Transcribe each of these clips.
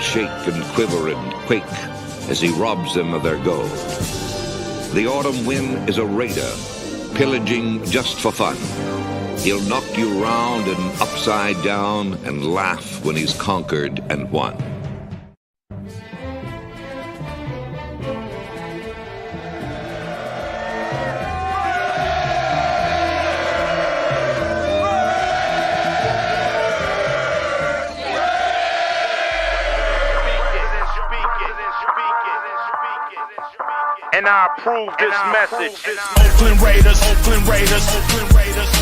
shake and quiver and quake as he robs them of their gold. The autumn wind is a raider, pillaging just for fun. He'll knock you round and upside down and laugh when he's conquered and won. And I approve this message. Oakland Raiders, Oakland Raiders, Oakland Raiders.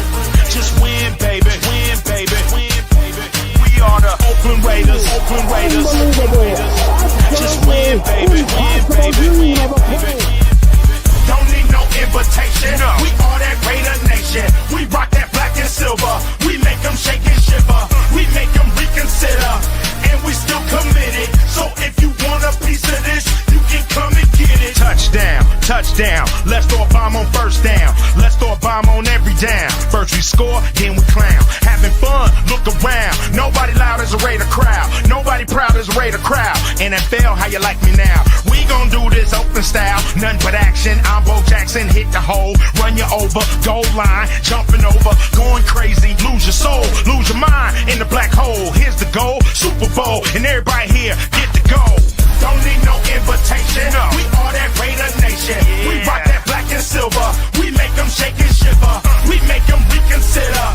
Just win, baby, win, baby, win, baby. We are the Oakland Raiders, Oakland Raiders, Oakland Raiders. Just win, baby, win, baby, win, baby. Don't need no invitation. We are that Raider Nation. We rock that black and silver. We make them shake and shiver. We make them reconsider. And we still committed. So if you want a piece of this, you can come and get it. Touchdown, touchdown. Let's throw a bomb on first down. Let's throw a bomb on every down. First we score, then we clown. Having fun, look around. Nobody loud as a Raider crowd. Nobody proud as a Raider crowd. NFL, how you like me now? We gon' do this open style. Nothing but action. I'm Bo Jackson, hit the hole. Run you over, goal line. Jumping over, going crazy. Lose your soul, lose your mind in the black hole. Here's the goal, Super Bowl. And everybody here, get the goal. Don't need no invitation. No. We are that Raider Nation. Yeah. We rock that black and silver. We make them shake and shiver. We make them reconsider.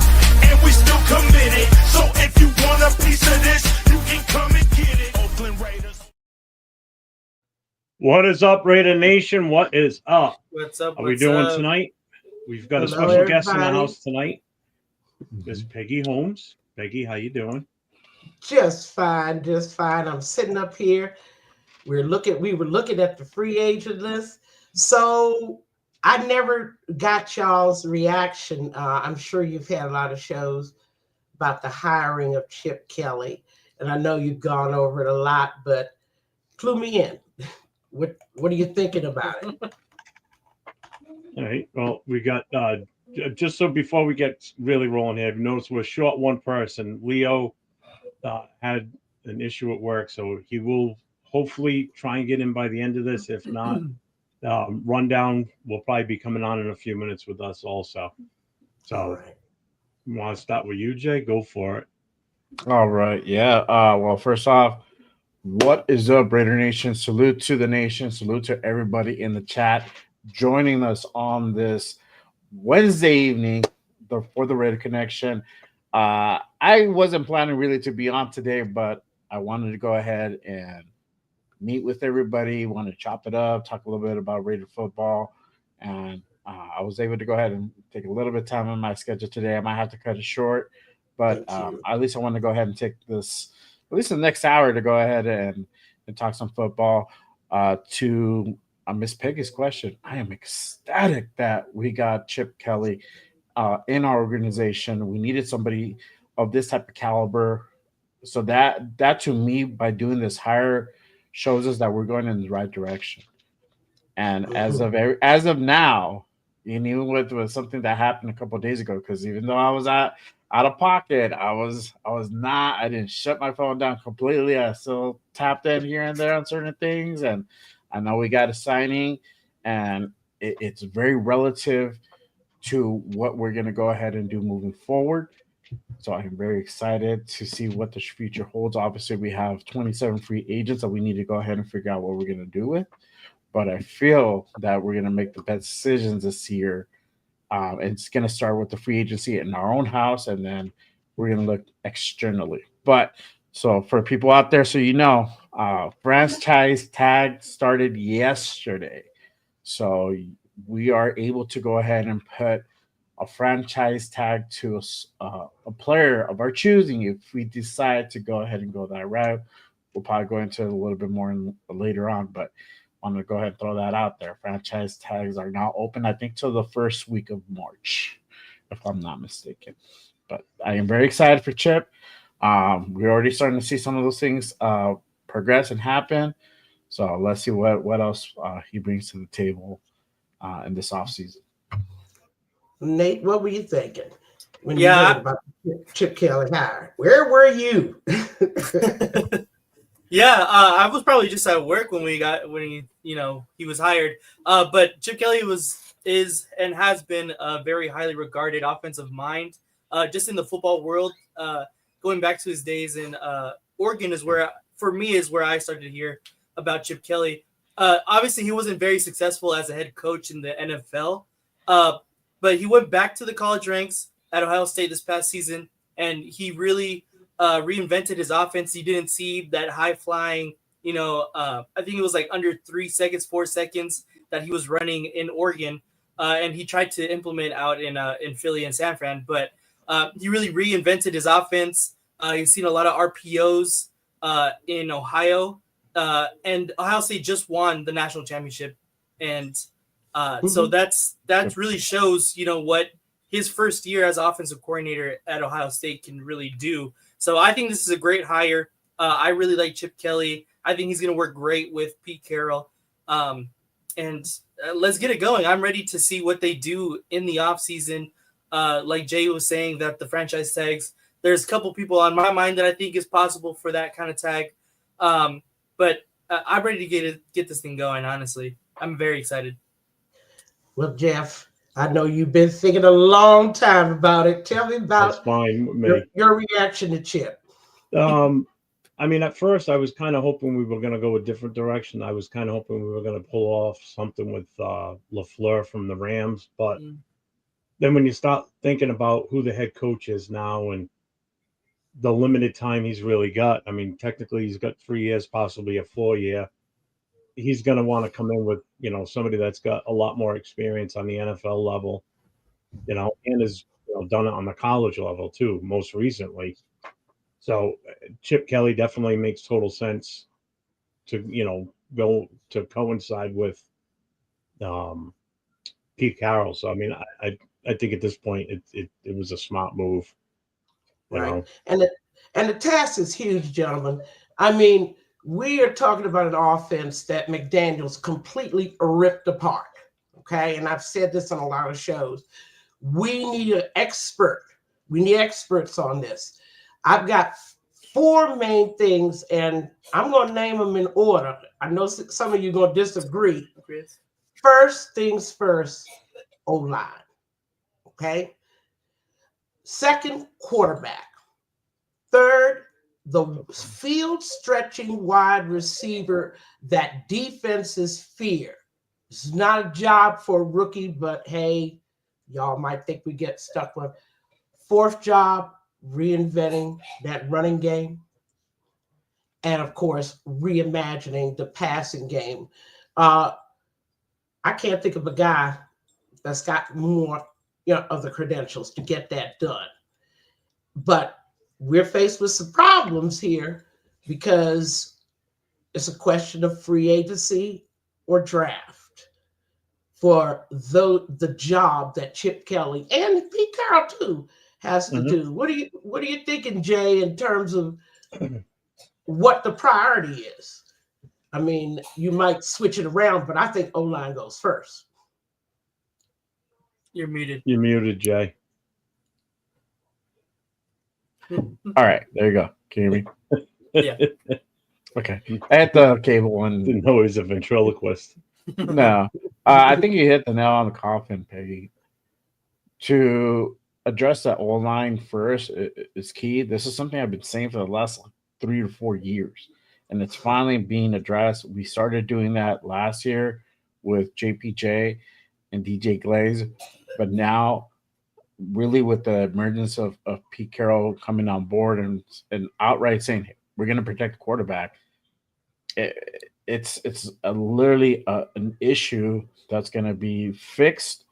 And we still committed. So if you want a piece of this, you can come and get it. Oakland Raiders. What is up, Raider Nation? What is up? What's up? How are we doing tonight? We've got a special guest in the house tonight. This is Peggy Holmes. Peggy, how you doing? Just fine, just fine. I'm sitting up here. We were looking at the free agent list. So I never got y'all's reaction. I'm sure you've had a lot of shows about the hiring of Chip Kelly, and I know you've gone over it a lot, but clue me in. What are you thinking about it? All right. Well, we got just so before we get really rolling here, you notice we're short one person. Leo had an issue at work, so he will hopefully try and get in by the end of this. If not, Rundown will probably be coming on in a few minutes with us also. So, right. You want to start with you, Jay? Go for it. All right. Yeah. Well, first off, what is up, Raider Nation? Salute to the nation. Salute to everybody in the chat joining us on this Wednesday evening for the Raider Connection. I wasn't planning really to be on today, but I wanted to go ahead and meet with everybody, want to chop it up, talk a little bit about Raider football, and I was able to go ahead and take a little bit of time on my schedule today. I might have to cut it short, but at least I want to go ahead and take this, at least the next hour, to go ahead and talk some football. To Miss Peggy's question, I am ecstatic that we got Chip Kelly in our organization. We needed somebody of this type of caliber. So that to me, by doing this hire, shows us that we're going in the right direction. And as of now, and even with something that happened a couple of days ago, because even though I was out of pocket, I didn't shut my phone down completely. I still tapped in here and there on certain things, and I know we got a signing, and it's very relative to what we're going to go ahead and do moving forward. So I'm very excited to see what the future holds. Obviously, we have 27 free agents that we need to go ahead and figure out what we're going to do with. But I feel that we're going to make the best decisions this year. And it's going to start with the free agency in our own house, and then we're going to look externally. But so for people out there, so you know, franchise tag started yesterday. So we are able to go ahead and put a franchise tag to a player of our choosing. If we decide to go ahead and go that route, we'll probably go into it a little bit more later on, but I'm going to go ahead and throw that out there. Franchise tags are now open, I think, till the first week of March, if I'm not mistaken. But I am very excited for Chip. We're already starting to see some of those things progress and happen. So let's see what else he brings to the table in this offseason. Nate, what were you thinking when you heard about Chip Kelly hire? Where were you? Yeah, I was probably just at work when he was hired. But Chip Kelly is and has been a very highly regarded offensive mind, just in the football world. Going back to his days in Oregon for me is where I started to hear about Chip Kelly. Obviously, he wasn't very successful as a head coach in the NFL, but he went back to the college ranks at Ohio State this past season, and he really reinvented his offense. He didn't see that high flying, I think it was like under 3 seconds, 4 seconds that he was running in Oregon, and he tried to implement out in Philly and San Fran. But he really reinvented his offense. He's seen a lot of RPOs in Ohio, and Ohio State just won the national championship, and so that really shows what his first year as offensive coordinator at Ohio State can really do. So I think this is a great hire. I really like Chip Kelly. I think he's going to work great with Pete Carroll. And let's get it going. I'm ready to see what they do in the offseason. Like Jay was saying, that the franchise tags, there's a couple people on my mind that I think is possible for that kind of tag. But I'm ready to get this thing going, honestly. I'm very excited. Well, Jeff, I know you've been thinking a long time about it. Tell me That's about fine with me. your reaction to Chip. I mean, at first I was kind of hoping we were going to go a different direction. I was kind of hoping we were going to pull off something with LaFleur from the Rams. But then when you start thinking about who the head coach is now and the limited time he's really got, I mean, technically he's got 3 years, possibly a 4-year. He's going to want to come in with, somebody that's got a lot more experience on the NFL level, and has done it on the college level too, most recently. So Chip Kelly definitely makes total sense to go to coincide with Pete Carroll. So I mean, I think at this point it was a smart move. Right. And the task is huge, gentlemen. I mean, we are talking about an offense that McDaniels completely ripped apart. Okay. And I've said this on a lot of shows. We need an expert. We need experts on this. I've got 4 main things, and I'm going to name them in order. I know some of you are going to disagree. First things first, O-line. Okay. Second, quarterback. Third, the field stretching wide receiver that defenses fear. This is not a job for a rookie, but hey, y'all might think we get stuck with. Fourth job, reinventing that running game. And of course, reimagining the passing game. I can't think of a guy that's got more of the credentials to get that done. But we're faced with some problems here because it's a question of free agency or draft for the job that Chip Kelly and Pete Carroll too has to do. What are you thinking, Jay, in terms of what the priority is? I mean, you might switch it around, but I think O-line goes first. You're muted. You're muted, Jay. All right, there you go. Can you hear me? Yeah. Okay. I had the cable one. Didn't know he was a ventriloquist. No. I think you hit the nail on the coffin, Peggy. To address that O-line first is key. This is something I've been saying for the last 3 or 4 years, and it's finally being addressed. We started doing that last year with JPJ and DJ Glaze, but now really with the emergence of Pete Carroll coming on board and outright saying, hey, we're going to protect the quarterback, it's literally an issue that's going to be fixed,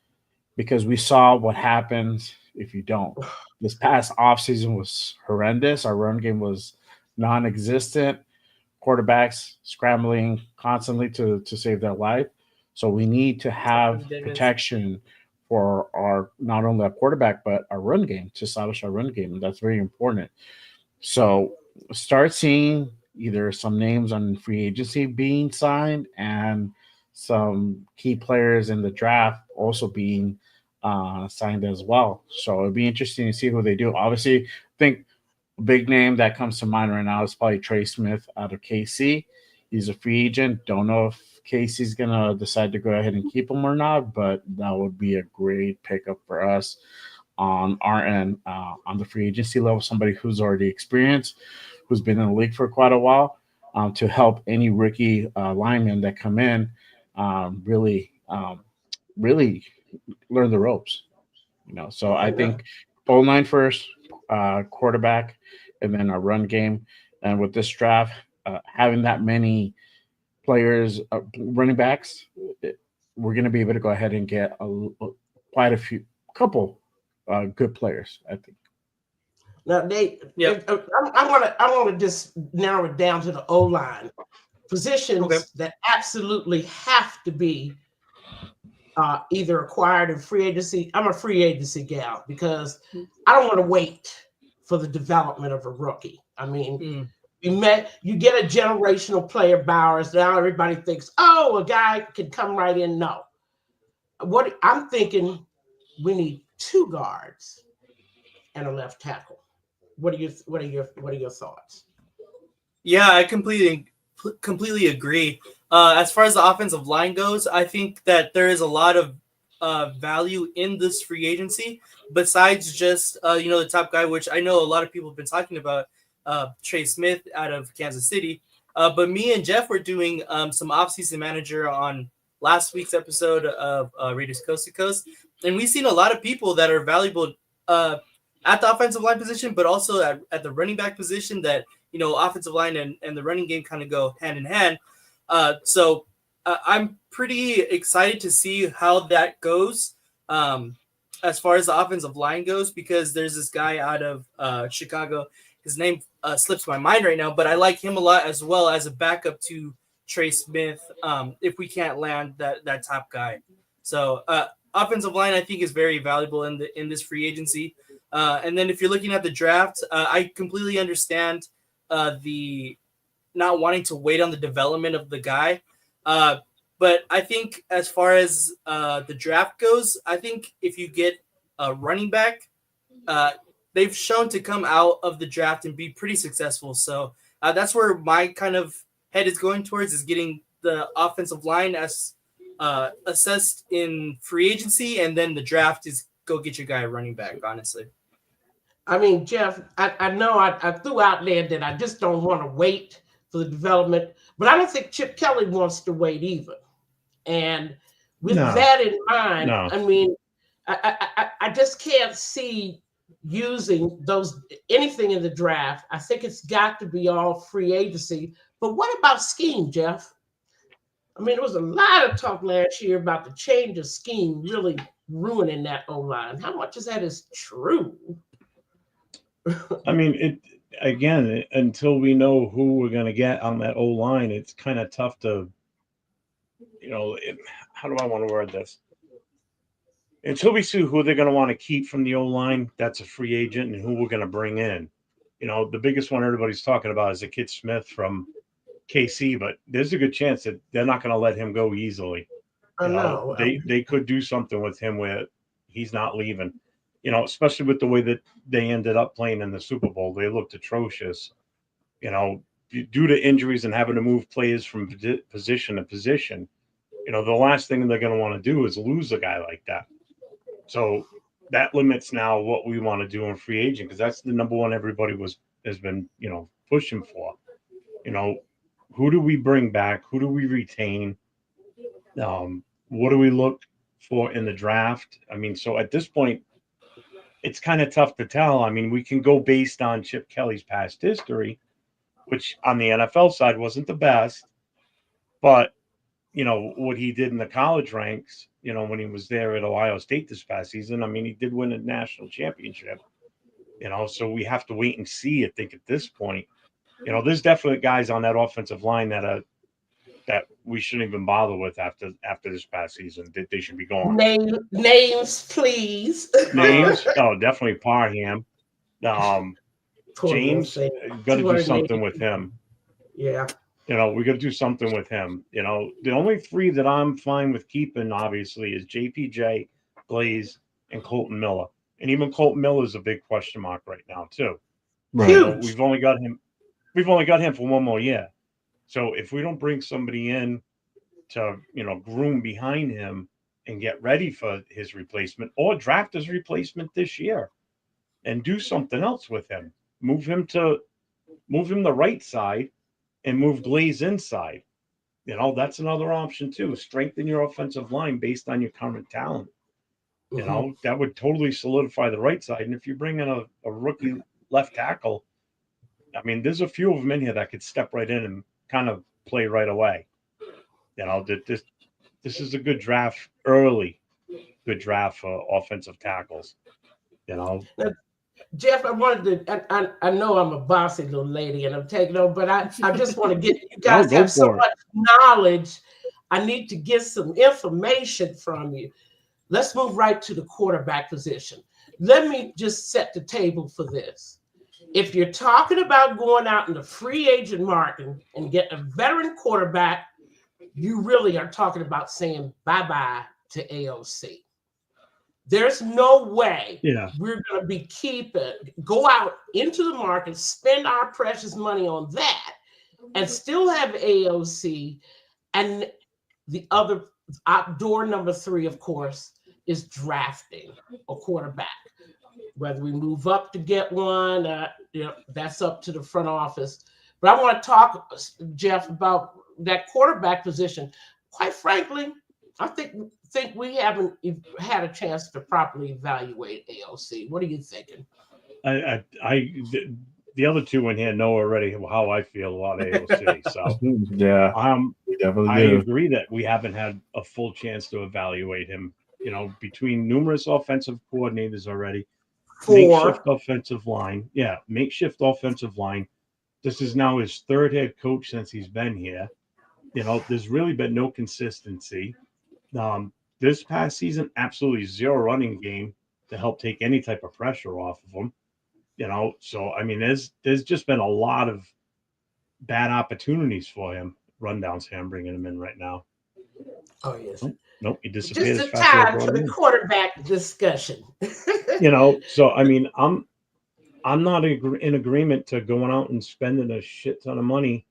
because we saw what happens if you don't. This past offseason was horrendous. Our run game was non-existent. Quarterbacks scrambling constantly to save their life. So we need to have protection for our not only our quarterback but our run game, to establish our run game. And that's very important. So start seeing either some names on free agency being signed and some key players in the draft also being signed as well. So it'd be interesting to see who they do. Obviously, I think A big name that comes to mind right now is probably Trey Smith out of KC. He's a free agent. Don't know if Casey's gonna decide to go ahead and keep him or not, but that would be a great pickup for us on our end, on the free agency level. Somebody who's already experienced, who's been in the league for quite a while, to help any rookie linemen that come in really, really learn the ropes. So I think O-line first, quarterback, and then a run game. And with this draft, having that many players, running backs, we're going to be able to go ahead and get quite a couple good players, I think. Now, I want to just narrow it down to the O-line positions that absolutely have to be either acquired in free agency. I'm a free agency gal because I don't want to wait for the development of a rookie. I mean, you get a generational player, Bowers. Now everybody thinks, oh, a guy can come right in. No, what I'm thinking, we need 2 guards and a left tackle. What are your thoughts? Yeah, I completely agree. As far as the offensive line goes, I think that there is a lot of value in this free agency besides just the top guy, which I know a lot of people have been talking about, Trey Smith out of Kansas City. But me and Jeff were doing some offseason manager on last week's episode of Raiders Coast to Coast, and we've seen a lot of people that are valuable at the offensive line position, but also at the running back position that, offensive line and the running game kind of go hand in hand. So I'm pretty excited to see how that goes as far as the offensive line goes, because there's this guy out of Chicago. His name slips my mind right now, but I like him a lot as well as a backup to Trey Smith if we can't land that top guy. So offensive line, I think, is very valuable in this free agency. And then if you're looking at the draft, I completely understand the not wanting to wait on the development of the guy. But I think as far as the draft goes, I think if you get a running back, they've shown to come out of the draft and be pretty successful. So that's where my kind of head is going towards, is getting the offensive line as assessed in free agency, and then the draft is go get your guy a running back, honestly. I mean, Jeff, I know I threw out there that I just don't want to wait for the development, but I don't think Chip Kelly wants to wait either. And with that in mind, I mean, I just can't see using anything in the draft. I think it's got to be all free agency. But what about scheme, Jeff? I mean, there was a lot of talk last year about the change of scheme really ruining that O-line. How much of that is true? I mean, until we know who we're going to get on that O-line, it's kind of tough to, how do I want to word this? Until we see who they're going to want to keep from the O-line, that's a free agent, and who we're going to bring in. The biggest one everybody's talking about is the kid Smith from KC, but there's a good chance that they're not going to let him go easily. They could do something with him where he's not leaving. Especially with the way that they ended up playing in the Super Bowl, they looked atrocious. Due to injuries and having to move players from position to position, the last thing they're going to want to do is lose a guy like that. So that limits now what we want to do in free agent, because that's the number one everybody has been pushing for. Who do we bring back? Who do we retain? What do we look for in the draft? I mean, so at this point, it's kind of tough to tell. I mean, we can go based on Chip Kelly's past history, which on the NFL side wasn't the best, but what he did in the college ranks, when he was there at Ohio State this past season, I mean, he did win a national championship, so we have to wait and see, I think, at this point. There's definitely guys on that offensive line that we shouldn't even bother with after this past season. That they should be gone. Names, please. Names? Oh, definitely Parham. James, got to do something with him. Yeah. We got to do something with him. The only 3 that I'm fine with keeping, obviously, is JPJ, Glaze, and Colton Miller. And even Colton Miller is a big question mark right now, too. Right. You know, Huge. we've only got him for one more year. So if we don't bring somebody in to, groom behind him and get ready for his replacement, or draft his replacement this year and do something else with him, move him the right side and move Glaze inside. That's another option too. Strengthen your offensive line based on your current talent. That would totally solidify the right side. And if you bring in a rookie left tackle, I mean, there's a few of them in here that could step right in and kind of play right away. This is a good draft early, good draft for offensive tackles. Now, Jeff, I wanted to. I know I'm a bossy little lady and I'm taking over, but I just want to get you guys go have so for it. much knowledge. I need to get some information from you. Let's move right to the quarterback position. Let me just set the table for this. If you're talking about going out in the free agent market and getting a veteran quarterback, you really are talking about saying bye-bye to AOC. There's no way we're going to be go out into the market, spend our precious money on that, and still have AOC. And the other door number 3, of course, is drafting a quarterback. Whether we move up to get one, that's up to the front office. But I want to talk, Jeff, about that quarterback position. Quite frankly, I think we haven't had a chance to properly evaluate AOC. What are you thinking? The other two in here know already how I feel about AOC. So yeah, I agree that we haven't had a full chance to evaluate him. Between numerous offensive coordinators already, makeshift offensive line. Yeah, makeshift offensive line. This is now his 3rd head coach since he's been here. There's really been no consistency. This past season, absolutely zero running game to help take any type of pressure off of him. So I mean, there's just been a lot of bad opportunities for him. Rundowns here, I'm bringing him in right now. Oh yes. Nope, he disappeared. Just a time for the quarterback discussion. So I mean, I'm not in agreement to going out and spending a shit ton of money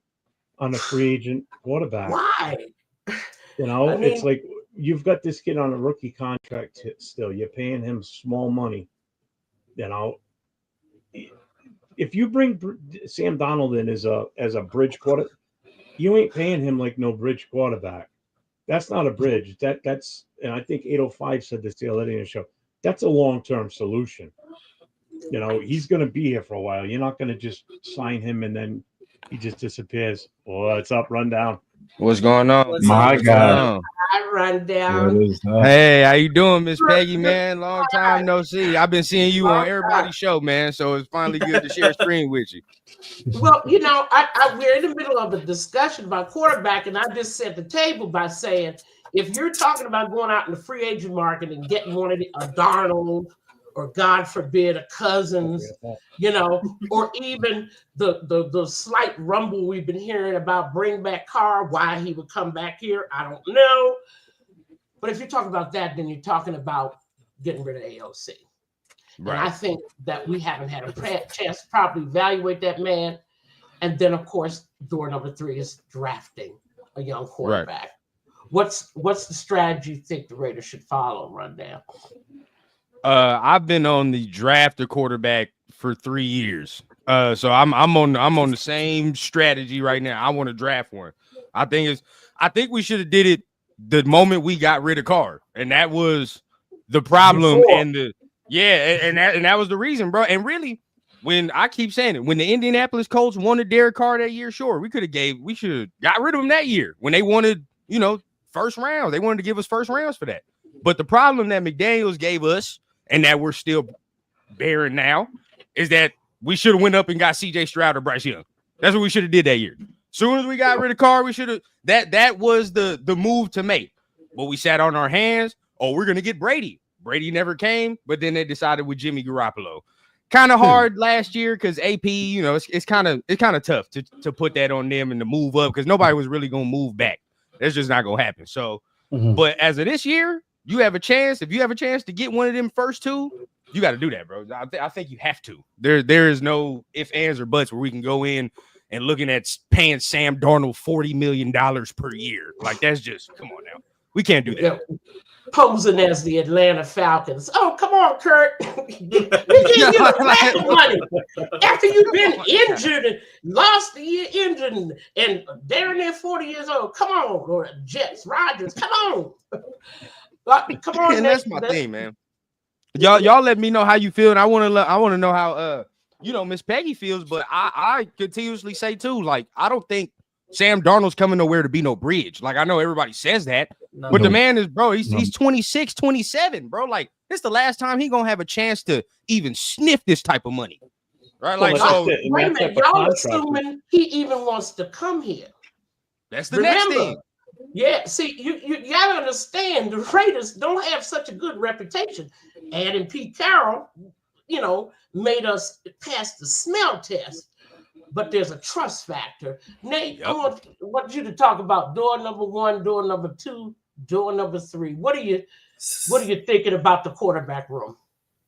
on a free agent quarterback. Why? It's like you've got this kid on a rookie contract still. You're paying him small money. If you bring Sam Darnold in as a bridge quarter, you ain't paying him like no bridge quarterback. That's not a bridge. That's and I think 805 said this the other day in the show. That's a long-term solution. He's going to be here for a while. You're not going to just sign him and then he just disappears. What's up, Rundown? What's going on? My God. I run down. Hey, how you doing, Miss Peggy, man? Long time no see. I've been seeing you on everybody's show, man. So it's finally good to share a screen with you. Well, we're in the middle of a discussion about quarterback, and I just set the table by saying, if you're talking about going out in the free agent market and getting one of a Darnold, or God forbid, a Cousins, or even the slight rumble we've been hearing about bring back Carr, why he would come back here, I don't know. But if you're talking about that, then you're talking about getting rid of AOC. Right. And I think that we haven't had a chance to properly evaluate that man. And then, of course, door number 3 is drafting a young quarterback. Right. What's the strategy you think the Raiders should follow? Rundown. I've been on the draft a quarterback for 3 years. So I'm on the same strategy right now. I want to draft one. I think we should have did it the moment we got rid of Carr, and that was the problem. And that was the reason, bro. And really, when I keep saying it, when the Indianapolis Colts wanted Derek Carr that year, sure, we should have got rid of him that year when they wanted, first round. They wanted to give us first rounds for that. But the problem that McDaniels gave us, and that we're still bearing now, is that we should have went up and got C.J. Stroud or Bryce Young. That's what we should have did that year. Soon as we got rid of Carr, we should have. That was the move to make. But we sat on our hands. Oh, we're gonna get Brady. Brady never came, but then they decided with Jimmy Garoppolo. Kind of hard last year because AP, it's kind of tough to put that on them and to move up because nobody was really gonna move back. That's just not gonna happen. So, but as of this year, you have a chance. If you have a chance to get one of them first 2, You got to do that, bro. I think you have to. There is no ifs, ands, or buts where we can go in and looking at paying Sam Darnold $40 million per year. Like, that's just, come on now. We can't do that. Yeah. Posing as the Atlanta Falcons. Oh, come on, Kurt. We gave you the bag money after you've been injured and lost the year injured and they're there 40 years old. Come on, or Jets, Rodgers. Come on. Come on. And that's my thing, man. Y'all let me know how you feel, and I want to know how Miss Peggy feels. But I continuously say too, like, I don't think Sam Darnold's coming nowhere to be no bridge. Like, I know everybody says that, but the man is, bro, he's 26, 27, bro. Like, this is the last time he gonna have a chance to even sniff this type of money, right? Like, so wait a minute, y'all assuming he even wants to come here. That's the next thing. Yeah, see, you gotta understand the Raiders don't have such a good reputation. Adding Pete Carroll, made us pass the smell test. But there's a trust factor. Nate, I want you to talk about door number 1, door number 2, door number 3. What are you thinking about the quarterback room?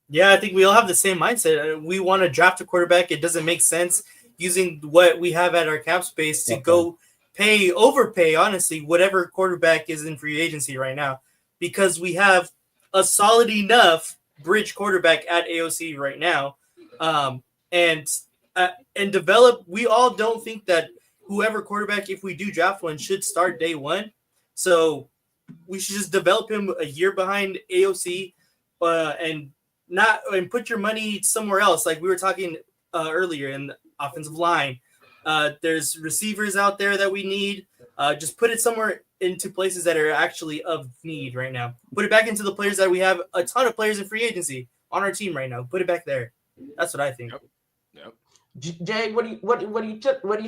Yeah, I think we all have the same mindset. We want to draft a quarterback. It doesn't make sense using what we have at our cap space to go overpay, honestly, whatever quarterback is in free agency right now, because we have a solid enough bridge quarterback at AOC right now. And develop. We all don't think that whoever quarterback, if we do draft one, should start day one. So we should just develop him a year behind AOC, and put your money somewhere else. Like we were talking earlier in the offensive line. There's receivers out there that we need. Just put it somewhere into places that are actually of need right now. Put it back into the players that we have. A ton of players in free agency on our team right now. Put it back there. That's what I think. Yep. Jay, what are you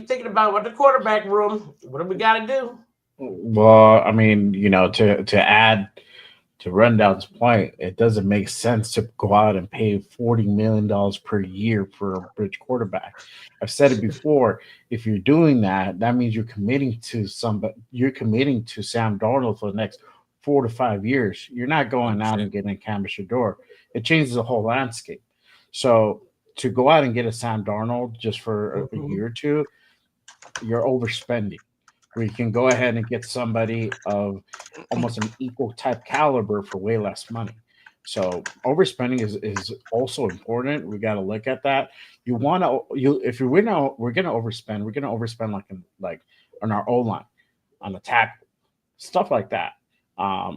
thinking about with the quarterback room? What do we got to do? Well, I mean, to Rundown's point, it doesn't make sense to go out and pay $40 million per year for a bridge quarterback. I've said it before. If you're doing that, that means you're committing to Sam Darnold for the next 4 to 5 years. You're not going out and getting a Cam Shador. It changes the whole landscape. So to go out and get a Sam Darnold just for a year or two, you're overspending. Where you can go ahead and get somebody of almost an equal type caliber for way less money. So overspending is also important. We got to look at that. We're gonna overspend, we're gonna overspend like on our O-line, on the tackle, stuff like that.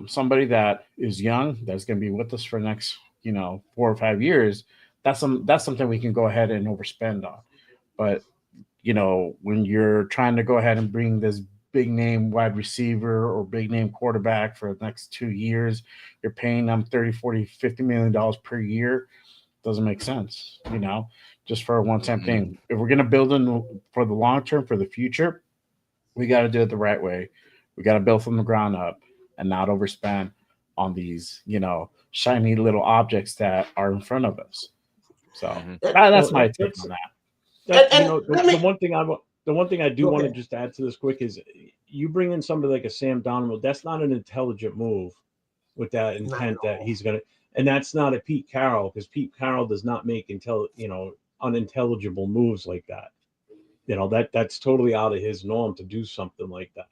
Somebody that is young, that's gonna be with us for the next 4 or 5 years. That's something we can go ahead and overspend on. But when you're trying to go ahead and bring this big name wide receiver or big name quarterback for the next 2 years, you're paying them $30, $40, $50 million per year. Doesn't make sense, just for a one-time thing. If we're going to build in for the long term, for the future, we got to do it the right way. We got to build from the ground up and not overspend on these, shiny little objects that are in front of us. So that's my take on that. The one thing I do want to just add to this quick is you bring in somebody like a Sam Darnold. That's not an intelligent move with that intent that he's going to, and that's not a Pete Carroll, because Pete Carroll does not make unintelligible moves like that. That's totally out of his norm to do something like that.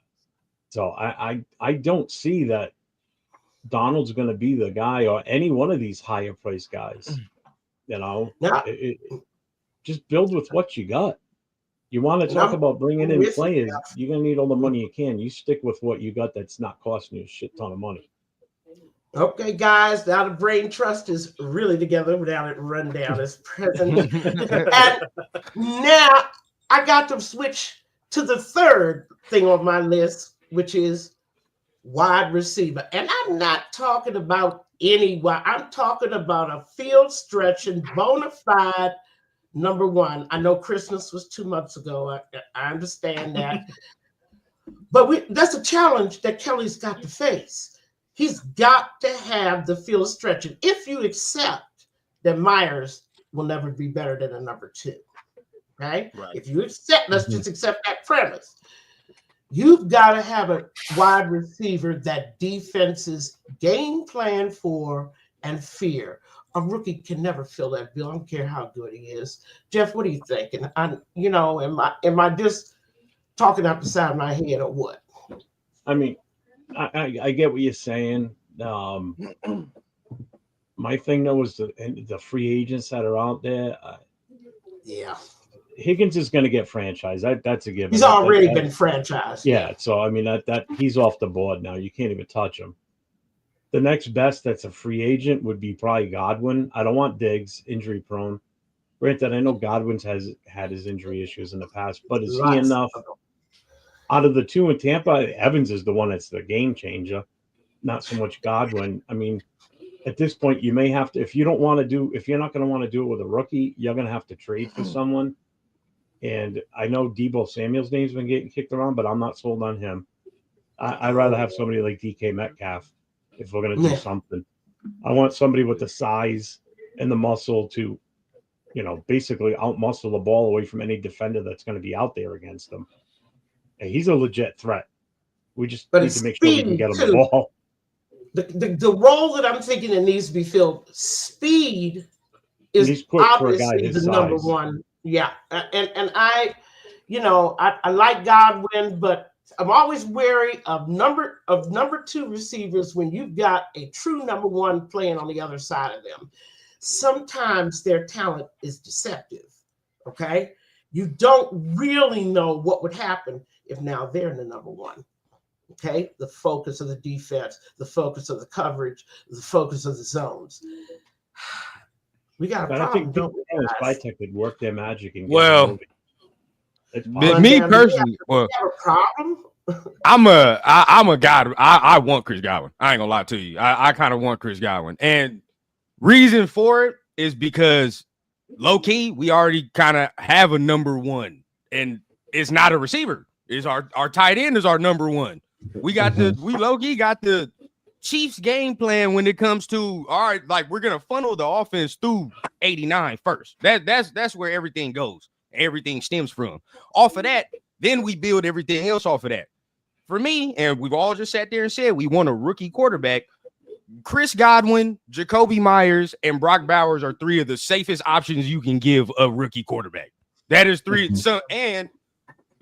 So I don't see that Donald's going to be the guy or any one of these higher price guys. Just build with what you got. You want to talk about bringing in players, you're going to need all the money you can. You stick with what you got that's not costing you a shit ton of money. Okay, guys, now the brain trust is really together without it run down as present. And now I got to switch to the third thing on my list, which is wide receiver. And I'm not talking about anyone. I'm talking about a field stretching, bona fide number one. I know Christmas was 2 months ago. I understand that. But that's a challenge that Kelly's got to face. He's got to have the field stretching. If you accept that Myers will never be better than a number 2, right? If you accept, let's just accept that premise. You've got to have a wide receiver that defenses game plan for and fear. a rookie can never fill that bill. I don't care how good he is. Jeff, what are you thinking? Am I just talking out the side of my head or what? I mean, I get what you're saying. My thing though is the free agents that are out there. Yeah, Higgins is going to get franchised. That's a given. he's already been franchised. Yeah, so I mean that he's off the board now. You can't even touch him. The next best that's a free agent would be probably Godwin. I don't want Diggs, injury prone. Granted, I know Godwin's has had his injury issues in the past, but is he enough? Out of the two in Tampa, Evans is the one that's the game changer, not so much Godwin. I mean, at this point, you may have to, if you're not going to want to do it with a rookie, you're going to have to trade for someone. And I know Deebo Samuel's name's been getting kicked around, but I'm not sold on him. I'd rather have somebody like DK Metcalf if we're going to do something. I want somebody with the size and the muscle to, basically outmuscle the ball away from any defender that's going to be out there against them. And he's a legit threat. We just need to make sure we can get him the ball. The role that I'm thinking that needs to be filled, speed is obviously the number one. Yeah, and I like Godwin, but I'm always wary of number two receivers when you've got a true number one playing on the other side of them. Sometimes their talent is deceptive. Okay, you don't really know what would happen if now they're in the number one. Okay, the focus of the defense, the focus of the coverage, the focus of the zones. We got a problem. Vitek could work their magic and me personally, have a problem. I'm a guy. I want Chris Godwin. I ain't gonna lie to you. I kind of want Chris Godwin, and reason for it is because low key we already kind of have a number one, and it's not a receiver. It's our tight end is our number one. We low key got the Chiefs game plan when it comes to, all right, like we're gonna funnel the offense through 89 first. That's where everything goes. Everything stems from. Off of that, then we build everything else off of that. For me, and we've all just sat there and said we want a rookie quarterback. Chris Godwin, Jacoby Myers, and Brock Bowers are three of the safest options you can give a rookie quarterback. That is three. So, and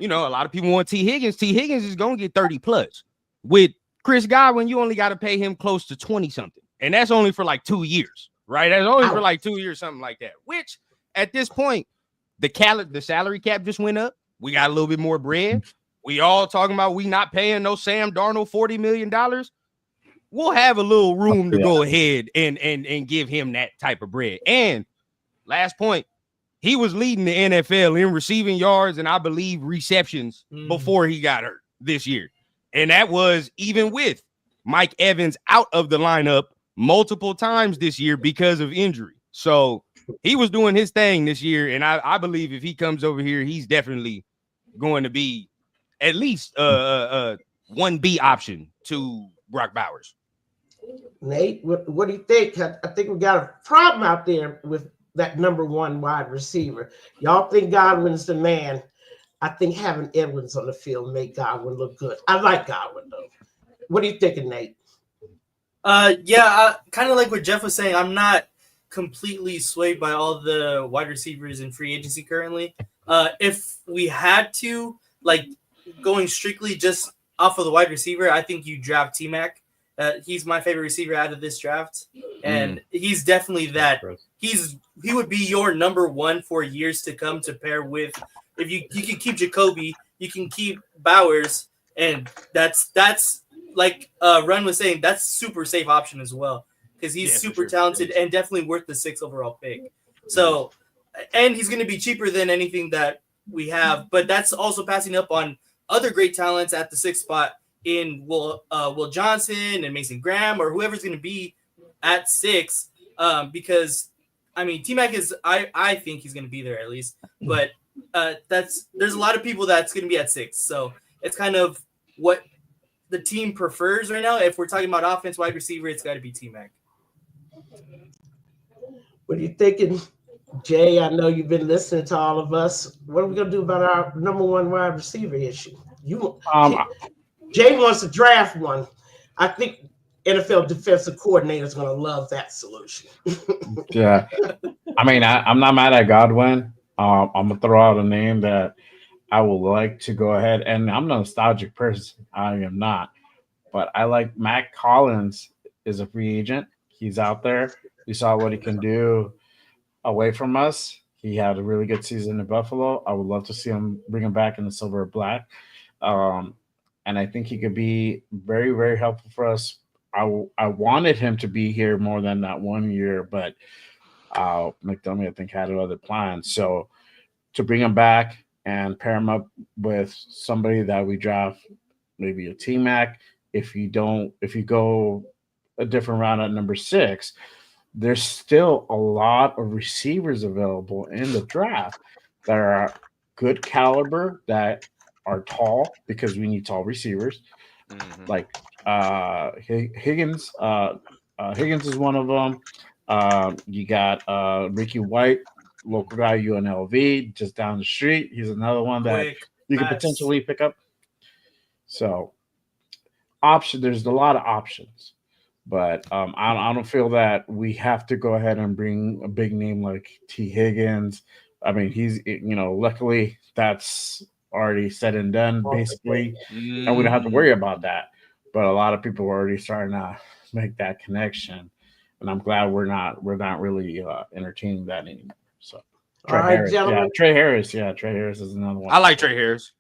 a lot of people want T. Higgins. T. Higgins is gonna get 30 plus. With Chris Godwin, you only got to pay him close to 20 something, and that's only for like 2 years, right? That's only for like 2 years, something like that. Which at this point, the salary cap just went up. We got a little bit more bread. We all talking about we not paying no Sam Darnold $40 million. We'll have a little room to go ahead and give him that type of bread. And last point, he was leading the NFL in receiving yards and I believe receptions before he got hurt this year. And that was even with Mike Evans out of the lineup multiple times this year because of injury. So he was doing his thing this year. And I believe if he comes over here, he's definitely going to be at least a 1B option to Brock Bowers. Nate, what do you think? I think we got a problem out there with that number one wide receiver. Y'all think Godwin's the man? I think having Edwards on the field made Godwin look good. I like Godwin, though. What are you thinking, Nate? Yeah, kind of like what Jeff was saying. I'm not completely swayed by all the wide receivers in free agency currently. If we had to, like, going strictly just off of the wide receiver, I think you draft T-Mac. He's my favorite receiver out of this draft, and he's definitely that. He would be your number one for years to come to pair with. If you can keep Jacoby, you can keep Bowers, and that's like Run was saying, that's a super safe option as well because he's super talented and definitely worth the 6th overall pick. So, and he's going to be cheaper than anything that we have, but that's also passing up on other great talents at the 6th spot in Will Johnson and Mason Graham or whoever's going to be at 6, because I mean T-Mac is I think he's going to be there at least, but there's a lot of people that's going to be at 6, so it's kind of what the team prefers right now. If we're talking about offense, wide receiver, it's got to be T-Mac. What are you thinking, Jay? I know you've been listening to all of us. What are we going to do about our number one wide receiver issue? Jay wants to draft one. I think NFL defensive coordinator is going to love that solution. Yeah. I mean, I'm not mad at Godwin. I'm gonna throw out a name that I would like to go ahead, and I'm a nostalgic person. I am not, but I like Matt Collins is a free agent. He's out there. We saw what he can do away from us. He had a really good season in Buffalo. I would love to see him bring him back in the silver or black. Um, and I think he could be very, very helpful for us. I wanted him to be here more than that 1 year, but McDermott, I think, had other plans. So to bring him back and pair him up with somebody that we draft, maybe a T-Mac, if you go a different round at number 6, there's still a lot of receivers available in the draft that are good caliber, that are tall, because we need tall receivers. Like Higgins. Higgins is one of them. You got Ricky White, local guy, UNLV, just down the street. He's another one that Quick, you could fast. potentially pick up. So there's a lot of options. But I don't feel that we have to go ahead and bring a big name like T. Higgins. I mean, luckily that's already said and done, basically, and we don't have to worry about that. But a lot of people are already starting to make that connection, and I'm glad we're not really entertaining that anymore. So, All right, gentlemen. Trey Harris is another one. I like Trey Harris.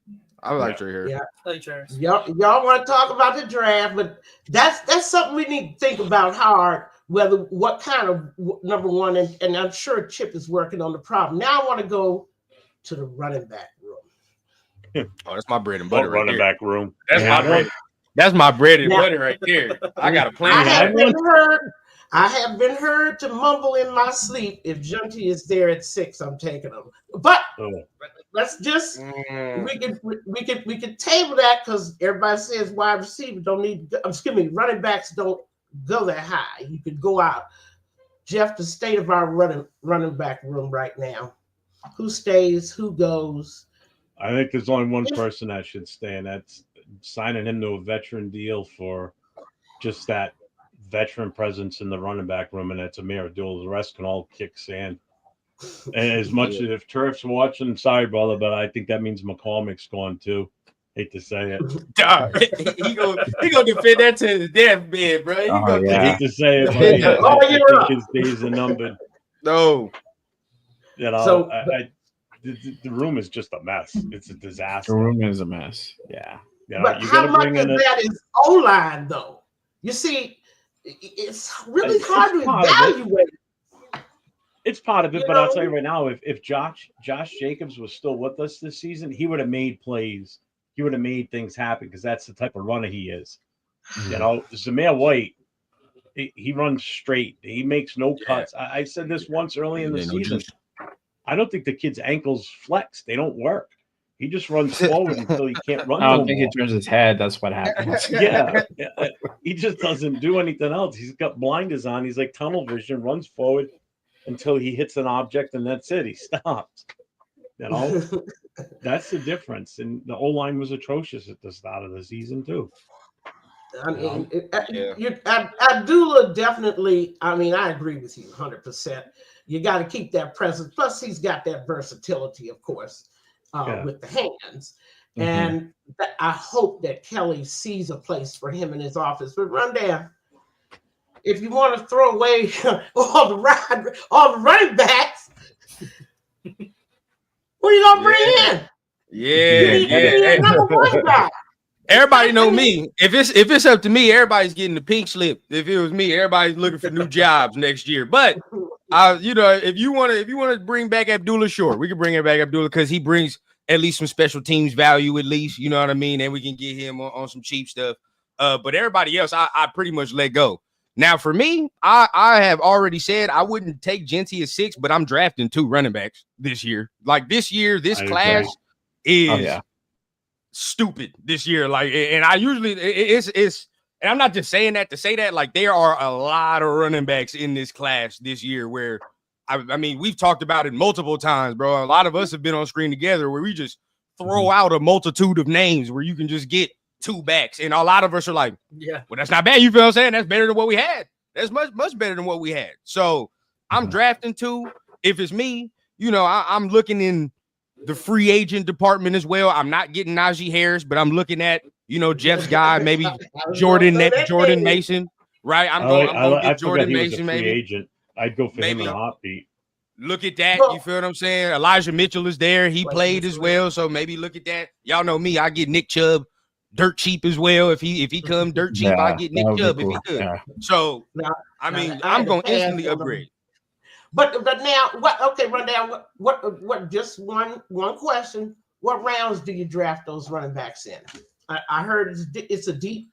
I like Trey Harris. Yeah. Like Travis. Y'all want to talk about the draft, but that's something we need to think about hard. What kind of number one, and I'm sure Chip is working on the problem. Now I want to go to the running back room. Oh, that's my bread and butter right running there. back room. That's my bread and Now- butter right there. I got a plan. I have been heard to mumble in my sleep. If Junty is there at 6, I'm taking him. But let's just we can table that, because everybody says wide receiver don't need. Excuse me, running backs don't go that high. You could go out. Jeff, the state of our running back room right now. Who stays? Who goes? I think there's only one person that should stay, and that's signing him to a veteran deal for just that veteran presence in the running back room, and that's Amir Abdul. The rest can all kick sand. And as much as if Turf's watching, sorry, brother, but I think that means McCormick's gone too. Hate to say it. he gonna defend that to his death bed, bro. I hate to say it, but I think his days are numbered. No. So the room is just a mess. It's a disaster. The room is a mess. Yeah. But how much of that is O-line, though? You see, it's really hard to evaluate. It's part of it, but I'll tell you right now, if Josh Jacobs was still with us this season, he would have made plays. He would have made things happen, because that's the type of runner he is. Zamir White, he runs straight. He makes no cuts. I said this once early in the season. I don't think the kid's ankles flex. They don't work. He just runs forward until he can't run. I don't think he turns his head. That's what happens. Yeah. He just doesn't do anything else. He's got blinders on. He's like tunnel vision, runs forward until he hits an object, and that's it. He stops. That's the difference. And the O-line was atrocious at the start of the season too. I mean, Abdullah definitely. I mean, I agree with you 100%. You got to keep that presence. Plus, he's got that versatility, of course, with the hands. Mm-hmm. And I hope that Kelly sees a place for him in his office. But Rundown, if you want to throw away all the running backs, what are you gonna bring in? Yeah. Number one guy. Everybody know me. If it's up to me, everybody's getting the pink slip. If it was me, everybody's looking for new jobs next year. But if you want to bring back Abdullah, sure, we can bring back Abdullah, because he brings at least some special teams value, at least, you know what I mean, and we can get him on some cheap stuff. But everybody else, I pretty much let go. Now for me, I have already said I wouldn't take Genty at 6, but I'm drafting 2 running backs this year. Like this year, this class is stupid this year. Like, and I usually it's and I'm not just saying that to say that. Like, there are a lot of running backs in this class this year where I mean, we've talked about it multiple times, bro. A lot of us have been on screen together where we just throw out a multitude of names where you can just get 2 backs. And a lot of us are like, Yeah. well, that's not bad. You feel what I'm saying? That's better than what we had. That's much better than what we had. So I'm drafting 2. If it's me, I'm looking in the free agent department as well. I'm not getting Najee Harris, but I'm looking at, Jeff's guy, maybe Jordan Mason, right? I'm going to I get forgot Jordan he was a Mason, free maybe. agent. I'd go for him in a heartbeat. Look at that. You feel what I'm saying? Elijah Mitchell is there. He played as well. So maybe look at that. Y'all know me. I get Nick Chubb dirt cheap as well. If he come dirt cheap, I get Nick Chubb if he could. Yeah. So I'm going to instantly upgrade. But now what? Okay, run down what? Just one question. What rounds do you draft those running backs in? I heard it's a deep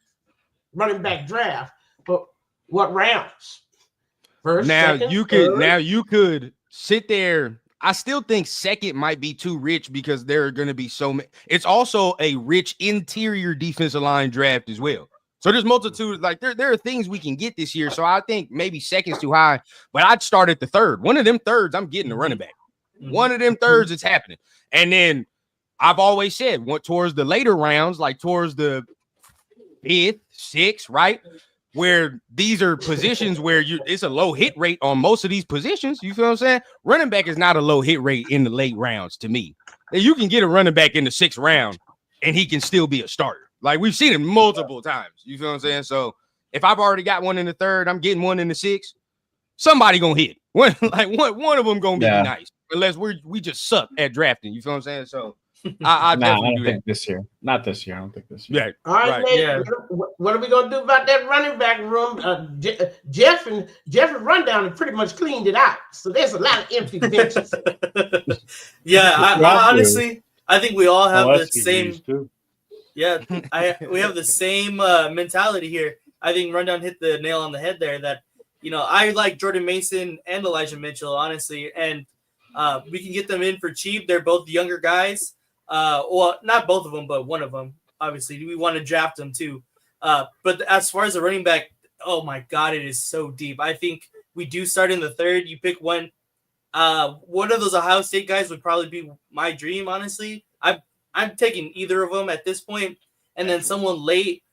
running back draft, but what rounds? First, second, you could sit there. I still think second might be too rich because there are going to be so many. It's also a rich interior defensive line draft as well. So there's multitude, like there are things we can get this year. So I think maybe second's too high, but I'd start at the third. One of them thirds, I'm getting a running back. One of them thirds, it's happening. And then I've always said, towards the later rounds, like towards the 5th, 6th, right? Where these are positions where it's a low hit rate on most of these positions. You feel what I'm saying? Running back is not a low hit rate in the late rounds to me. You can get a running back in the 6th round and he can still be a starter. Like we've seen it multiple times. You feel what I'm saying? So if I've already got one in the 3rd, I'm getting one in the 6th. Somebody gonna hit. One of them gonna be nice. Unless we just suck at drafting. You feel what I'm saying? So I definitely do that this year. Not this year. I don't think this year. Yeah. All right, Nate, what are we gonna do about that running back room? Jeff and Rundown have pretty much cleaned it out, so there's a lot of empty benches. I honestly, I think we all have the same. Yeah, we have the same mentality here. I think Rundown hit the nail on the head there. That I like Jordan Mason and Elijah Mitchell, honestly, and we can get them in for cheap. They're both younger guys. Well, not both of them, but one of them. Obviously, we want to draft them too. But as far as the running back, oh my God, it is so deep. I think we do start in the 3rd. You pick one. One of those Ohio State guys would probably be my dream, honestly. I'm taking either of them at this point, and then someone late,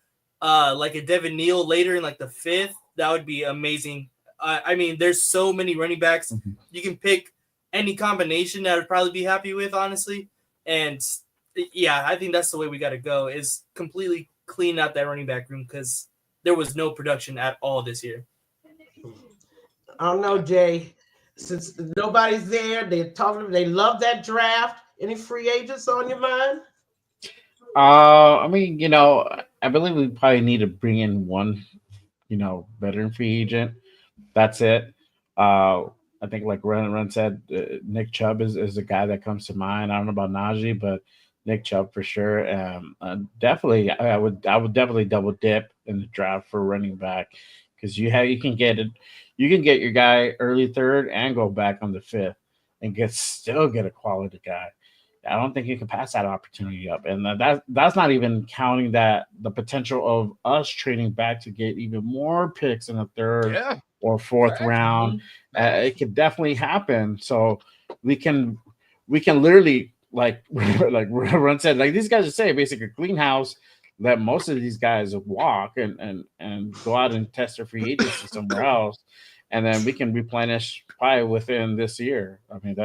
like a Devin Neal later in like the 5th. That would be amazing. I mean, there's so many running backs. You can pick any combination that I'd probably be happy with, honestly. And yeah, I think that's the way we got to go, is completely clean out that running back room because there was no production at all this year. I don't know, Jay. Since nobody's there, they love that draft. Any free agents on your mind? I mean, I believe we probably need to bring in one, veteran free agent. That's it. I think, like Ren said, Nick Chubb is the guy that comes to mind. I don't know about Najee, but Nick Chubb for sure. Definitely, I would definitely double dip in the draft for running back because you can get your guy early 3rd and go back on the 5th and still get a quality guy. I don't think you can pass that opportunity up, and that's not even counting the potential of us trading back to get even more picks in the 3rd or 4th round. It could definitely happen. So we can literally like Ron said, like these guys are saying, basically clean house, let most of these guys walk and go out and test their free agency somewhere else, and then we can replenish probably within this year. I mean,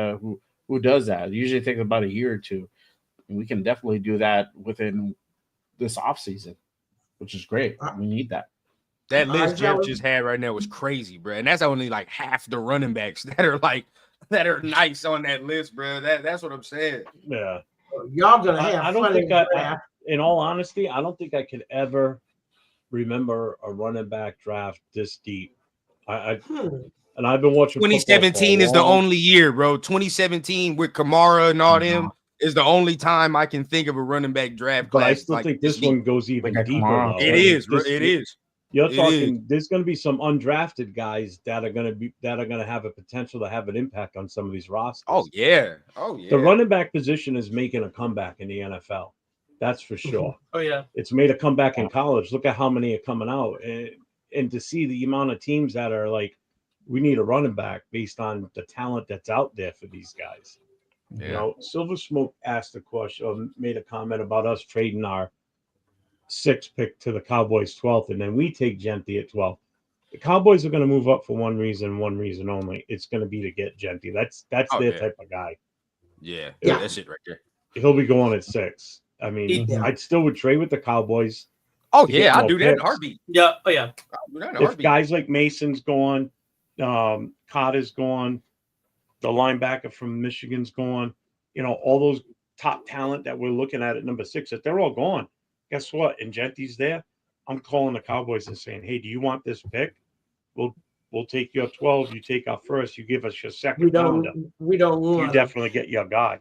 who does that? It usually takes about a year or two. And we can definitely do that within this offseason, which is great. We need that. That list Jeff just had right now was crazy, bro. And that's only like half the running backs that are nice on that list, bro. That's what I'm saying. Yeah. Y'all gonna have I don't think in all honesty, I don't think I could ever remember a running back draft this deep. And I've been watching. 2017 is the only year, bro. 2017 with Kamara and all them is the only time I can think of a running back draft class. But I still think this one goes even deeper. It is, bro. It is. You're talking. There's going to be some undrafted guys that are going to have a potential to have an impact on some of these rosters. Oh yeah. The running back position is making a comeback in the NFL. That's for sure. Oh yeah. It's made a comeback in college. Look at how many are coming out, and to see the amount of teams that are like, we need a running back based on the talent that's out there for these guys. Yeah. Silver Smoke asked a question or made a comment about us trading our 6th pick to the Cowboys 12th, and then we take Genty at 12th. The Cowboys are going to move up for one reason only. It's going to be to get Genty. That's their type of guy. Yeah, Yeah. that's it right there. He'll be going at 6. I mean, Yeah. I'd still would trade with the Cowboys. Oh to get yeah, I'll more do that in a picks. heartbeat. Yeah. Oh yeah. I'll do that in a If heartbeat. guys like Mason's gone, Carter's gone, the linebacker from Michigan's gone, all those top talent that we're looking at number 6, if they're all gone, guess what? And Genty's there. I'm calling the Cowboys and saying, hey, do you want this pick? We'll take your 12. You take our first. You give us your second We pounder. don't want. You definitely get your guy.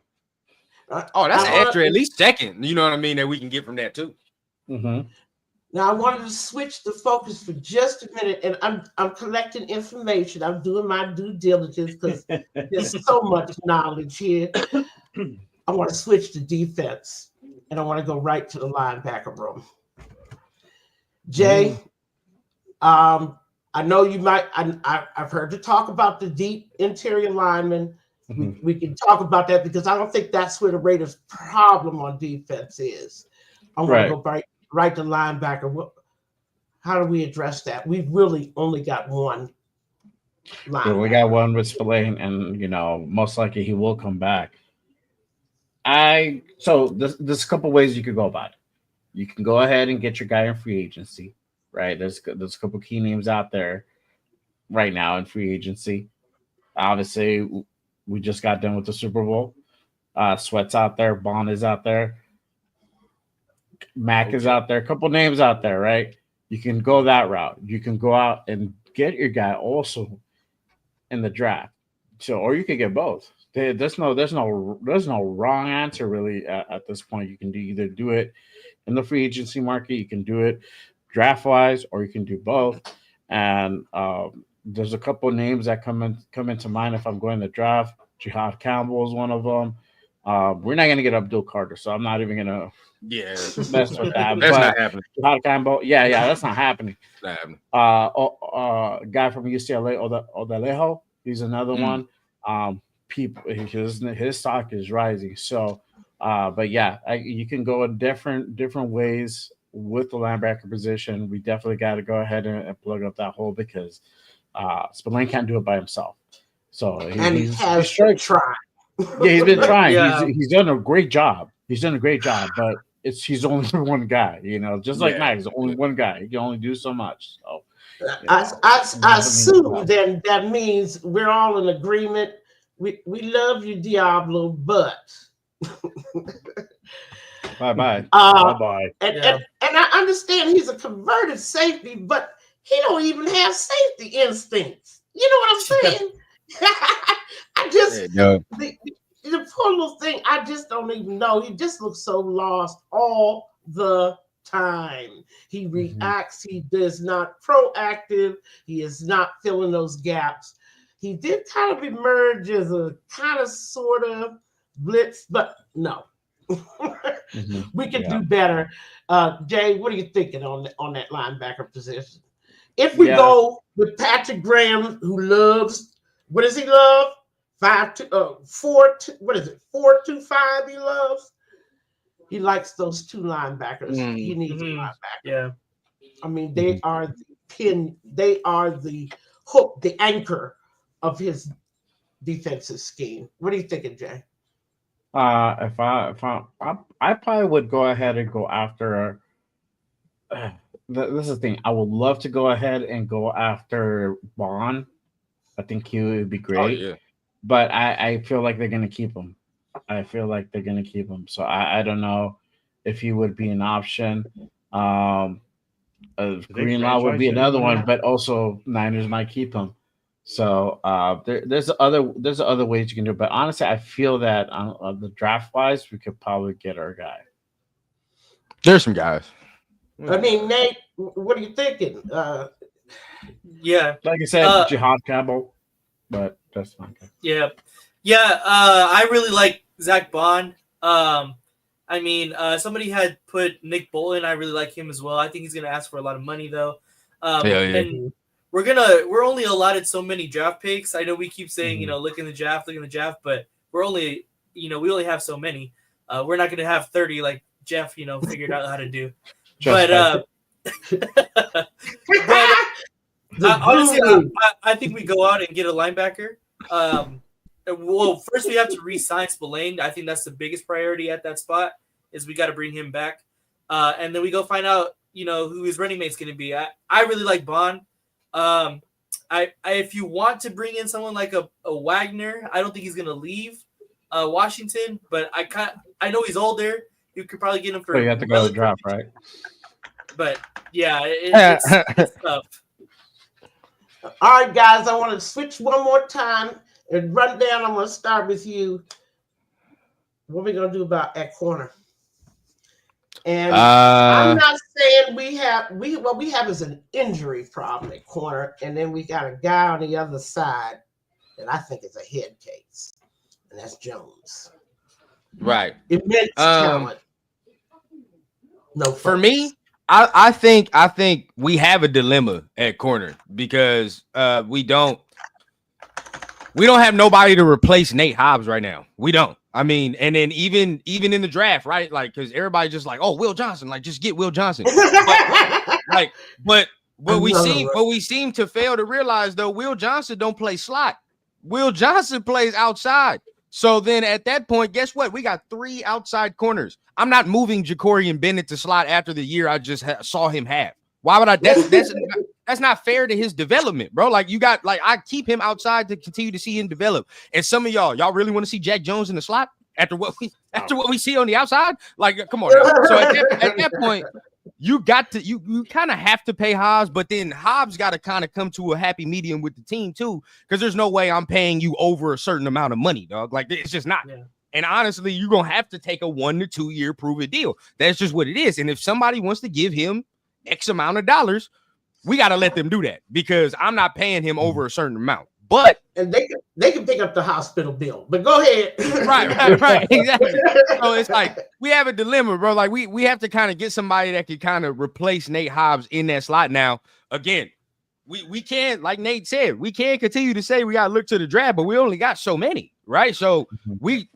Oh, that's an extra at least second. You know what I mean? That we can get from that too. Mm-hmm. Now I wanted to switch the focus for just a minute, and I'm collecting information. I'm doing my due diligence because there's so much knowledge here. I want to switch to defense, and I want to go right to the linebacker room. Jay, I know you might. I've heard you talk about the deep interior linemen. Mm-hmm. We can talk about that because I don't think that's where the Raiders' problem on defense is. I want to go right to linebacker. How do we address that? We've really only got one linebacker. Yeah, we got one with Spillane, and most likely he will come back. So there's a couple ways you could go about it. You can go ahead and get your guy in free agency, right? There's a couple key names out there right now in free agency. Obviously, we just got done with the Super Bowl. Sweat's out there, Bond is out there, Mac is out there, a couple names out there, right? You can go that route. You can go out and get your guy also in the draft. Or you could get both. There's no wrong answer really at this point. You can either do it in the free agency market, you can do it draft wise, or you can do both. And there's a couple names that come into mind if I'm going to draft. Jihad Campbell is one of them. We're not going to get Abdul Carter, so I'm not even going to mess with that. That's not happening. Jihad Campbell, yeah, that's not happening. Not happening. Guy from UCLA, Odalejo, he's another one. His stock is rising. So, but yeah, you can go in different ways with the linebacker position. We definitely got to go ahead and plug up that hole because Spillane can't do it by himself. So he's been trying. Yeah, he's been trying. Yeah. He's done a great job. But he's only one guy. Just like Max, he's only one guy. He can only do so much. So I assume then that means we're all in agreement. We love you, Diablo, but bye. Bye-bye. And I understand he's a converted safety, but he don't even have safety instincts. You know what I'm saying? I just the poor little thing. I just don't even know. He just looks so lost all the time. He reacts. He is not proactive. He is not filling those gaps. He did kind of emerge as a kind of sort of blitz, but no. We can do better. Jay, what are you thinking on that linebacker position? If we go with Patrick Graham, who loves, what does he love? 4-2-5 he loves. He likes those two linebackers. He needs a linebacker. Yeah. I mean, they are the pin, they are the hook, the anchor of his defensive scheme. What are you thinking, Jay? If I probably would go ahead and go after. This is the thing. I would love to go ahead and go after Bond. I think he would be great. Oh, yeah. But I feel like they're gonna keep him. So I don't know if he would be an option. Greenlaw would be another one, but also Niners might keep him. So there's other ways you can do it. But honestly, I feel that on the draft wise, we could probably get our guy. There's some guys. I mean, Nate, what are you thinking? Yeah. Like I said, Jihad Campbell, but that's fine. Yeah. I really like Zach Bond. I mean, somebody had put Nick Bolton. I really like him as well. I think he's gonna ask for a lot of money though. And we're only allotted so many draft picks. I know we keep saying, look in the draft, but we're only, we only have so many. We're not gonna have 30 like Jeff, figured out how to do. But honestly, I think we go out and get a linebacker. Well, first we have to re-sign Spillane. I think that's the biggest priority at that spot. Is we got to bring him back, and then we go find out, who his running mate's going to be. I really like Bond. If you want to bring in someone like a Wagner, I don't think he's going to leave Washington, but I know he's older. You could probably get him for. So you have to go to the draft, right? But yeah, it's tough. All right, guys, I want to switch one more time and run down. I'm going to start with you. What are we going to do about at corner? And I'm not saying we have is an injury problem at corner, and then we got a guy on the other side that I think is a head case, and that's Jones. Right. Immense talent. No, for me, I think we have a dilemma at corner because we don't have nobody to replace Nate Hobbs right now. We don't. I mean, and then even in the draft, right? Like, because everybody just like, oh, Will Johnson, like, just get Will Johnson. But what we seem to fail to realize though, Will Johnson don't play slot. Will Johnson plays outside. So then at that point, guess what? We got 3 outside corners. I'm not moving Jacorian Bennett to slot after the year I just saw him have. Why would I? That's not fair to his development, bro. Like I keep him outside to continue to see him develop. And some of y'all really want to see Jack Jones in the slot after what we see on the outside? Like, come on. Now. So at that point, you kind of have to pay Hobbs, but then Hobbs got to kind of come to a happy medium with the team too, because there's no way I'm paying you over a certain amount of money, dog. Like, it's just not. Yeah. And honestly, you're gonna have to take a 1 to 2 year proven deal. That's just what it is. And if somebody wants to give him X amount of dollars, we got to let them do that, because I'm not paying him over a certain amount. But and they can pick up the hospital bill. But go ahead. Right, exactly. So it's like we have a dilemma, bro. Like we have to kind of get somebody that can kind of replace Nate Hobbs in that slot. Now, again, we can't, like Nate said, we can't continue to say we got to look to the draft, but we only got so many, right? So we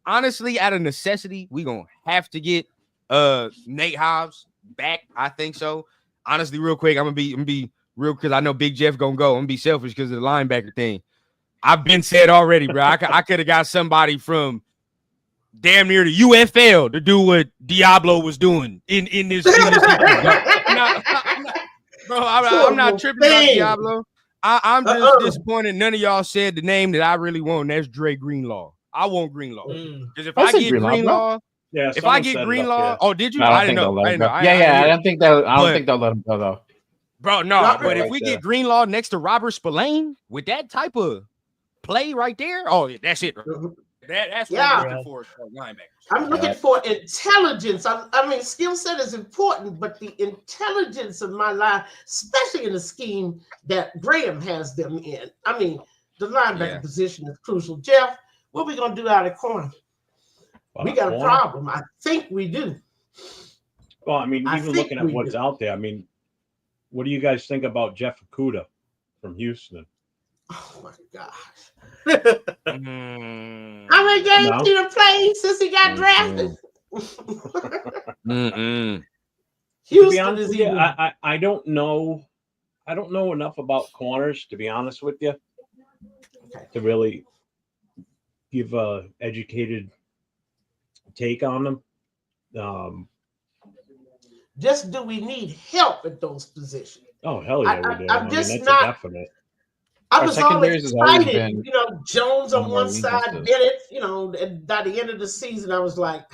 honestly, out of necessity, we gonna have to get Nate Hobbs back. I think so. Honestly, real quick, I'm gonna be real, because I know Big Jeff gonna go. I'm gonna be selfish because of the linebacker thing. I've been said already, bro. I could have got somebody from damn near the UFL to do what Diablo was doing in this. I'm not tripping about Diablo. I'm just disappointed none of y'all said the name that I really want, and that's Dre Greenlaw. I want Greenlaw. Because if I get Greenlaw, yeah, if I get Greenlaw, oh, did you? I didn't know. I don't think they'll let him go though. Bro, no. But if we get Greenlaw next to Robert Spillane with that type of play right there, oh, that's it. That's what I'm looking for linebackers. I'm looking for intelligence. I mean, skill set is important, but the intelligence of my line, especially in the scheme that Graham has them in. I mean, the linebacker position is crucial. Jeff, what are we going to do out of corner? We got a problem. I think we do. Well, I mean, even looking at what's out there, I mean, what do you guys think about Jeff Okudah from Houston? Oh my gosh. How many games did he play since he got drafted? To be honest with you, I don't know. I don't know enough about corners, to be honest with you, to really give a educated take on them. Just do we need help at those positions? Oh, hell yeah, we do. I'm just that's not. A definite. I was always excited, Jones on one side, Bennett, and by the end of the season, I was like,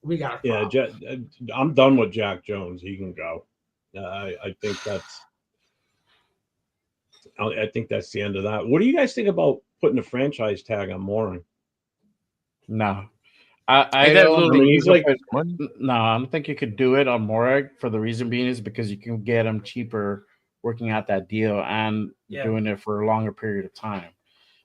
we got a problem. Yeah, I'm done with Jack Jones. He can go. I think that's the end of that. What do you guys think about putting a franchise tag on Morin? No. I don't think you could do it on Morag, for the reason being is because you can get him cheaper working out that deal and doing it for a longer period of time.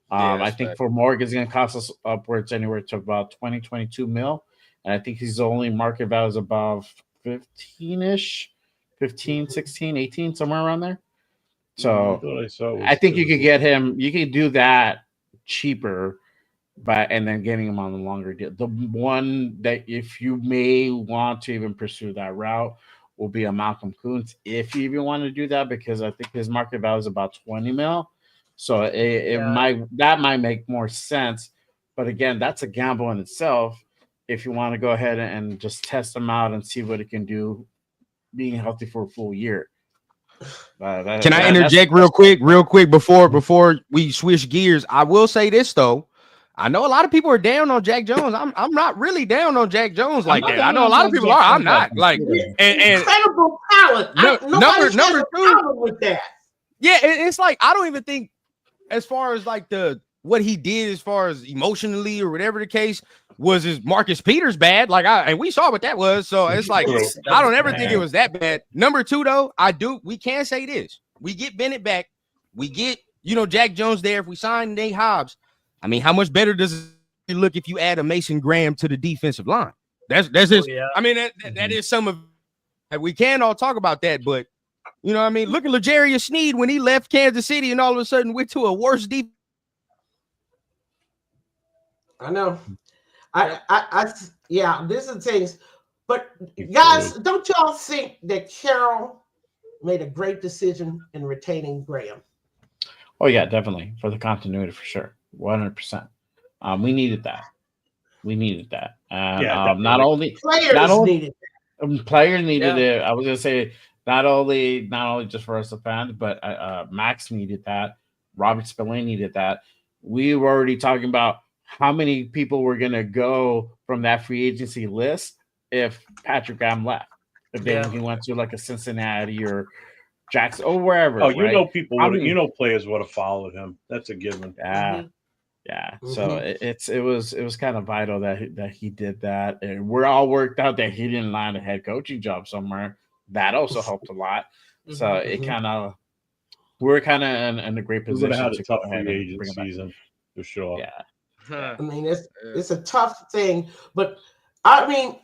I think for Morag it's going to cost us upwards anywhere to about 20-22 mil, and I think his only market value is about 15-ish, 15, 16, 18, somewhere around there. So I think you could get him. You could do that cheaper but and then getting him on the longer deal. The one that if you may want to even pursue that route will be a Malcolm Kuntz, if you even want to do that, because I think his market value is about 20 mil. So it might make more sense. But again, that's a gamble in itself. If you want to go ahead and just test him out and see what it can do, being healthy for a full year. Can I interject real quick before we switch gears? I will say this though. I know a lot of people are down on Jack Jones. I'm not really down on Jack Jones like that. I know a lot of people are. I'm not like and incredible talent. Nobody has a problem with that. Yeah, it's like I don't even think as far as like what he did as far as emotionally or whatever the case was his Marcus Peters bad. Like and we saw what that was. So it's like I don't ever think it was that bad. Number two though, we can say this. We get Bennett back. We get, Jack Jones there. If we sign Nate Hobbs, I mean, how much better does it look if you add a Mason Graham to the defensive line? That's just I mean, that is some of we can all talk about that, but you know what I mean? Look at L'Jarius Sneed when he left Kansas City and all of a sudden went to a worse defense. I know. This is things. But guys, don't y'all think that Carroll made a great decision in retaining Graham? Oh yeah, definitely for the continuity for sure, 100%. We needed that. Not only needed it. Players needed it. I was gonna say not only just for us as fans, but Max needed that. Robert Spillane needed that. We were already talking about how many people were going to go from that free agency list if Patrick Graham left. If he went to like a Cincinnati or Jackson or wherever. Oh, people would players would have followed him. That's a given. Yeah. Yeah. So it was kind of vital that he did that. And we're all worked out that he didn't land a head coaching job somewhere. That also helped a lot. So it we're kind of in a great position. We would have had a tough free agent season for sure. Yeah. I mean, it's a tough thing, but I mean,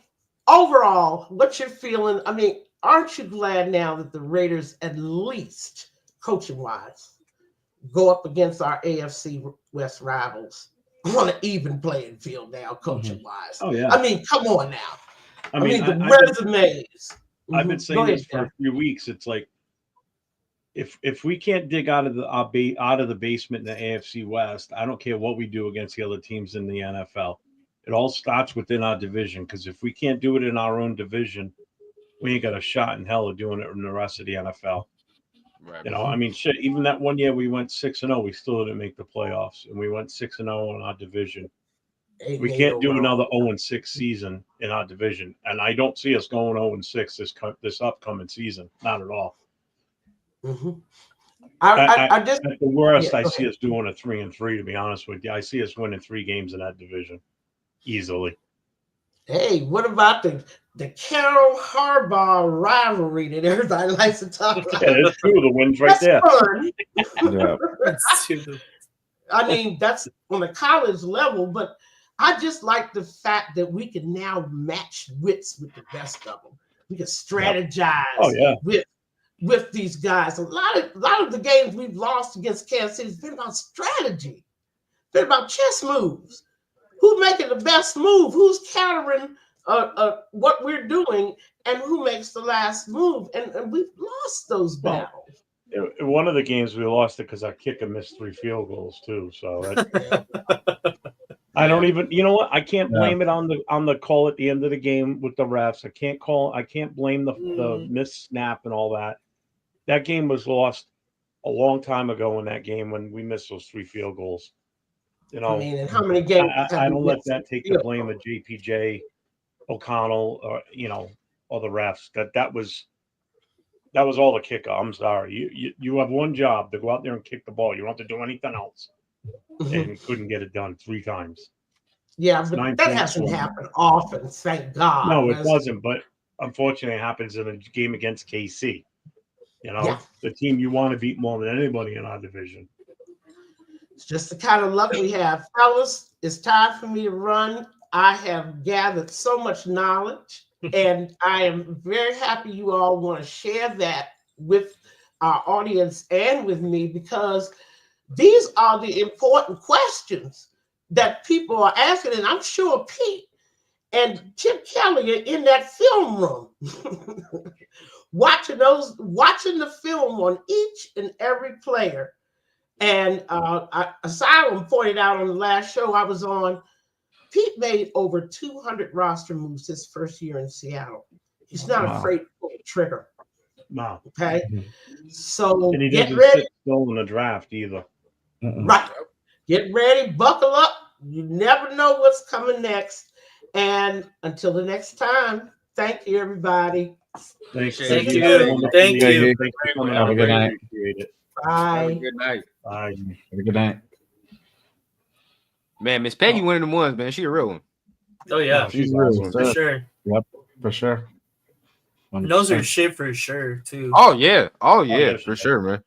overall, what you're feeling, I mean, aren't you glad now that the Raiders, at least coaching-wise, go up against our AFC West rivals on an even playing field now, coaching-wise? Oh, yeah. I mean, come on now. I mean, the resumes. I've been saying this for a few weeks. It's like, if we can't dig out of the basement in the AFC West, I don't care what we do against the other teams in the NFL. It all starts within our division, because if we can't do it in our own division, we ain't got a shot in hell of doing it in the rest of the NFL. Right. I mean, shit. Even that one year we went 6-0, we still didn't make the playoffs, and we went 6-0 in our division. We can't do another 0-6 season in our division, and I don't see us going 0-6 this upcoming season. Not at all. Mm-hmm. I just at the worst, I see us doing a 3-3. To be honest with you, I see us winning 3 games in that division easily. Hey, what about the Carroll Harbaugh rivalry that everybody likes to talk about? Yeah, there's 2 of the wins right there. Fun. Yeah. I mean, that's on a college level, but I just like the fact that we can now match wits with the best of them. We can strategize with these guys. A lot of the games we've lost against Kansas City has been about strategy. It's been about chess moves. Who's making the best move? Who's countering what we're doing, and who makes the last move? And we've lost those battles. In one of the games we lost it because our kicker missed 3 field goals too. So I don't even. You know what? I can't blame it on the call at the end of the game with the refs. I can't blame the missed snap and all that. That game was lost a long time ago in that game when we missed those 3 field goals. I mean, and how many games? I don't let that take the blame of JPJ, O'Connell, or or the refs. That was all the kicker. I'm sorry. You have one job to go out there and kick the ball. You don't have to do anything else. And couldn't get it done 3 times. Yeah, but that hasn't happened often, thank God. No, it wasn't. But unfortunately, it happens in a game against KC. The team you want to beat more than anybody in our division. It's just the kind of luck we have. Fellas, it's time for me to run. I have gathered so much knowledge, and I am very happy you all want to share that with our audience and with me, because these are the important questions that people are asking, and I'm sure Pete and Chip Kelly are in that film room watching the film on each and every player. And Asylum pointed out on the last show I was on, Pete made over 200 roster moves his first year in Seattle. He's not afraid to pull the trigger. Wow. Okay. So And he get doesn't ready. sit still in the draft either. Right. Get ready, buckle up. You never know what's coming next. And until the next time, thank you, everybody. Thanks. Thank Peggy. you. Thank you. Thanks for coming Have out. a good night. Appreciate it. Have a Bye. good night. Bye. Have a good night. Man, Miss Peggy, one of them ones, man. She a real one. Oh yeah, She's awesome. really for sick. sure. Yep, for sure. 100%. Knows her shit for sure too. Oh yeah, yeah, for sure, man.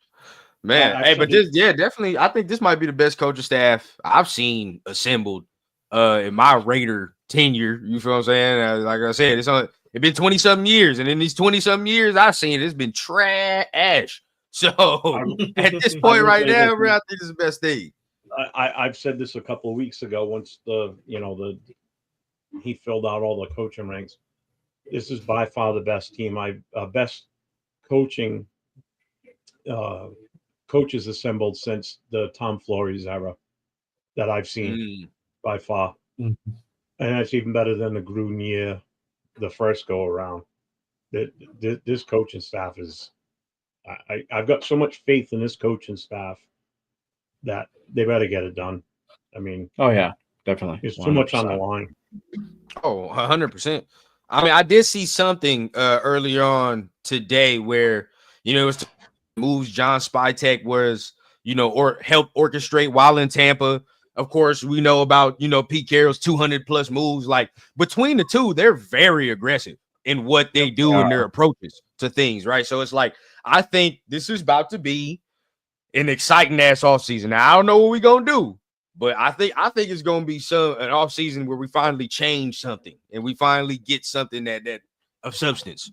Man, Well, hey, but actually- definitely. I think this might be the best coaching staff I've seen assembled in my Raider tenure. You feel what I'm saying? Like I said, it's been 20-something years, and in these 20-something years I've seen it's been trash. So at this point right now, bro, I think it's the best thing. I've said this a couple of weeks ago. Once he filled out all the coaching ranks. This is by far the best team. Best coaching coaches assembled since the Tom Flores era that I've seen by far. And that's even better than the Gruden year, the first go around. This coaching staff is, I've got so much faith in this coaching staff that they better get it done. I mean, oh yeah, definitely. there's too much on the line. Oh, 100%. I mean, I did see something earlier on today where, it was moves John Spytek was, or help orchestrate while in Tampa. Of course, we know about, Pete Carroll's 200 plus moves. Like between the two, they're very aggressive in what they do in their approaches to things, right? So it's like, I think this is about to be an exciting ass offseason. Now, I don't know what we're going to do, but I think it's going to be an offseason where we finally change something and we finally get something that of substance.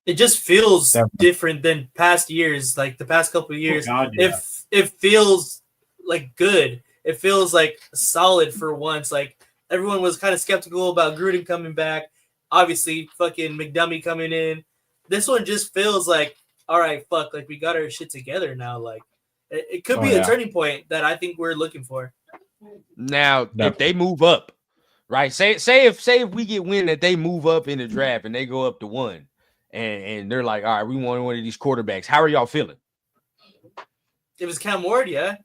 It just feels different than past years, like the past couple of years. God, yeah. It feels like good. It feels like solid for once. Like everyone was kind of skeptical about Gruden coming back. Obviously, fucking McDummy coming in. This one just feels like, all right, fuck, like we got our shit together now. Like it could be a turning point that I think we're looking for. Now, if they move up, right? Say if we get wind that they move up in the draft and they go up to 1, and they're like, all right, we want one of these quarterbacks. How are y'all feeling? It was Cam Ward, yeah.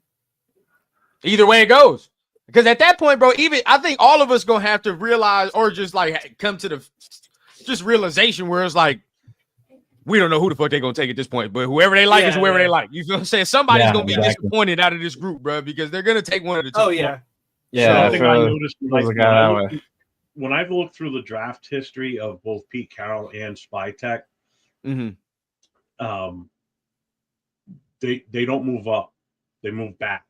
Either way it goes. Because at that point, bro, I think all of us gonna have to realize or just like come to the just realization where it's like, we don't know who the fuck they're gonna take at this point, but whoever they like is whoever they like. You feel what I'm saying? Somebody's gonna be disappointed out of this group, bro, because they're gonna take one of the two. Oh yeah. So I think I noticed when I've looked through the draft history of both Pete Carroll and Spytek, they don't move up, they move back.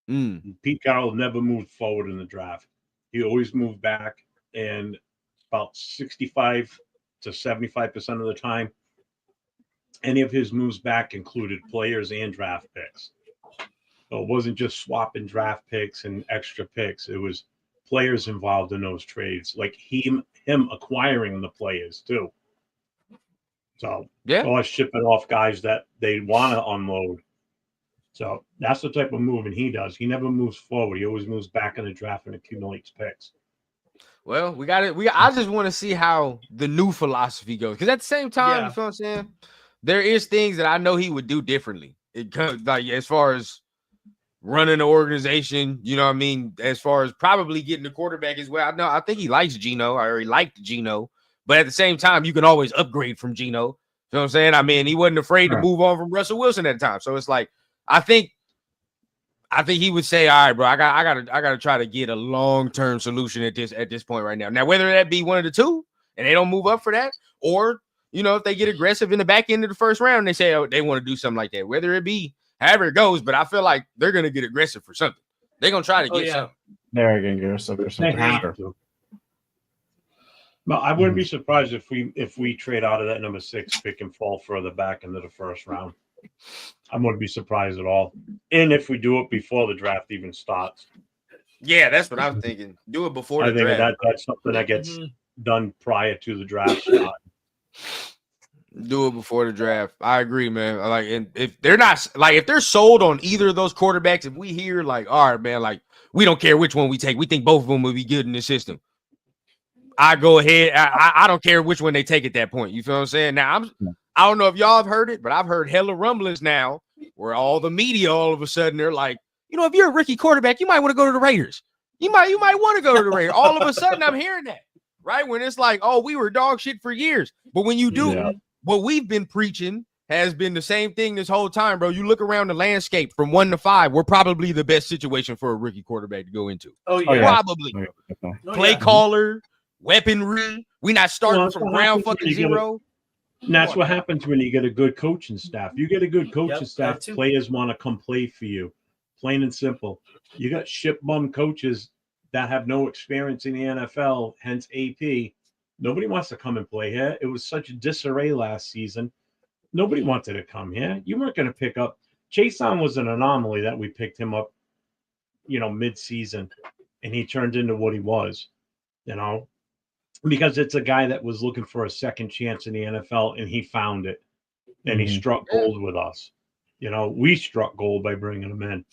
Pete Carroll never moved forward in the draft. He always moved back, and about 65 to 75% of the time, any of his moves back included players and draft picks. So it wasn't just swapping draft picks and extra picks. It was players involved in those trades, like him acquiring the players too. So or shipping off guys that they want to unload. So that's the type of moving he does. He never moves forward. He always moves back in the draft and accumulates picks. Well, we got it. I just want to see how the new philosophy goes. Because at the same time, you feel what I'm saying? There is things that I know he would do differently. It comes like as far as running the organization, you know what I mean? As far as probably getting the quarterback as well. I think he likes Geno. I already liked Geno. But at the same time, you can always upgrade from Geno. You know what I'm saying? I mean, he wasn't afraid to move on from Russell Wilson at the time. So it's like, I think he would say, all right, bro, I gotta try to get a long-term solution at this point right now. Now, whether that be one of the two and they don't move up for that, or if they get aggressive in the back end of the first round, they say they want to do something like that, whether it be however it goes, but I feel like they're gonna get aggressive for something. They're gonna try to get something. They're gonna get aggressive for something. They have to. Well, I wouldn't be surprised if we trade out of that number 6 pick and fall further back into the first round. I wouldn't be surprised at all. And if we do it before the draft even starts. Yeah, that's what I'm thinking. Do it before I the think draft. that's something that gets Mhm. done prior to the draft start. Do it before the draft. I agree, man. Like, and if they're not like if they're sold on either of those quarterbacks, if we hear like, all right, man, like we don't care which one we take, we think both of them will be good in the system. I go ahead. I don't care which one they take at that point. You feel what I'm saying? Now I don't know if y'all have heard it, but I've heard hella rumblings now where all the media all of a sudden they're like, if you're a rookie quarterback, you might want to go to the Raiders. You might want to go to the Raiders. All of a sudden I'm hearing that, right? When it's like, oh, we were dog shit for years. But when you do, what we've been preaching has been the same thing this whole time, bro. You look around the landscape from 1 to 5, we're probably the best situation for a rookie quarterback to go into. Oh yeah. Probably. Play caller, weaponry. We not starting from ground fucking zero. And that's what happens when you get a good coaching staff. You get a good coaching staff, players want to come play for you. Plain and simple. You got shit bum coaches that have no experience in the NFL, hence AP. Nobody wants to come and play here. It was such a disarray last season. Nobody wanted to come here. You weren't going to pick up. Chason was an anomaly that we picked him up, mid-season, and he turned into what he was, because it's a guy that was looking for a second chance in the NFL, and he found it, and he struck gold with us. We struck gold by bringing him in.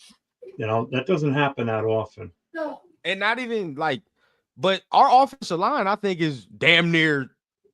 That doesn't happen that often. No. And not even like, but our offensive line, I think, is damn near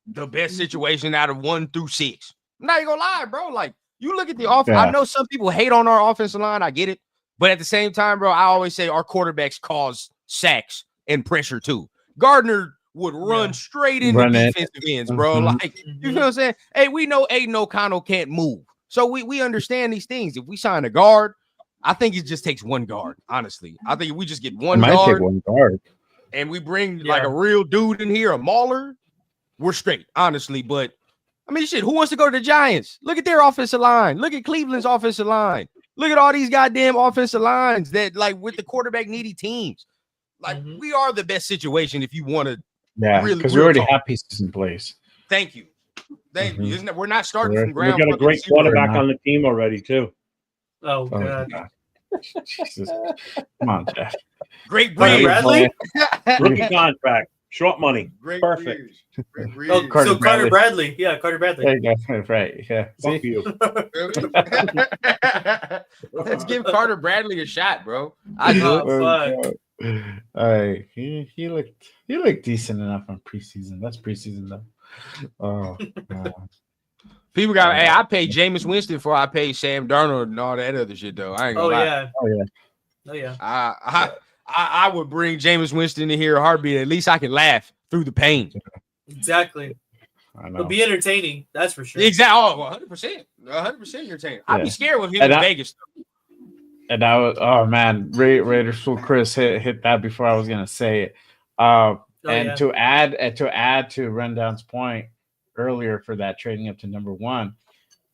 the best situation out of 1 through 6. I'm not even gonna lie, bro. Like, you look at the offense. I know some people hate on our offensive line. I get it. But at the same time, bro, I always say our quarterbacks cause sacks and pressure too. Gardner would run straight into defensive ends, bro. Like, you know what I'm saying? Hey, we know Aiden O'Connell can't move. So we understand these things. If we sign a guard, I think it just takes one guard, honestly. I think if we just get one guard, and we bring like a real dude in here, a mauler, we're straight, honestly. But I mean, shit, who wants to go to the Giants? Look at their offensive line. Look at Cleveland's offensive line. Look at all these goddamn offensive lines that, like, with the quarterback needy teams. Like, we are the best situation if you want to. Yeah, because we already have pieces in place. Thank you. Thank you. Isn't it? We're not starting from ground. We got a great quarterback on the team already, too. Oh, God. Jesus. Come on, Jeff. Great breed. Bradley? Rookie contract. Short money. Perfect. So Carter Bradley. Yeah, Carter Bradley. There you go. Right. Yeah. Fuck you. Let's give Carter Bradley a shot, bro. I do. He looked decent enough on preseason. That's preseason though. Oh, God. People got. Hey, I paid Jameis Winston before I paid Sam Darnold and all that other shit though. I ain't gonna lie. Oh yeah. I would bring Jameis Winston in here a heartbeat. At least I can laugh through the pain. Exactly. I know. It'll be entertaining. That's for sure. Exactly. Oh, 100%. 100% entertaining. I'd be scared with him in Vegas. And I was, oh man, Raiders full Chris hit that before I was gonna say it. To add to Rundown's point earlier for that trading up to number 1.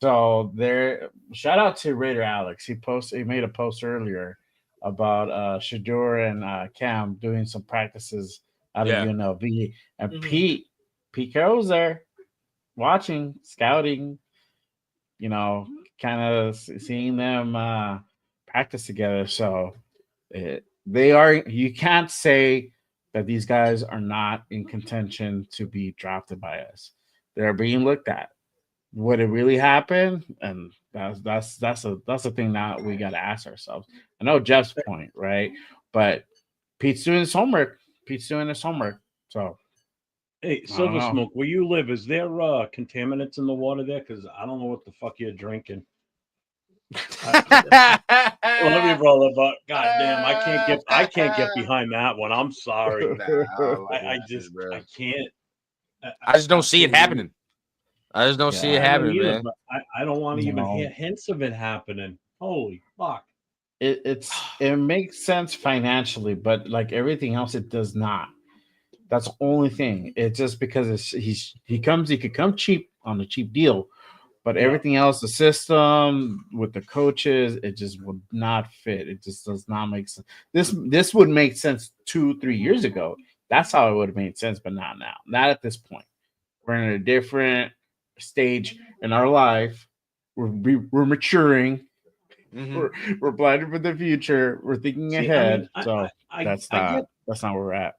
So there, shout out to Raider Alex. He made a post earlier about Shador and Cam doing some practices out of UNLV, and Pete Carroll's there watching, scouting, kind of seeing them practice together. So they are. You can't say that these guys are not in contention to be drafted by us. They're being looked at. Would it really happen? And that's the thing that we got to ask ourselves. I know Jeff's point, right? But Pete's doing his homework. So, hey, Silver Smoke, where you live, is there contaminants in the water there? Because I don't know what the fuck you're drinking. Love you, brother, but goddamn, I can't get behind that one. I'm sorry. I can't. I just don't see it happening. I just don't see it happening, man. I don't want to even hear hints of it happening. Holy fuck! It makes sense financially, but like everything else, it does not. That's the only thing. It's just because he could come cheap on a cheap deal, but everything else, the system with the coaches, it just would not fit. It just does not make sense. This would make sense 2-3 years ago. That's how it would have made sense, but not now. Not at this point. We're in a different stage in our life. We're maturing. We're planning for the future. We're thinking ahead. That's not where we're at.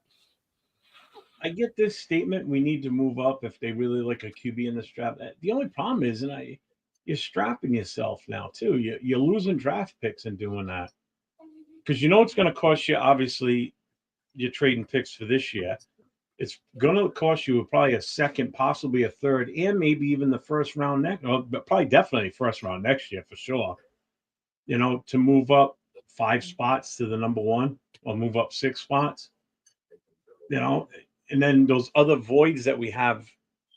I get this statement. We need to move up if they really like a QB in this draft. The only problem is, you're strapping yourself now too. You're losing draft picks and doing that because it's going to cost you. Obviously, you're trading picks for this year. It's going to cost you probably a second, possibly a third, and maybe even the first round next. But probably definitely first round next year for sure. To move up 5 spots to the number 1 or move up 6 spots. And then those other voids that we have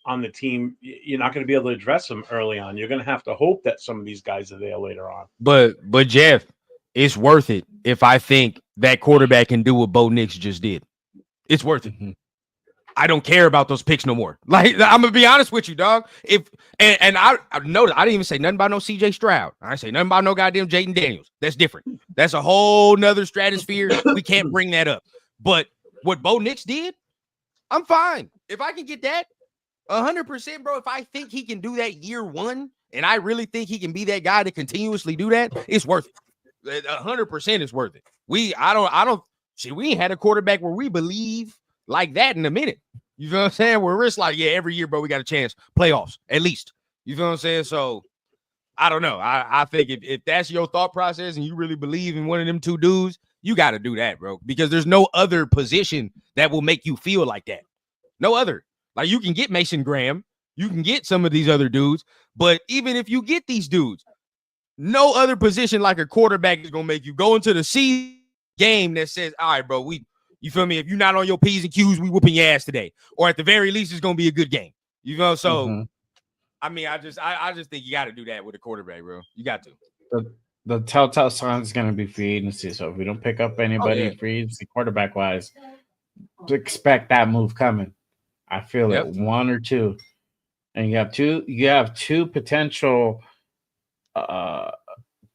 on the team, you're not going to be able to address them early on. You're going to have to hope that some of these guys are there later on. But Jeff, it's worth it if I think that quarterback can do what Bo Nix just did. It's worth it. I don't care about those picks no more. Like, I'm gonna be honest with you, dog. I noticed I didn't even say nothing about no CJ Stroud. I didn't say nothing about no goddamn Jaden Daniels. That's different. That's a whole nother stratosphere. We can't bring that up. But what Bo Nix did, I'm fine. If I can get that 100%, bro, if I think he can do that year 1, and I really think he can be that guy to continuously do that, it's worth it. 100% is worth it. We ain't had a quarterback where we believe like that in a minute. You feel what I'm saying? Where it's like, yeah, every year, bro, we got a chance. Playoffs, at least. You feel what I'm saying? So, I don't know. I think if that's your thought process and you really believe in one of them two dudes, you got to do that, bro. Because there's no other position that will make you feel like that. No other. Like, you can get Mason Graham. You can get some of these other dudes. But even if you get these dudes, no other position like a quarterback is going to make you go into the season game that says, all right, bro, you feel me? If you're not on your P's and Q's, we whooping your ass today. Or at the very least, it's going to be a good game. You know? So, I mean, I just think you got to do that with a quarterback, bro. You got to. The telltale sign is going to be free agency. So if we don't pick up anybody free agency quarterback-wise, expect that move coming. I feel it, 1 or 2. And you have two potential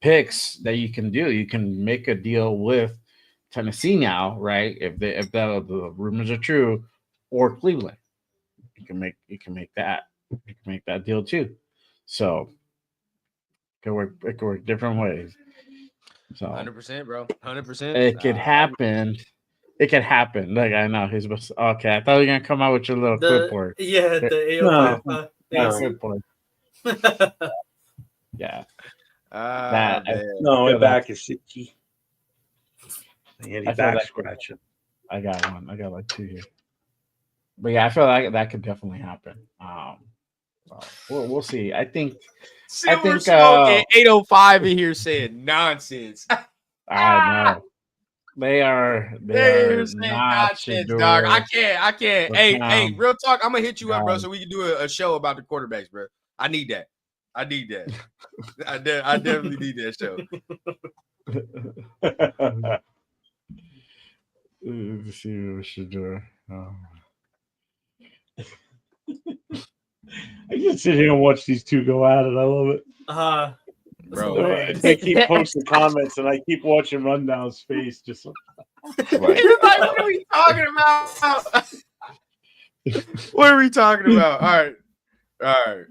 picks that you can do. You can make a deal with Tennessee now, right? If the rumors are true, or Cleveland, you can make that deal too. So it could work different ways. So 100%, bro. 100%. It could happen. It could happen. Like, I know he's okay. I thought you were gonna come out with your little clipboard. Yeah, the clipboard. Yeah. My back is itchy. Back scratching. I got one. I got like 2 here. But yeah, I feel like that could definitely happen. We'll see. I think 805 in here saying nonsense. I know. They are not nonsense, dog. I can't. Hey, real talk. I'm gonna hit you up, bro, so we can do a show about the quarterbacks, bro. I need that. I definitely need that show. Let's see what we should do. I just sit here and watch these two go at it. I love it. Bro, they keep posting comments, and I keep watching Rundown's face. Just like, what are we talking about? What are we talking about? All right.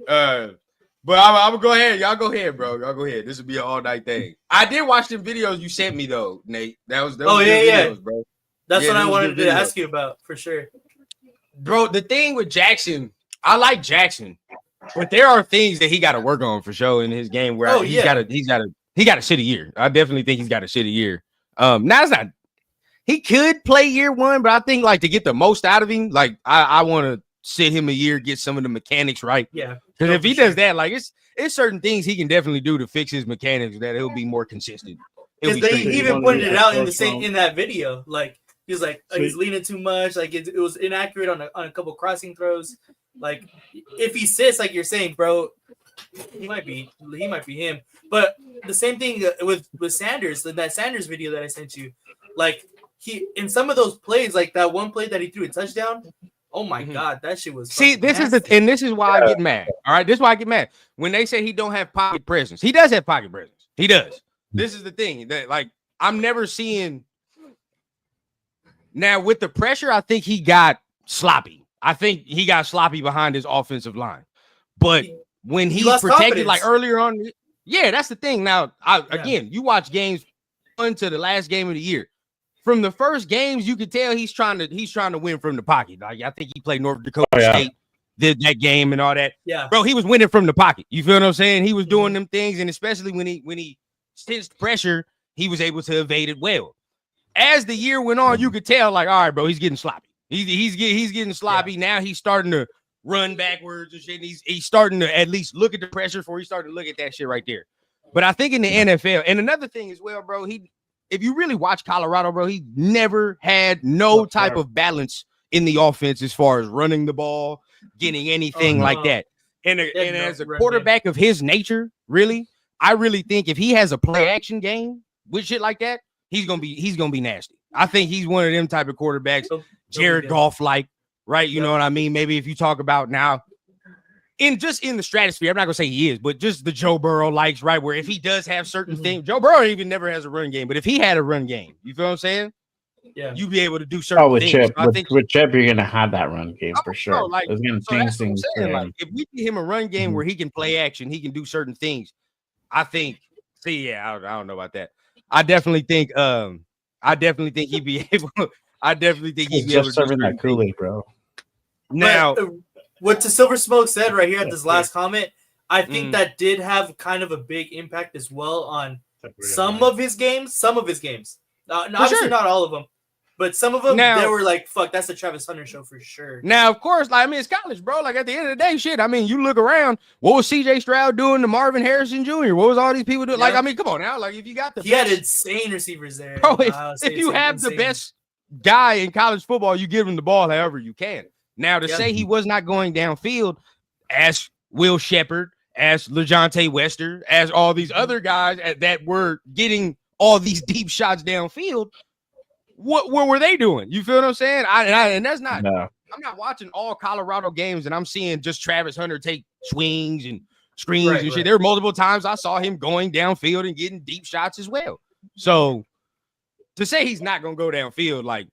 But I'm gonna go ahead. Y'all go ahead, bro. Y'all go ahead. This will be an all-night thing. I did watch the videos you sent me, though, Nate. That was videos, bro. That's what I wanted to ask you about, for sure. Bro, the thing with Jackson, I like Jackson, but there are things that he got to work on for sure in his game where he got a shitty year. I definitely think he's got a shitty year. Now it's not. He could play year 1, but I think like to get the most out of him, like I want to sit him a year, get some of the mechanics right. Yeah. Because if he does that, like it's certain things he can definitely do to fix his mechanics that he'll be more consistent. Because they even pointed it out in that video. Like he was like, he's leaning too much. Like it was inaccurate on a couple crossing throws. Like if he sits, like you're saying, bro, he might be him. But the same thing with Sanders, that Sanders video that I sent you, like he in some of those plays, like that one play that he threw a touchdown. Oh my God, that shit was. See, this is why I get mad. All right, this is why I get mad when they say he don't have pocket presence. He does have pocket presence. He does. This is the thing that like I'm never seeing. Now with the pressure, I think he got sloppy. I think he got sloppy behind his offensive line. But when he protected, like earlier on, Yeah, that's the thing. Now, again, you watch games until the last game of the year. From the first games, you could tell he's trying to win from the pocket. Like, I think he played North Dakota State, did that game and all that. Yeah, bro, he was winning from the pocket. You feel what I'm saying? He was doing them things, and especially when he sensed pressure, he was able to evade it well. As the year went on, you could tell, like, all right, bro, he's getting sloppy. He's getting sloppy. Yeah. Now he's starting to run backwards and shit. He's starting to at least look at the pressure before he started to look at that shit right there. But I think in the NFL, and another thing as well, bro, if you really watch Colorado, bro, he never had no type of balance in the offense as far as running the ball, getting anything like that. And as a quarterback of his nature, really, I really think if he has a play action game with shit like that, he's gonna be nasty. I think he's one of them type of quarterbacks, Jared Goff like, right? You know what I mean? Maybe if you talk about now in the stratosphere, I'm not gonna say he is, but just the Joe Burrow likes, right? Where if he does have certain things, Joe Burrow even never has a run game, but if he had a run game, you feel what I'm saying? Yeah, you'd be able to do certain with things. Chip, with Chip, you're gonna have that run game for sure. Bro, like, it's gonna change things. Like, if we give him a run game where he can play action, he can do certain things. I think. I don't know about that. I definitely think he'd be able. I definitely think he'd be able to serving that Kool-Aid, bro. Now, what the Silver Smoke said right here at this last comment, I think that did have kind of a big impact as well on some of his games. Obviously not all of them, but some of them they were like, "Fuck, that's the Travis Hunter show for sure." Now, of course, like, I mean, it's college, bro. Like, at the end of the day, shit. I mean, you look around. What was C.J. Stroud doing to Marvin Harrison Jr.? What was all these people doing? Like, I mean, come on now. Like, if you got he had insane receivers there, bro. If you have the best guy in college football, you give him the ball however you can. Now, to say he was not going downfield, as Will Shepard, as LeJontay Wester, as all these other guys that were getting all these deep shots downfield, what were they doing? You feel what I'm saying? And that's not. No. I'm not watching all Colorado games, and I'm seeing just Travis Hunter take swings and screens and shit. There were multiple times I saw him going downfield and getting deep shots as well. So to say he's not gonna go downfield, like,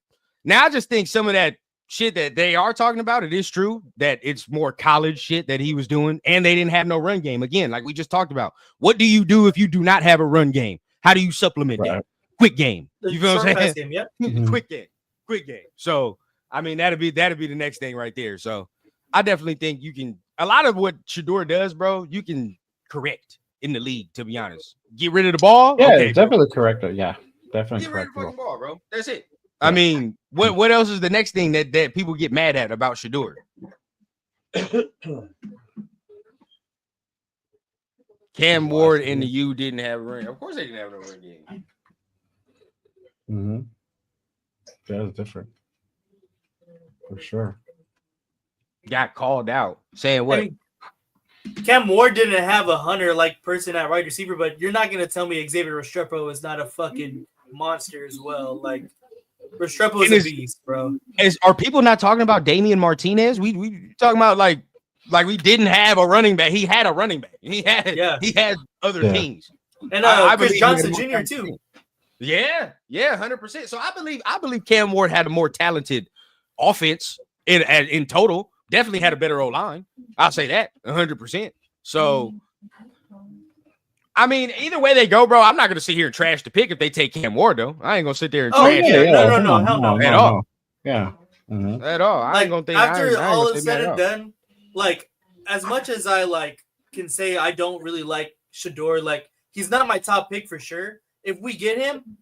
now I just think some of that shit that they are talking about, it is true that it's more college shit that he was doing, and they didn't have no run game. Again, like we just talked about, what do you do if you do not have a run game? How do you supplement that? Quick game. You feel what I'm saying? Game, yeah. Quick game. So I mean, that'd be the next thing right there. So I definitely think you can. A lot of what Shedeur does, bro, you can correct in the league. To be honest, get rid of the ball. Yeah, okay, definitely correct it. Yeah, definitely get rid of the fucking ball, bro. That's it. I mean, what else is the next thing that people get mad at about Shedeur? Cam Ward and the U didn't have a ring. Of course they didn't have no ring game. Mm-hmm. That was different. For sure. Got called out. Saying what? I mean, Cam Ward didn't have a Hunter-like person at wide receiver, but you're not going to tell me Xavier Restrepo is not a fucking monster as well. Like, Restrepo is a beast, bro. Are people not talking about Damian Martinez? We talking about like we didn't have a running back. He had a running back. He had other things. And I Chris Johnson Jr. too. Yeah, 100%. So I believe Cam Ward had a more talented offense in total. Definitely had a better O-line. I'll say that 100%. So I mean, either way they go, bro, I'm not going to sit here and trash the pick if they take Cam Ward, though. I ain't going to sit there and trash it. No. Hell no. At all. Yeah. Mm-hmm. At all. I ain't going to think. After all is said and done, like, as much as I, like, can say I don't really like Shedeur, like, he's not my top pick for sure. If we get him,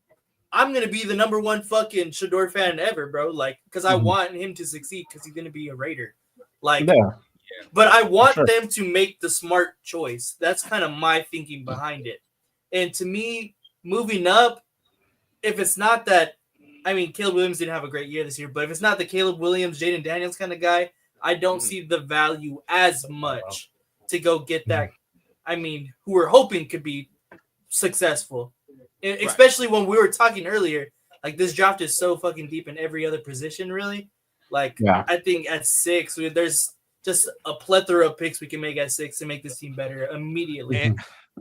I'm going to be the number one fucking Shedeur fan ever, bro. Like, because I want him to succeed because he's going to be a Raider. Like, but I want them to make the smart choice. That's kind of my thinking behind it. And to me, moving up, if it's not that, I mean, Caleb Williams didn't have a great year this year, but if it's not the Caleb Williams, Jaden Daniels kind of guy, I don't see the value as much to go get that. I mean, who we're hoping could be successful, especially when we were talking earlier. Like, this draft is so fucking deep in every other position, really. Like, I think at 6, there's just a plethora of picks we can make at 6 to make this team better immediately.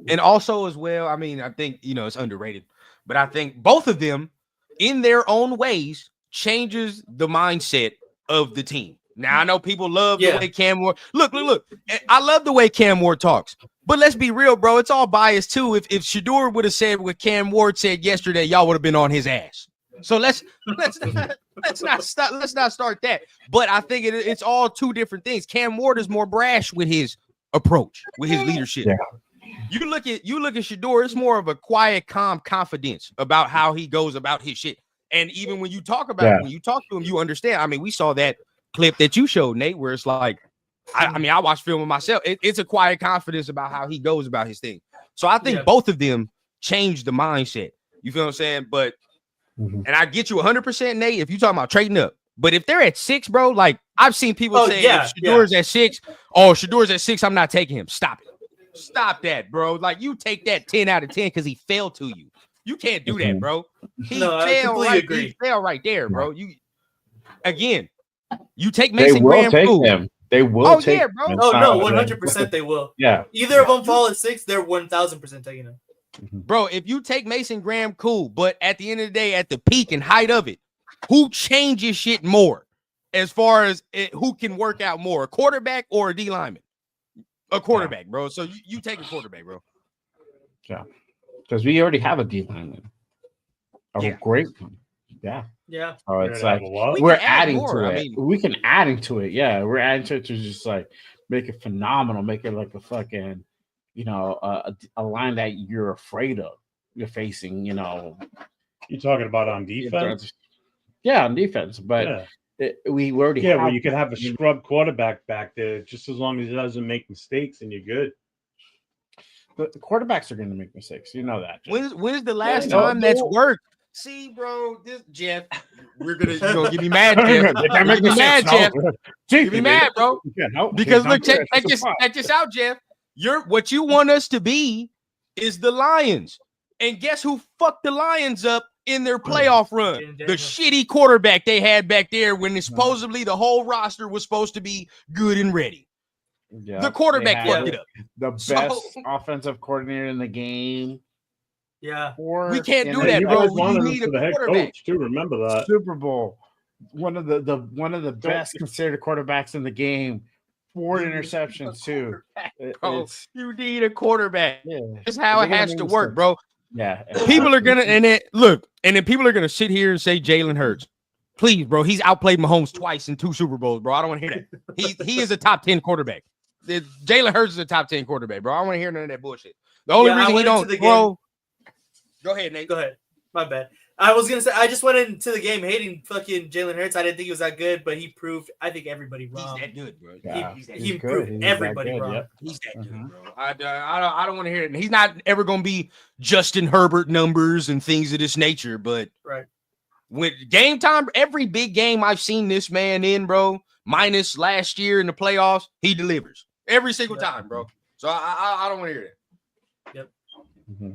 And also as well, I mean, I think, it's underrated, but I think both of them in their own ways changes the mindset of the team. Now, I know people love the way Cam Ward. Look. I love the way Cam Ward talks, But let's be real, bro. It's all biased too. If Shador would have said what Cam Ward said yesterday, y'all would have been on his ass. So let's not start that. But I think it's all two different things. Cam Ward is more brash with his approach, with his leadership. Yeah. You look at Shador, it's more of a quiet, calm confidence about how he goes about his shit. And even when you talk about it, when you talk to him, you understand. I mean, we saw that clip that you showed, Nate, where it's like, I watched film with myself. It's a quiet confidence about how he goes about his thing. So I think both of them changed the mindset. You feel what I'm saying? But and I get you 100%, Nate, if you're talking about trading up. But if they're at 6, bro, like I've seen people say if Shador's at 6, Shador's at 6, I'm not taking him. Stop it. Stop that, bro. Like you take that 10 out of 10 because he fell to you. You can't do that, bro. He fell right there, bro. You take Mason Graham. They will take bro. him. Oh no, 100% they will. Yeah. Either of them fall at 6, they're 1000% taking him. Bro, if you take Mason Graham, cool. But at the end of the day, at the peak and height of it, who changes shit more as far as who can work out more, a quarterback or a D lineman? A quarterback, bro. So you take a quarterback, bro. Yeah. Because we already have a D lineman. A great one. Yeah. Yeah. Oh, it's like we're adding to it. I mean, we can add into it. Yeah, we're adding to it to just like make it phenomenal, make it like a fucking, a line that you're afraid of. You're facing, You're talking about on defense? Yeah, on defense. But we already have. Well, you could have a scrub quarterback back there just as long as he doesn't make mistakes and you're good. The quarterbacks are going to make mistakes. You know that. When's the last time that's worked? See, bro, this Jeff, you're gonna get me mad, Jeff. Get me mad, Jeff. Get me mad, bro. Because look, check this out, Jeff. What you want us to be is the Lions, and guess who fucked the Lions up in their playoff run? The shitty quarterback they had back there when supposedly the whole roster was supposed to be good and ready. Yeah, the quarterback fucked it up. The best offensive coordinator in the game. Yeah, we can't do that, bro. You need a quarterback too. Remember that Super Bowl, one of the best considered quarterbacks in the game. 4 interceptions too. Bro, you need a quarterback. Yeah. That's how it has to work, bro. Yeah, people are gonna and then people are gonna sit here and say Jalen Hurts. Please, bro, he's outplayed Mahomes twice in 2 Super Bowls, bro. I don't want to hear that. He is a top 10 quarterback. Jalen Hurts is a top 10 quarterback, bro. I don't want to hear none of that bullshit. The only reason he don't, bro. Go ahead, Nate. Go ahead. My bad. I was gonna say I just went into the game hating fucking Jalen Hurts. I didn't think he was that good, but he proved I think everybody wrong. He's that good, bro. Yeah, he proved everybody wrong. Yep. He's that good, bro. I don't want to hear it. He's not ever gonna be Justin Herbert numbers and things of this nature, but when game time, every big game I've seen this man in, bro, minus last year in the playoffs, he delivers every single time, bro. So I don't want to hear that. Yep. Mm-hmm.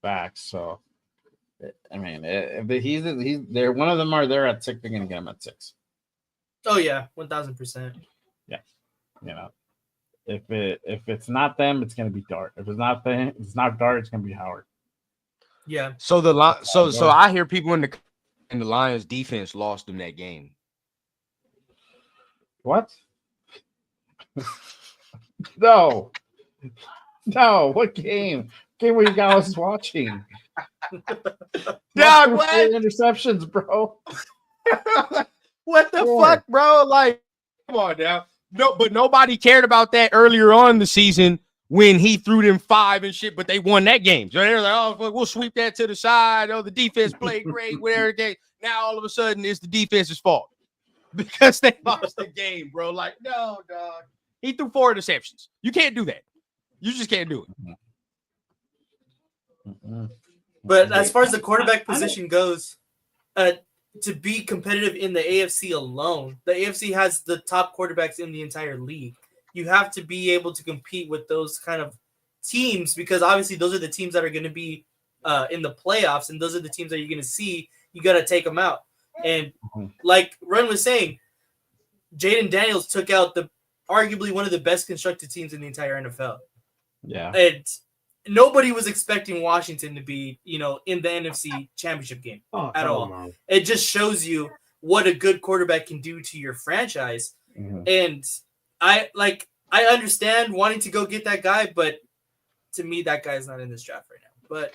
Back, so I mean, if they're one of them are there at 6, they're gonna get him at 6. Oh yeah, 1000%. Yeah, if it's not them, it's gonna be Dart. If it's not them, it's not Dart. It's gonna be Howard. Yeah. So so I hear people in the Lions defense lost them that game. What? No. What game? Game where you guys was watching. Dog, what? Interceptions, bro. What the fuck, bro? Like, come on now. No, but nobody cared about that earlier on in the season when he threw them 5 and shit, but they won that game. So they're like, oh, we'll sweep that to the side. Oh, the defense played great, whatever. Now all of a sudden it's the defense's fault because they lost the game, bro. Like, no, dog. He threw 4 interceptions. You can't do that. You just can't do it. But as far as the quarterback position goes, to be competitive in the AFC alone, the AFC has the top quarterbacks in the entire league. You have to be able to compete with those kind of teams because obviously those are the teams that are going to be in the playoffs, and those are the teams that you're going to see. You got to take them out. And like Ron was saying, Jaden Daniels took out arguably one of the best constructed teams in the entire NFL. Yeah. And nobody was expecting Washington to be, in the NFC Championship game at all. On. It just shows you what a good quarterback can do to your franchise. Mm-hmm. And I like I understand wanting to go get that guy, but to me, that guy is not in this draft right now. But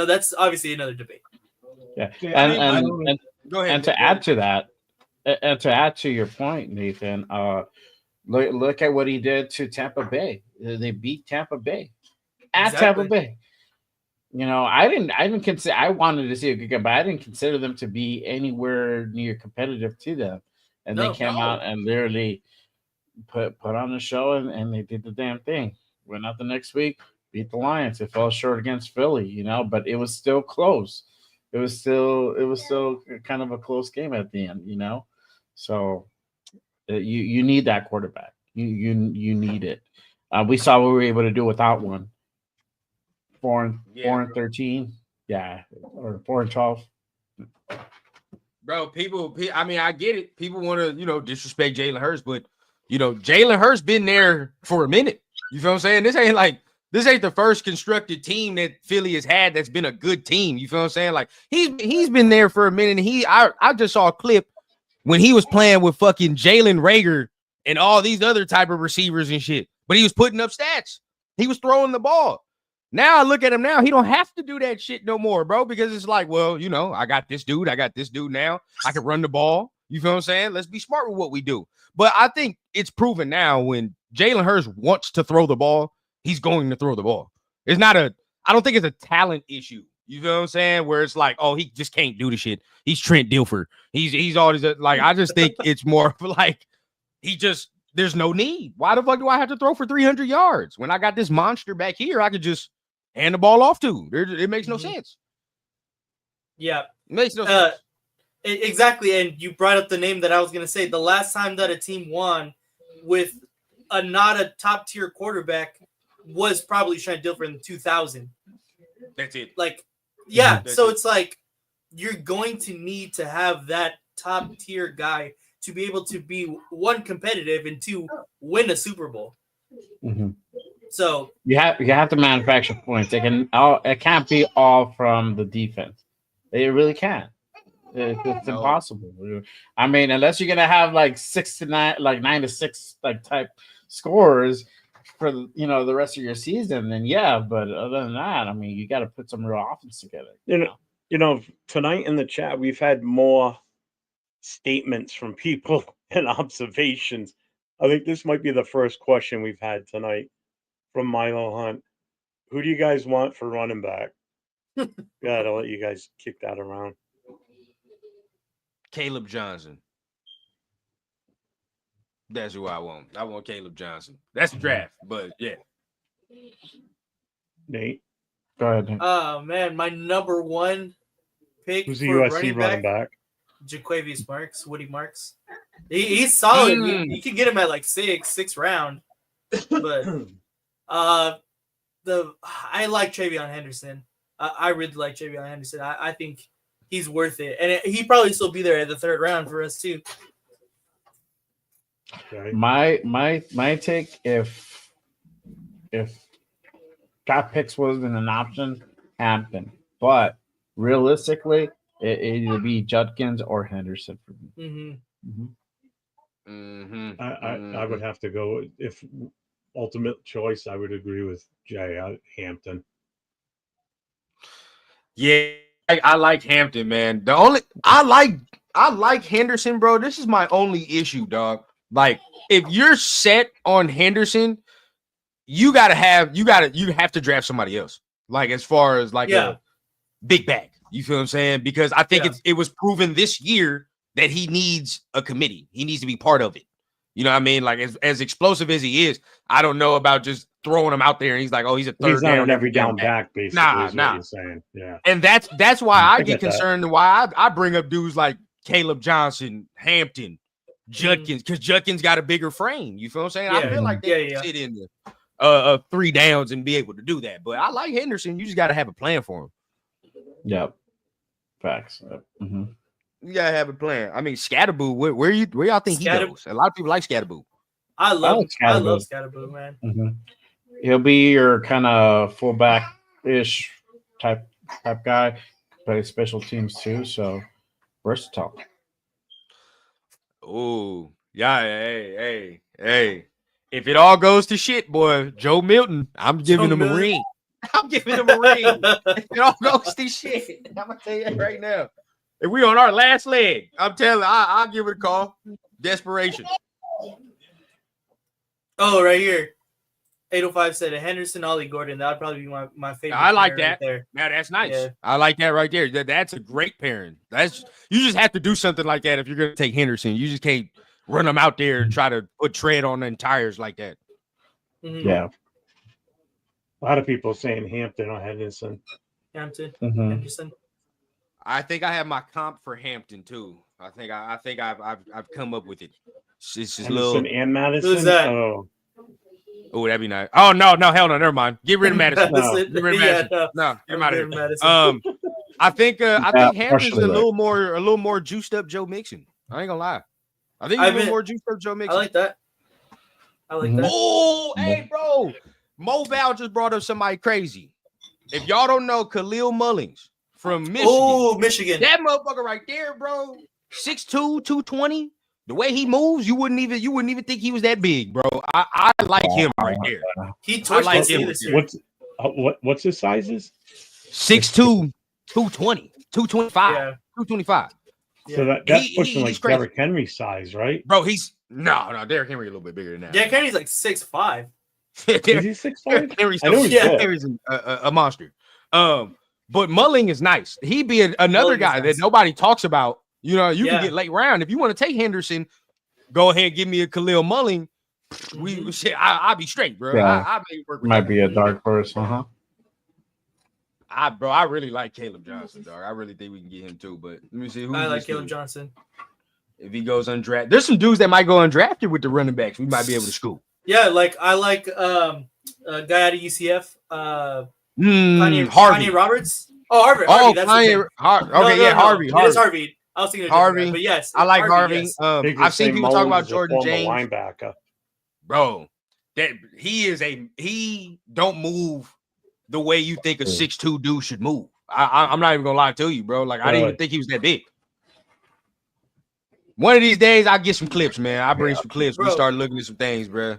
that's obviously another debate. Yeah, Yeah, and go ahead. and to add to that, and to add to your point, Nathan, look at what he did to Tampa Bay. They beat Tampa Bay at Tampa Exactly. Bay. I didn't consider. I wanted to see a good game, but I didn't consider them to be anywhere near competitive to them. And they came out and literally put on the show, and they did the damn thing. Went out the next week, beat the Lions. It fell short against Philly, but it was still close. It was still kind of a close game at the end, So you need that quarterback. You need it. We saw what we were able to do without one. 4-13, yeah, or 4-12. Bro, I mean, I get it. People want to, disrespect Jalen Hurts, but Jalen Hurts been there for a minute. You feel what I'm saying? This ain't the first constructed team that Philly has had that's been a good team. You feel what I'm saying? Like he's been there for a minute. And I just saw a clip when he was playing with fucking Jalen Reagor and all these other type of receivers and shit. But he was putting up stats. He was throwing the ball. Now I look at him now. He don't have to do that shit no more, bro, because it's like, well, I got this dude now. I can run the ball. You feel what I'm saying? Let's be smart with what we do. But I think it's proven now when Jalen Hurts wants to throw the ball, he's going to throw the ball. I don't think it's a talent issue. You feel what I'm saying? Where it's like, oh, he just can't do the shit. He's Trent Dilfer. He's always like, I just think it's more like there's no need. Why the fuck do I have to throw for 300 yards when I got this monster back here? I could just hand the ball off to. It makes no sense. Yeah, it makes no sense. Exactly. And you brought up the name that I was going to say. The last time that a team won with not a top tier quarterback was probably Trent Dilfer in 2000. That's it. So it's like you're going to need to have that top tier guy to be able to be one, competitive, and two, win a Super Bowl. Mm-hmm. So you have to manufacture points. It can't be all from the defense. It really can't. It's impossible. I mean, unless you're gonna have 6-9, 9-6 type scores for the rest of your season, then yeah. But other than that, I mean, you got to put some real offense together. Tonight in the chat we've had more statements from people and observations. I think this might be the first question we've had tonight from Milo Hunt. Who do you guys want for running back? Gotta let you guys kick that around. Caleb Johnson. That's who I want. I want Caleb Johnson. That's draft, but yeah. Nate, go ahead. Oh man, my number one pick. Who's the USC running back? Jaquavius Marks, Woody Marks. He's solid. You can get him at sixth round. But I like Travion Henderson. I really like Travion Henderson. I think he's worth it, and he probably still be there at the third round for us too. Okay. My take, if draft picks wasn't an option, Hampton, but realistically, it'll be Judkins or Henderson for me. I would have to go, if ultimate choice, I would agree with Jay. Hampton. Yeah, I like Hampton, man. I like Henderson, bro. This is my only issue, dog. Like, if you're set on Henderson, you have to draft somebody else. Like, as far as a big bag. You feel what I'm saying? Because I think it was proven this year that he needs a committee. He needs to be part of it. You know what I mean? Like, as explosive as he is, I don't know about just throwing him out there and he's like, oh, he's a third he's not an every down back, basically. Nah. What you're saying. Yeah. And that's why I get concerned and why I bring up dudes like Caleb Johnson, Hampton, Judkins, because Judkins got a bigger frame. You feel what I'm saying? I feel like they can sit in the 3 downs and be able to do that. But I like Henderson. You just got to have a plan for him. Yep. Facts. Mm-hmm. You gotta have a plan. I mean, Scatterboo, where y'all think he goes? A lot of people like Scatterboo. I love Scatterboo, man. Mm-hmm. He'll be your kind of fullback-ish type guy. Play special teams too, so versatile. Oh, yeah, hey. If it all goes to shit, boy, Joe Milton, I'm giving him a ring. I'm giving him a ring. If it all goes to shit, I'm gonna tell you that right now. If we on our last leg, I'm telling you, I'll give it a call. Desperation. Oh, right here. 805 said a Henderson, Ollie Gordon. That would probably be my favorite. I like pair that. Right there. Now that's nice. Yeah. I like that right there. That's a great pairing. You just have to do something like that if you're gonna take Henderson. You just can't run them out there and try to put tread on the tires like that. Mm-hmm. Yeah. A lot of people saying Hampton or Henderson. Hampton, Mhm. Henderson. I think I have my comp for Hampton too. I think I've come up with it. It's just Henderson little. and Madison. Who's that? Oh, that'd be nice. Oh no, hell no, never mind. Get rid of Madison. No. Get rid of Madison. Yeah, No, get him out of here. Madison. I think Hampton's partially a little more juiced up Joe Mixon. I ain't gonna lie. I think he's a little more juiced up Joe Mixon. I like that. Mhm. that. Oh, hey, bro. Mo Val just brought up somebody crazy. If y'all don't know Khalil Mullings from Michigan, Oh, Michigan. that motherfucker right there, bro. 6'2", 220. The way he moves, you wouldn't even think he was that big, bro. I like him right there. He torched like SC him. this year. What's his sizes? 6'2", 220, 225, Yeah. 225. So that's He- pushing he's like crazy. Derrick Henry size, right? Bro, he's no, Derrick Henry a little bit bigger than that. Yeah, Kennedy's like 6'5". Is Derrick he 6'5"? Derrick Henry's, I know he's Yeah. big. Henry's a monster. But Mulling is nice. He'd be another Mulling is guy nice. that nobody talks about. You know, you Yeah. can get late round. If you want to take Henderson, go ahead and give me a Khalil Mulling. I'll be straight, bro. Yeah. I may work with Might that. be a dark horse. I really like Caleb Johnson, dog. I really think we can get him too. But let me see who I like Caleb Johnson. If he goes undrafted, there's some dudes that might go undrafted with the running backs. We might be able to scoop. Yeah, like I like a guy out of UCF, Harvey. Kanye Roberts. Oh, Harvey. Oh, That's Kanye. his name. Harvey. It is Harvey. I was thinking of Harvey. Harvey, but yes, I like Harvey. yes. I've seen people talk about Jordan James. Linebacker. Bro, that he don't move the way you think a 6'2" dude should move. I'm not even gonna lie to you, bro. Like I didn't even think he was that big. One of these days, I'll get some clips, man. I'll bring some clips. We Bro. start looking at some things, bro.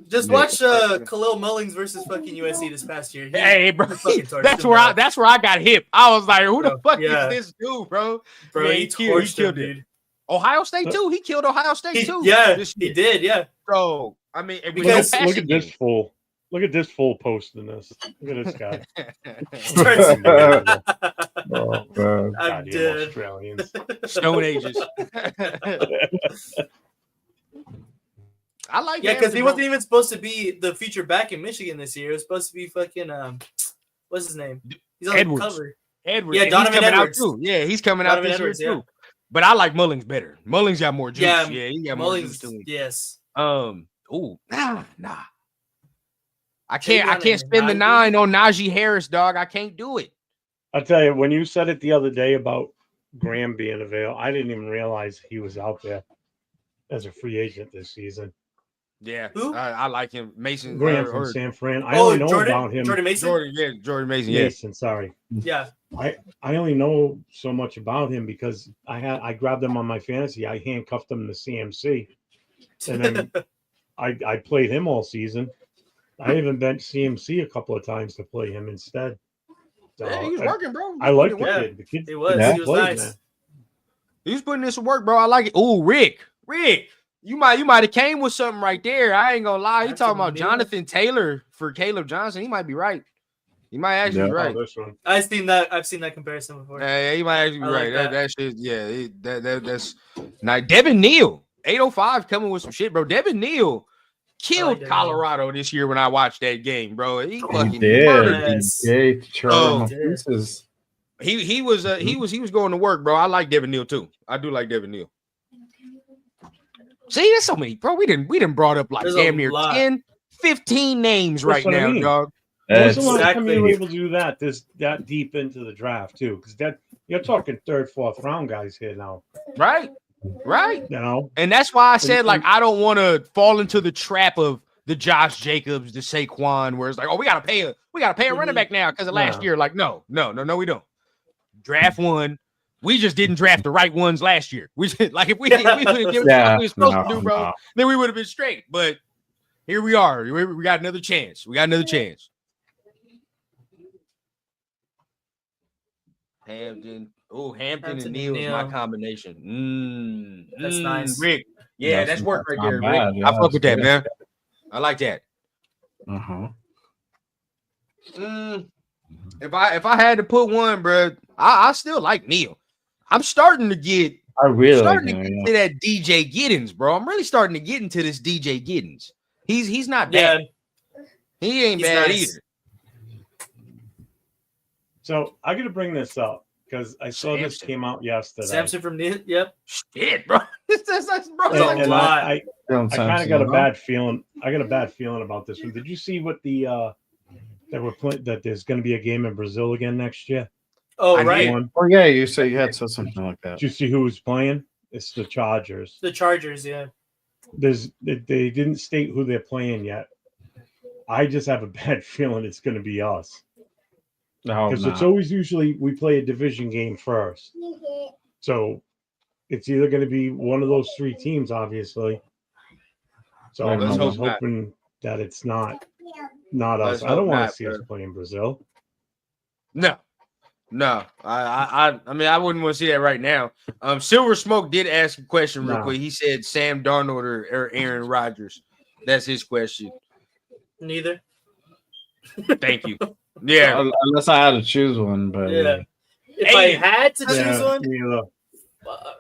Just watch Khalil Mullings versus fucking USC this past year. Hey, bro. fucking torched That's him, where bro. I got hip. I was like, who the Bro, fuck yeah. is this dude, bro? Bro, Yeah, he he torched him, killed it. dude. Ohio State too. He killed Ohio State too. Yeah, this he year. did. Yeah. So I mean, and with Because- no Look passing at this game. fool. Look at this fool posting this. Look at this guy. Oh, man. I'm Goddamn dead. Australians. Stone Ages. I like Yeah, because he Hampton, wasn't even supposed to be the feature back in Michigan this year. It was supposed to be fucking what's his name? He's on Edwards. the cover. Edwards. Yeah, and Donovan he's coming Edwards. out too. Yeah, he's coming Donovan out this Edwards, year yeah. too. But I like Mullings better. Mullings got more juice. Yeah, Yeah, he got more juice Mullings. to him. Yes. Nah. I Jay can't Gunn spend the and 9 on Najee Harris, dog. I can't do it. I'll tell you, when you said it the other day about Graham being available, I didn't even realize he was out there as a free agent this season. Yeah, Who? I like him. Mason Graham or from San Fran. I Oh, only know Jordan. about him. Jordan Mason. Jordan Mason. Yeah, Mason, sorry. Yeah. I only know so much about him because I grabbed him on my fantasy. I handcuffed him to CMC, and then I played him all season. I even bent CMC a couple of times to play him instead. So yeah, he was working, bro. I like the Yeah, kid. The kid. he was. Yeah. He was played, nice. man. He was putting in some work, bro. I like it. Oh, Rick, you might have came with something right there. I ain't gonna lie. He That's talking a about meal. Jonathan Taylor for Caleb Johnson. He might be right. He might actually be Yeah. right. Oh, this one. I've seen that comparison before. Yeah, he might actually be I like right. that. That shit, yeah, that's now. Devin Neal, 805 coming with some shit, bro. Devin Neal killed Devin Colorado this year when I watched that game, bro. He He fucking did. murdered. Yes. Yeah, he tore Oh. him to pieces. He was going to work, bro. I like Devin Neal too. I do like Devin Neal. See, there's so many, bro. We didn't brought up like There's a damn near lot. 10, 15 names That's right what I now, mean. dog. When's the That's- last time you were Exactly. able to do that deep into the draft too? Because that you're talking third, fourth round guys here now. Right. You know, And that's why I said, like, I don't want to fall into the trap of the Josh Jacobs, the Saquon, where it's like, oh, we gotta pay a running back now because of last No. year. Like, no, we don't. Draft one. We just didn't draft the right ones last year. We just, like if we didn't give it what we were supposed to do, bro, then we would have been straight. But Here we are. We got another chance. We got another chance. Hampton. Oh, Hampton and Neal is my combination. That's nice. Rick. Yeah, that's work right there, Rick. bad. Yeah, I fuck with that, good. man. I like that. If I had to put one, bro, I still like Neal. I'm starting to get to that DJ Giddens, bro. I'm really starting to get into this DJ Giddens. He's not bad. He ain't bad either. So I got to bring this up because I saw this came out yesterday. Samson from Neal. Yep. Shit, bro. And I kind of got a bad feeling. I got a bad feeling about this one. Did you see what the that there's going to be a game in Brazil again next year? Oh, right. Oh, yeah. You said you had said something like that. Did you see who was playing? It's the Chargers. The Chargers, yeah. They didn't state who they're playing yet. I just have a bad feeling it's going to be us. Because it's always usually we play a division game first. So it's either going to be one of those three teams, obviously. So I'm just hoping that it's not us. I don't want to see us play in Brazil. No. I mean, I wouldn't want to see that right now. Silver Smoke did ask a question real quick. He said Sam Darnold or Aaron Rodgers. That's his question. Neither. Thank you. Yeah, unless I had to choose one, but if I had to choose one, fuck.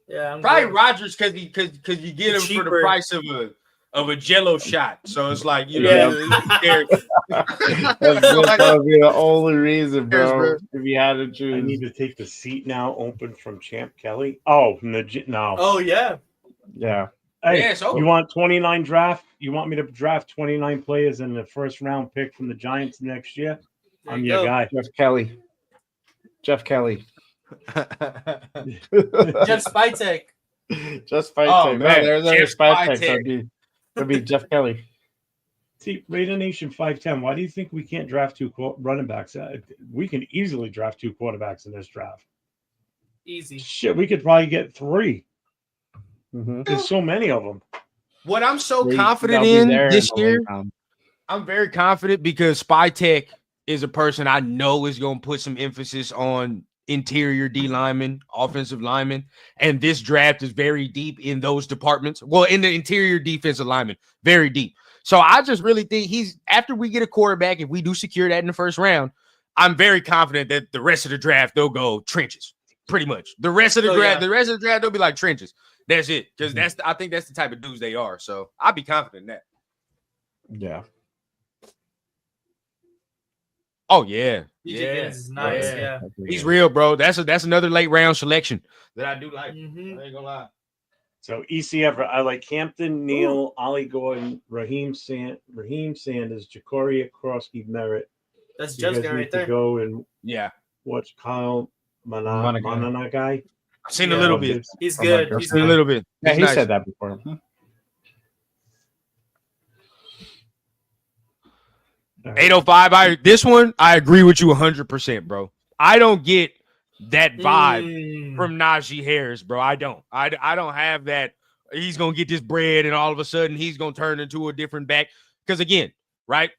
Yeah, probably Rodgers because you get him for the price of a Jello shot. So it's like that would be the only reason, bro. If you had to choose, I need to take the seat now. Open from Champ Kelly. Oh no! Oh yeah. Hey, you want 29 draft? You want me to draft 29 players in the first round pick from the Giants next year? I'm your guy. Jeff Kelly. Jeff Spytek. Just Spytek. Oh, man. There's Spytek. That'd be Jeff Kelly. See, Raider Nation 510. Why do you think we can't draft two running backs? We can easily draft two quarterbacks in this draft. Easy. Shit, we could probably get three. There's so many of them. What I'm so confident in this year, I'm very confident because Spytek is a person I know is going to put some emphasis on interior D linemen, offensive linemen, and this draft is very deep in those departments. Well, in the interior defensive linemen, very deep. So I just really think after we get a quarterback, if we do secure that in the first round, I'm very confident that the rest of the draft they'll go trenches, pretty much. The rest of the draft they'll be like trenches. That's it, because I think that's the type of dudes they are. So I'd be confident in that. Yeah. Oh yeah, is nice. Yeah. He's real, bro. That's another late round selection that I do like. I ain't gonna lie. So ECF, I like Hampton, Neal, Ollie Gordon, Raheem Sanders, Ja'Cory Krosky, Merritt. That's just guy right there. Go and watch Kyle Manana guy. I've seen a little bit. He's good. He's seen a little bit. Yeah, he said that before. 805. This one, I agree with you 100%, bro. I don't get that vibe from Najee Harris, bro. I don't. I don't have that. He's gonna get this bread, and all of a sudden he's gonna turn into a different back. Because again, right?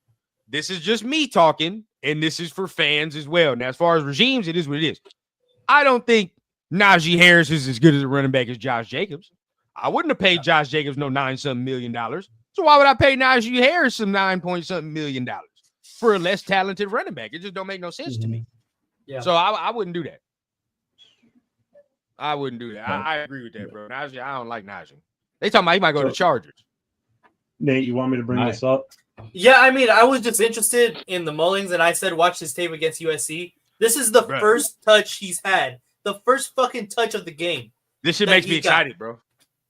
This is just me talking, and this is for fans as well. Now, as far as regimes, it is what it is. I don't think Najee Harris is as good as a running back as Josh Jacobs. I wouldn't have paid Josh Jacobs no $9-something million. So why would I pay Najee Harris some $9-point-something million for a less talented running back? It just don't make no sense to me. Yeah. So I wouldn't do that. I wouldn't do that. I agree with that, bro. Najee, I don't like Najee. They talking about he might go to the Chargers. Nate, you want me to bring this up? Yeah, I mean, I was just interested in the Mullings, and I said watch his tape against USC. This is the first touch he's had. The first fucking touch of the game. This shit makes me excited, bro.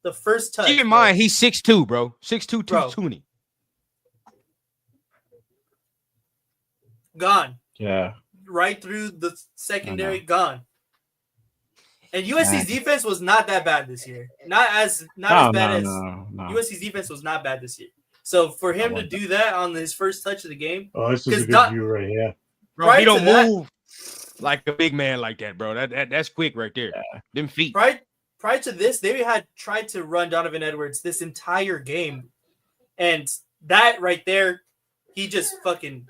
The first touch. Keep in mind, he's 6'2", bro. 6'2", 220. Gone. Yeah. Right through the secondary, gone. And USC's defense was not that bad this year. Not as bad as USC's defense was not bad this year. So for him to do that on his first touch of the game, this is a good view right here. Bro, he don't move like a big man like that, bro. That's quick right there. Yeah. Them feet. Prior to this, they had tried to run Donovan Edwards this entire game And that right there, he just fucking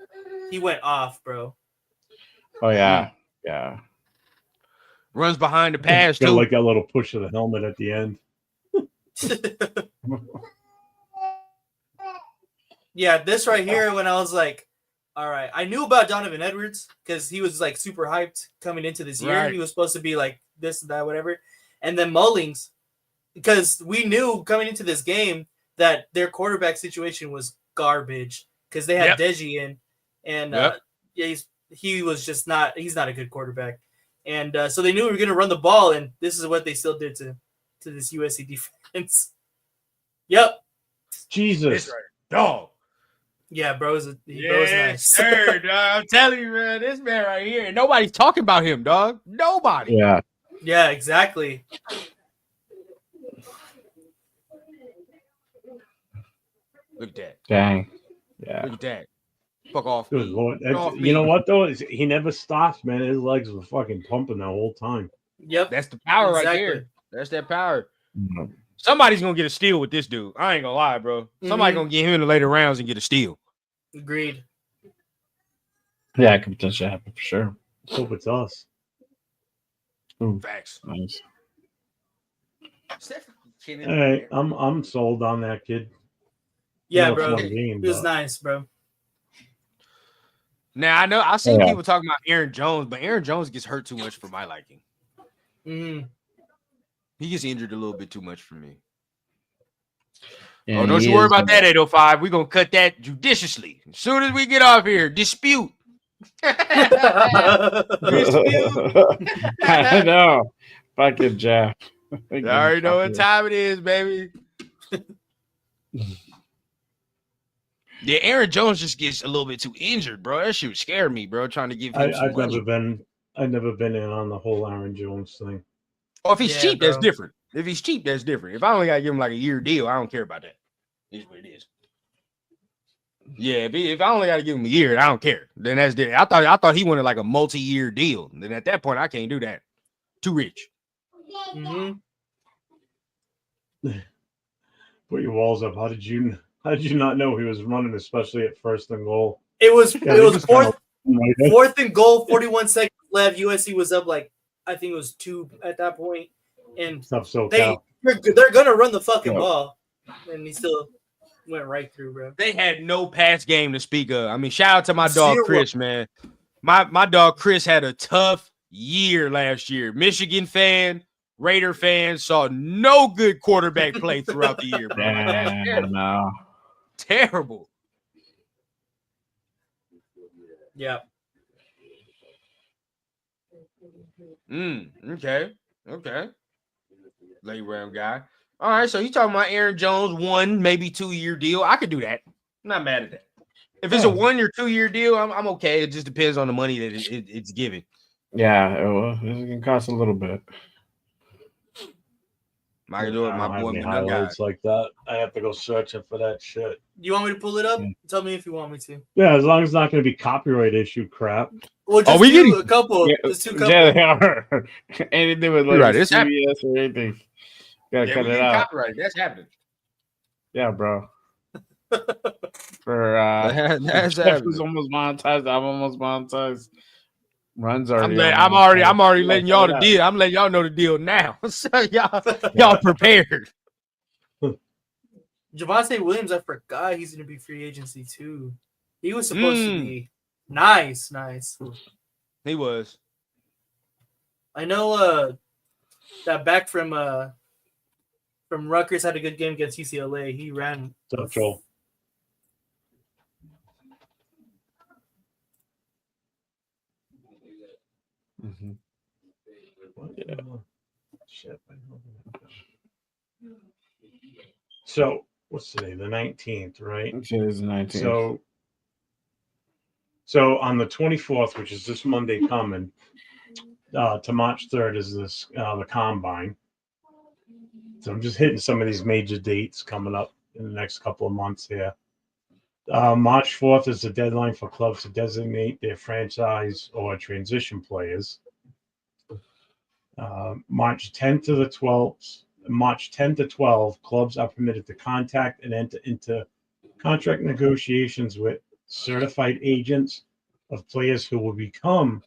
he went off, bro. Oh yeah, yeah. Runs behind the pass Got too. like that little push of the helmet at the end. Yeah, this right here, when I was like, all right, I knew about Donovan Edwards because he was like super hyped coming into this year. Right. He was supposed to be like this, that, whatever. And then Mullings, because we knew coming into this game that their quarterback situation was garbage because they had Deji in, and yeah, he was just not. He's not a good quarterback, and so they knew we were going to run the ball, and this is what they still did to this USC defense. Yep. Jesus. That's right. Dog. Yeah, bro's nice. Sir, dog. I'm telling you, man, this man right here, and nobody's talking about him, dog. Nobody. Yeah. Yeah, exactly. Look at that. Dang. Yeah. Look at that. Fuck off. Good me. Lord. Fuck off You me. know what though? He never stops, man. His legs were fucking pumping the whole time. Yep. That's the power right Exactly. there. That's that power. Mhm. Somebody's gonna get a steal with this dude. I ain't gonna lie, bro. Somebody gonna get him in the later rounds and get a steal. Agreed. Yeah, it could potentially happen for sure. Hope it's us. Ooh, Facts. nice. All right, I'm sold on that kid. Yeah, No, it's bro. one game, He was but- nice, bro. Now I know I've seen Yeah. people talking about Aaron Jones, but Aaron Jones gets hurt too much for my liking. Mm. He gets injured a little bit too much for me. Yeah, Oh, don't he you worry is- about that, 805. We're gonna cut that judiciously. As soon as we get off here, dispute. I know. Fucking Jeff. You already know what time it is, baby. Yeah, Aaron Jones just gets a little bit too injured, bro. That shit would scare me, bro. Trying to give him some I've money. never been in on the whole Aaron Jones thing. Or if he's Yeah, cheap, that's bro. different. If he's cheap, that's different. If I only gotta give him like a year deal, I don't care about that. It's what it is. Yeah, if I only gotta give him a year, I don't care. Then that's different. I thought he wanted like a multi-year deal. Then at that point, I can't do that. Too rich. Mm-hmm. Put your walls up. How did you not know he was running, especially at first and goal? It was Yeah, it they was just kinda- fourth and goal, 41 seconds left. USC was up like I think it was 2 at that point, and Stuff so they're gonna run the fucking Yeah. ball, and he still went right through, bro. They had no pass game to speak of. I mean, shout out to my dog Zero. Chris, man. My dog Chris had a tough year last year. Michigan fan, Raider fan, saw no good quarterback play throughout the year, bro. Like, that's Damn, no. terrible. Yeah. Okay. Late round guy. All right, so you talking about Aaron Jones, 1, maybe 2-year deal. I could do that. I'm not mad at that. If it's a 1 or 2-year deal, I'm okay. It just depends on the money that it's giving. Yeah, it can cost a little bit. I can I do it, don't my have boy, any my guy. highlights like that. I have to go searching for that shit. You want me to pull it up? Yeah. Tell me if you want me to. Yeah, as long as it's not going to be copyright issue crap. Well, just we do getting- a couple. Yeah, Just 2 couple. Yeah, they are. Anything with like You're right, it's CBS or anything. Gotta Yeah, cut we it get out. copyright. That's happening. Yeah, bro. For That's Jeff happening. is almost monetized. I'm almost monetized. Runs already. I'm already letting y'all the Yeah. deal. I'm letting y'all know the deal now. So y'all prepared. Javonte Williams, I forgot he's gonna be free agency too. He was supposed to be nice. He was. I know that back from Rutgers had a good game against UCLA. He ran. Tough Joel. Mhm. Yeah. Shit. So what's today? The 19th, right? It is 19. So on the 24th, which is this Monday coming, to March 3rd is this the combine. So I'm just hitting some of these major dates coming up in the next couple of months here. March 4th is the deadline for clubs to designate their franchise or transition players. March 10th to the 12th, March 10 to 12, clubs are permitted to contact and enter into contract negotiations with certified agents of players who will become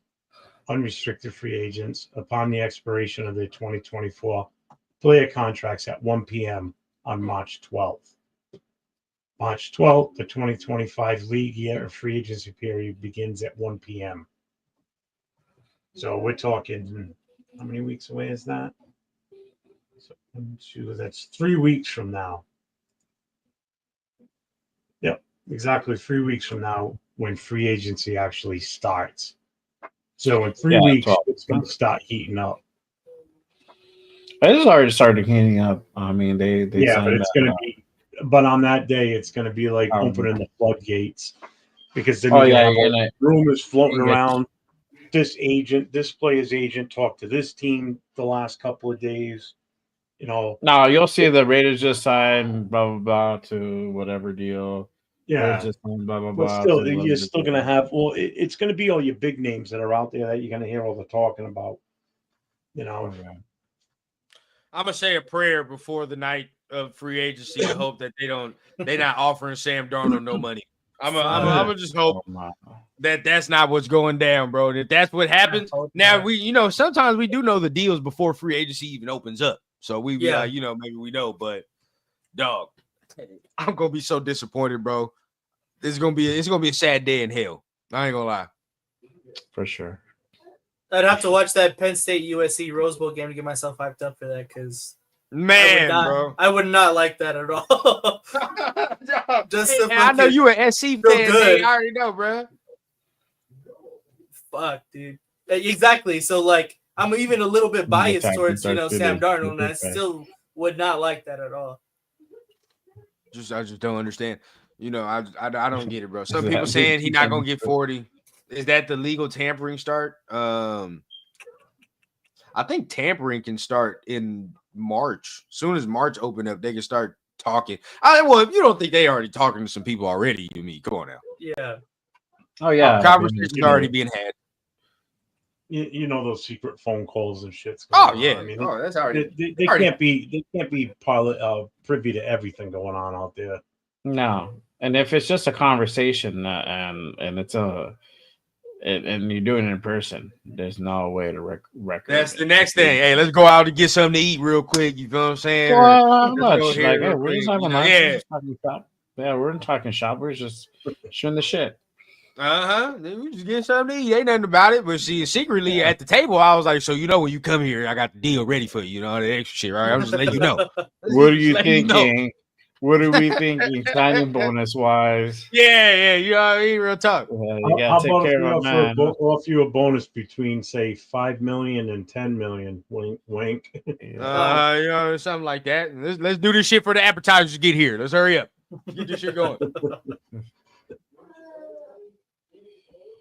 unrestricted free agents upon the expiration of their 2024 player contracts at 1 p.m. on March 12th. March 12th, the 2025 league year of free agency period begins at 1 p.m. So we're talking, how many weeks away is that? So, that's 3 weeks from now. Yep, exactly 3 weeks from now when free agency actually starts. So in 3 weeks, it's going to start heating up. It's already started heating up. I mean, they Yeah, but signed it's going to be, but on that day, it's going to be like Um, opening the floodgates because then Oh, you're yeah, going to have you're gonna- rumors floating you're gonna- around. This agent, this player's agent talked to this team the last couple of days. You know, No, you'll see the Raiders just signed blah blah blah to whatever deal. yeah. Raiders just signed blah blah But blah. still, to you're whatever still deal. going to have, well, it's going to be all your big names that are out there that you're going to hear all the talking about. You know, I'm gonna say a prayer before the night of free agency to hope that they're not offering Sam Darnold no money. I'm gonna just hope that's not what's going down, bro. If that's what happens, now sometimes we do know the deals before free agency even opens up. So we be like, maybe we know, but dog, I'm gonna be so disappointed, bro. It's gonna be a sad day in hell. I ain't gonna lie. For sure. I'd have to watch that Penn State USC Rose Bowl game to get myself hyped up for that because bro, I would not like that at all. I know you an SC fan, man. I already know, bro. Fuck, dude. Exactly. So like, I'm even a little bit biased towards Sam Darnold, and I still would not like that at all. I just don't understand. I don't get it, bro. Some people saying he's not gonna get 40. Is that the legal tampering start? I think tampering can start in March. As soon as March open up, they can start talking. Well, if you don't think they already talking to some people already, you mean, come on now. Yeah. Oh yeah. Conversations already being had. You know those secret phone calls and shit's going on. Yeah. I mean, that's already. They can't be privy to everything going on out there. No, and if it's just a conversation and it's and you're doing it in person, there's no way to record. That's the next thing. Hey, let's go out and get something to eat real quick. You feel what I'm saying? Well, much. Like, hey, we're just talking shop. Yeah, we're not talking shop. We're just shooting the shit. We just getting something to eat. Ain't nothing about it. But see, secretly at the table, I was like, so when you come here, I got the deal ready for you. You know, all that extra shit, right? I'm just letting you know. What are you thinking? What are we thinking? Signing bonus wise? Yeah. You know what I mean? Real talk. You gotta take care of man. Offer you a bonus between say 5 million and 10 million. Wink, wink. Something like that. Let's do this shit for the appetizers to get here. Let's hurry up. Get this shit going.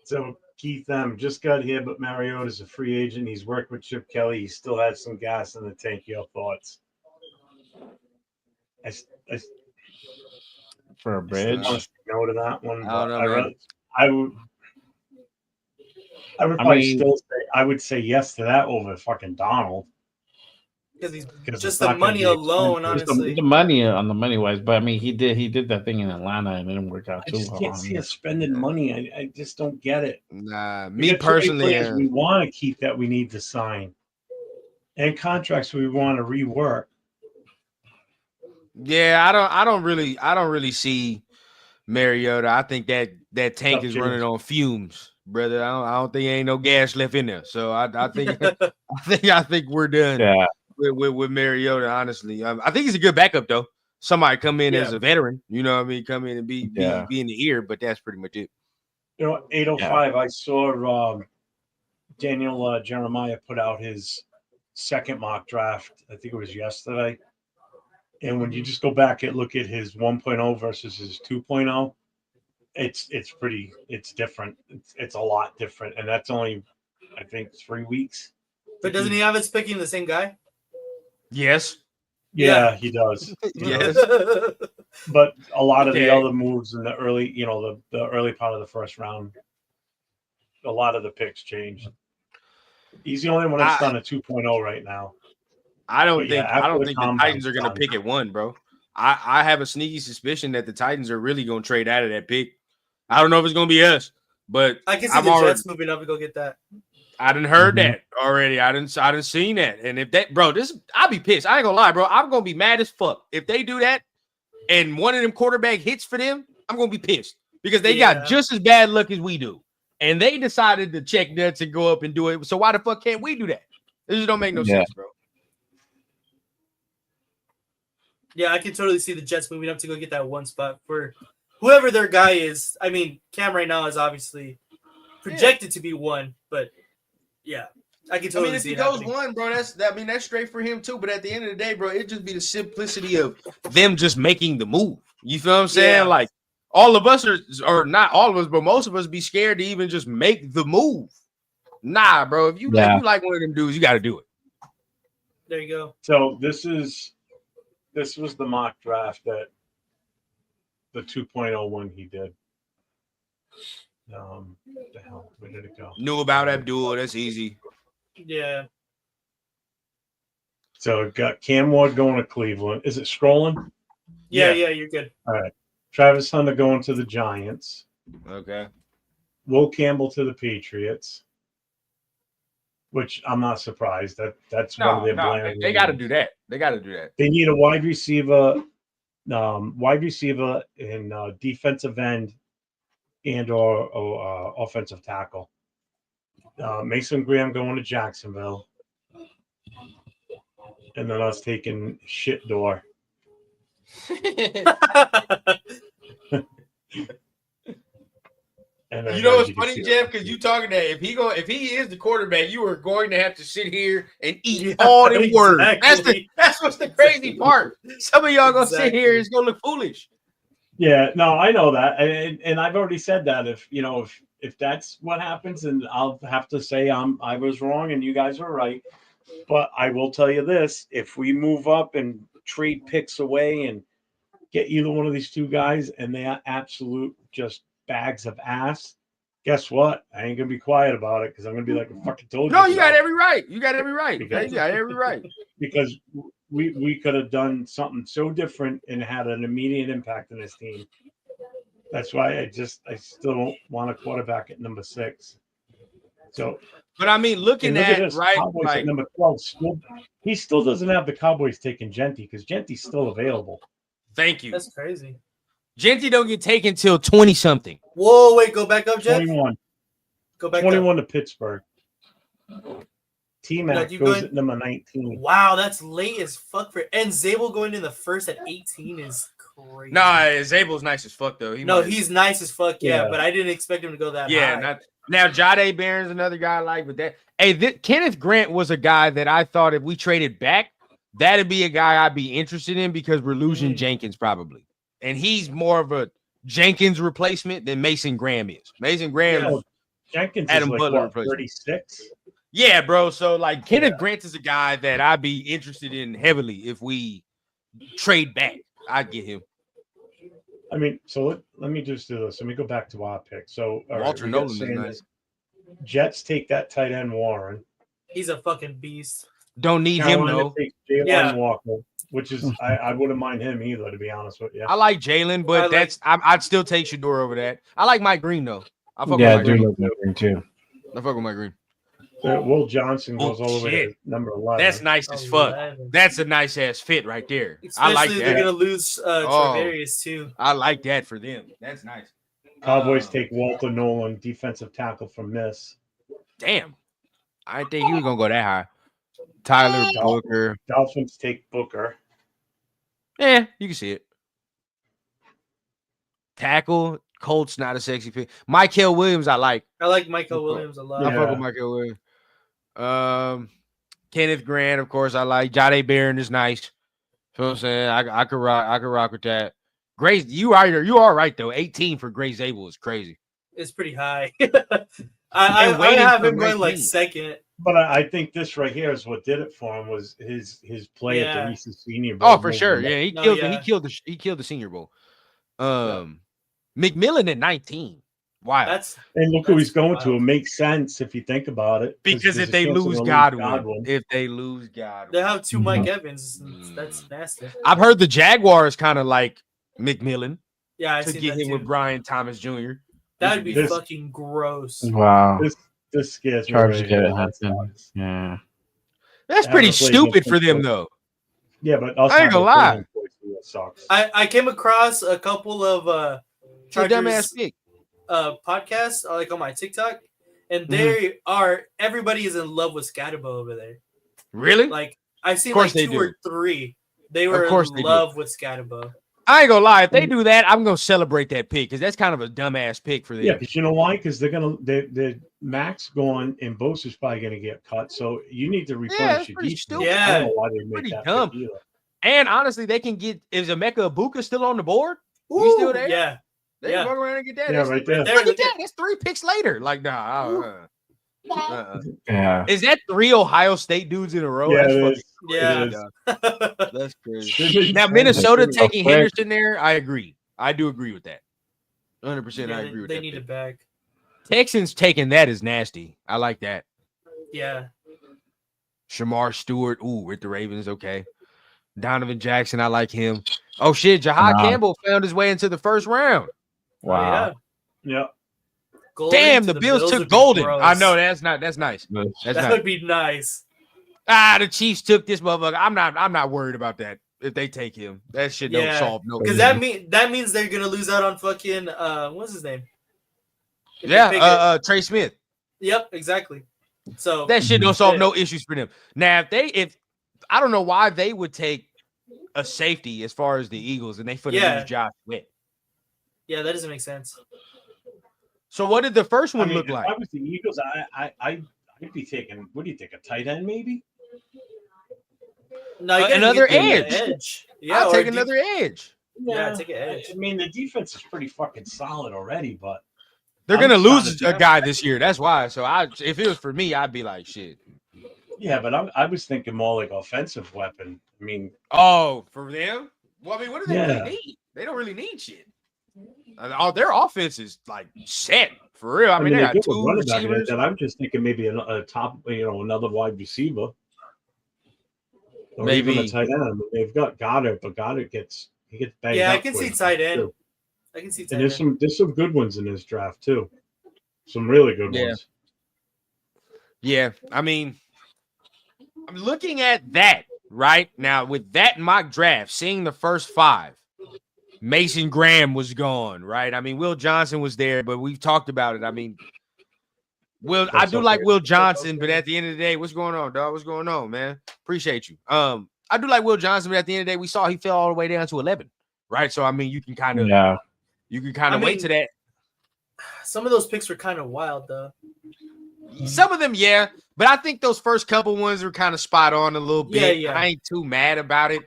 So Keith just got here, but Mariota's a free agent. He's worked with Chip Kelly. He still has some gas in the tank. Your thoughts? For a bridge? No to that one. I don't know. I would probably still say I would say yes to that over fucking Donald. Because just the money alone, honestly. The money on the money wise, but I mean, he did that thing in Atlanta and it didn't work out too well. I can't see us spending money. I just don't get it. Nah, me personally, we want to keep that we need to sign, and contracts we want to rework. Yeah, I don't really see Mariota. I think that tank is running on fumes, brother. I don't think ain't no gas left in there. So I think I think we're done. Yeah. With Mariota, honestly, I think he's a good backup though. Somebody come in as a veteran, you know what I mean? Come in and be in the ear, but that's pretty much it. 805. I saw Daniel Jeremiah put out his second mock draft. I think it was yesterday. And when you just go back and look at his 1.0 versus his 2.0, it's different. It's a lot different, and that's only I think 3 weeks. But doesn't he have us picking the same guy? Yes. Yeah, he does. Yes. But a lot of the other moves in the early, the early part of the first round, a lot of the picks changed. He's the only one that's done a 2.0 right now. I don't think the Titans are going to pick at 1, bro. I have a sneaky suspicion that the Titans are really going to trade out of that pick. I don't know if it's going to be us, but I can see I've the already, Jets moving up to go get that. I didn't heard that already. I didn't seen that. And if that, bro, I'll be pissed. I ain't gonna lie, bro. I'm gonna be mad as fuck if they do that and one of them quarterback hits for them. I'm gonna be pissed because they got just as bad luck as we do, and they decided to check nuts and go up and do it. So why the fuck can't we do that? It just don't make no sense, bro. Yeah, I can totally see the Jets moving up to go get that one spot for whoever their guy is. I mean, Cam right now is obviously projected to be one, but yeah, I can totally see if he goes one, bro, that's straight for him too. But at the end of the day, bro, it just be the simplicity of them just making the move. You feel what I'm saying? Yeah. Like all of us are not all of us, but most of us be scared to even just make the move. Nah, bro. If you like one of them dudes, you got to do it. There you go. So this was the mock draft that the 2.0 one he did. What the hell? Where did it go? Knew about Abdul. That's easy. Yeah. So it got Cam Ward going to Cleveland. Is it scrolling? Yeah, you're good. All right. Travis Hunter going to the Giants. Okay. Will Campbell to the Patriots. Which I'm not surprised. That's one of their bland. They got to do that. They got to do that. They need a wide receiver and defensive end and or offensive tackle. Mason Graham going to Jacksonville. And then us taking shit door. And then, you know what's funny, Jeff? Because you talking that if he is the quarterback, you are going to have to sit here and eat all them words. That's what's the crazy part. Some of y'all gonna sit here, it's gonna look foolish. Yeah, no, I know that, and I've already said that. If that's what happens, and I'll have to say I was wrong and you guys were right. But I will tell you this: if we move up and trade picks away and get either one of these two guys, and they are absolute just bags of ass, guess what? I ain't gonna be quiet about it because I'm gonna be like, I fucking told you. No, you got every right. You got every right. You got every right. Because we could have done something so different and had an immediate impact on this team. That's why I still don't want a quarterback at number 6. So, but I mean, looking look at this, right, Cowboys like at number 12. He still doesn't have the Cowboys taking Genty because Genty's still available. Thank you. That's crazy. Genty don't get taken till 20 something. Whoa, wait, go back up, Jeff. 21. Go back 21 up. to Pittsburgh. T-Mac goes at number 19. Wow, that's late as fuck for. And Zabel going in the first at 18 is crazy. Nah, Zabel's nice as fuck though. He's nice as fuck. Yeah, but I didn't expect him to go that high. Yeah, now Jade Barron's another guy I like, but that Kenneth Grant was a guy that I thought if we traded back, that'd be a guy I'd be interested in because we're losing Jenkins probably. And he's more of a Jenkins replacement than Mason Graham is. Mason Graham Jenkins Adam is Butler like, 36? Yeah, bro. So like Kenneth Grant is a guy that I'd be interested in heavily if we trade back. I'd get him. I mean, so let me just do this. Let me go back to our pick. So Walter Nolan is nice. Jets take that tight end Warren. He's a fucking beast. Don't need him though. Jalen Walker, which is I wouldn't mind him either, to be honest with you. I like Jalen, but I'd still take Shador over that. I like Mike Green though. I fuck with Mike Green too. I fuck with Mike Green. Will Johnson goes all the way to number 11. That's nice as fuck. That's a nice ass fit right there. Especially I like that. They're gonna lose Trevarius too. I like that for them. That's nice. Cowboys take Walter Nolan, defensive tackle from Miss. Damn, I didn't think he was gonna go that high. Tyler Booker. Dolphins take Booker. Yeah, you can see it. Tackle. Colts not a sexy pick. Michael Williams, I like. I like Michael Williams a lot. I fuck with Michael Williams. Kenneth Grant, of course, I like. Jade Barron is nice. You know what I'm saying? I could rock with that. Grace, you are right though. 18 for Grace Abel is crazy. It's pretty high. I have him going like second. But I think this right here is what did it for him was his play at the Reese's Senior Bowl. Oh, for sure. Yeah, he killed the Senior Bowl. McMillan at 19. Wild. And look who he's going to. wild. It makes sense if you think about it. Because there's if a they chance they're lose gonna Godwin, if they lose Godwin, They have 2 Mike Mhm. Evans. That's nasty. I've heard the Jaguars kind of like McMillan Yeah, I to seen get that him too. with Brian Thomas Jr. That'd be This- fucking gross. Wow. This scares me. Chargers right get here. it happen. Yeah. That's Having pretty to play stupid against for them, them. though. Yeah, but us I ain't having gonna to play lie. him twice, that sucks. I came across a couple of It's a dumbass Chargers pick. podcasts like on my TikTok, and Mm-hmm. they are everybody is in love with Scatabo over there. Really? Like I've seen Of course like they 2 or do. 3. They were course in they do. love with Scatabo. I ain't gonna lie. If they do that, I'm gonna celebrate that pick because that's kind of a dumbass pick for them. Yeah, because you know why? Because they're Max gone and Bosa's probably gonna get cut. So you need to that's replenish your pretty defense. stupid. Yeah. I don't know why they make Pretty that dumb. pick either. And honestly, they can get is Emeka Ibuka still on the board? He's Ooh, still there? Yeah. They Yeah. can fuck around and get that. Yeah, That's- right there. There, Look at look that. at- That's 3 picks later. Like, nah. Yeah. Is that 3 Ohio State dudes in a row? Yeah, That's it fucking is. Yeah. It is. That's crazy. It makes Now sense. Minnesota That's taking quick. Henderson there, I agree. I do agree with that. 100%. Yeah, I agree with they that. need pick. it back. Texans taking that is nasty. I like that. Yeah. Shamar Stewart, ooh, with the Ravens, okay. Donovan Jackson, I like him. Oh shit, Jahad Nah. Campbell found his way into the first round. Wow. Yeah. Golden Damn, to the Bills would took be Golden. gross. I know that's nice. That's That nice. would be nice. The Chiefs took this motherfucker. I'm not worried about that. If they take him, that shit don't Yeah. solve no. Because that means they're gonna lose out on fucking what's his name? If they pick it. Yeah, Trey Smith. Yep, exactly. So That shit don't solve Yeah. no issues for them. Now, if I don't know why they would take a safety as far as the Eagles, and they for Yeah. lose Josh Sweat. yeah, that doesn't make sense. So what did the first I one mean, look if like? I was the Eagles, I'd be taking. What do you think? A tight end, maybe? No, you gotta Another get the edge. Yeah, I'll or take deep- another edge. Yeah, take an edge. I mean, the defense is pretty fucking solid already, but They're I'm gonna trying lose to- a guy this year. That's why. So if it was for me, I'd be like, shit. yeah, but I was thinking more like offensive weapon. I mean, Oh, for them? Well, I mean, what do they Yeah. really need? They don't really need shit. Their offense is like set for real. I mean, they they got get with 2 running back in it, receivers. that I'm just thinking maybe a top, another wide receiver. Or even Maybe. a tight end. I mean, they've got Goddard, but Goddard gets banged Yeah, I up can see quick, tight end. too. I can see And tight there's end. some good ones in this draft too. Some really good Yeah. ones. Yeah, I mean, I'm looking at that right now with that mock draft, seeing the first 5. Mason Graham was gone, right? I mean, Will Johnson was there, but we've talked about it. I mean, I That's do okay. like Will Johnson, but at the end of the day, what's going on, dog? What's going on, man? Appreciate you. I do like Will Johnson, but at the end of the day, we saw he fell all the way down to 11, right? So I mean, you can kind of Yeah. wait mean- to that. Some of those picks were kind of wild though. Some of them, yeah, but I think those first couple ones were kind of spot on a little bit. Yeah. I ain't too mad about it.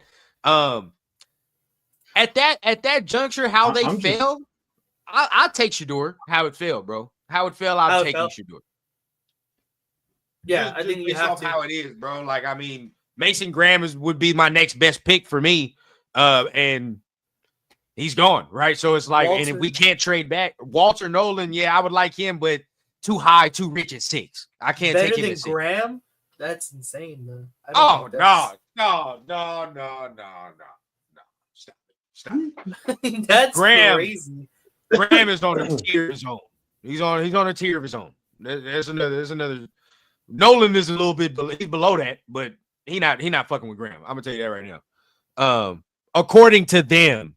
At that juncture, how they I'm just- fell, I'll take Shador. How it fell, bro. How it fell, How I'll it take fell? you, Shador. Yeah, Just- I think you based have off to. how it is, bro. Like, I mean, Mason Graham would be my next best pick for me, and he's gone, right? So it's like, and if Walter. we can't trade back, Walter Nolan, yeah, I would like him, but too high, too rich at 6. I can't Better take him than at 6. Graham? That's insane, though. I don't Oh think that's- no! Stop. That's Graham. crazy. Graham is on a tier of his own. He's on a tier of his own. There's another. Nolan is a little bit he's below that, but he not fucking with Graham. I'm gonna tell you that right now. According to them,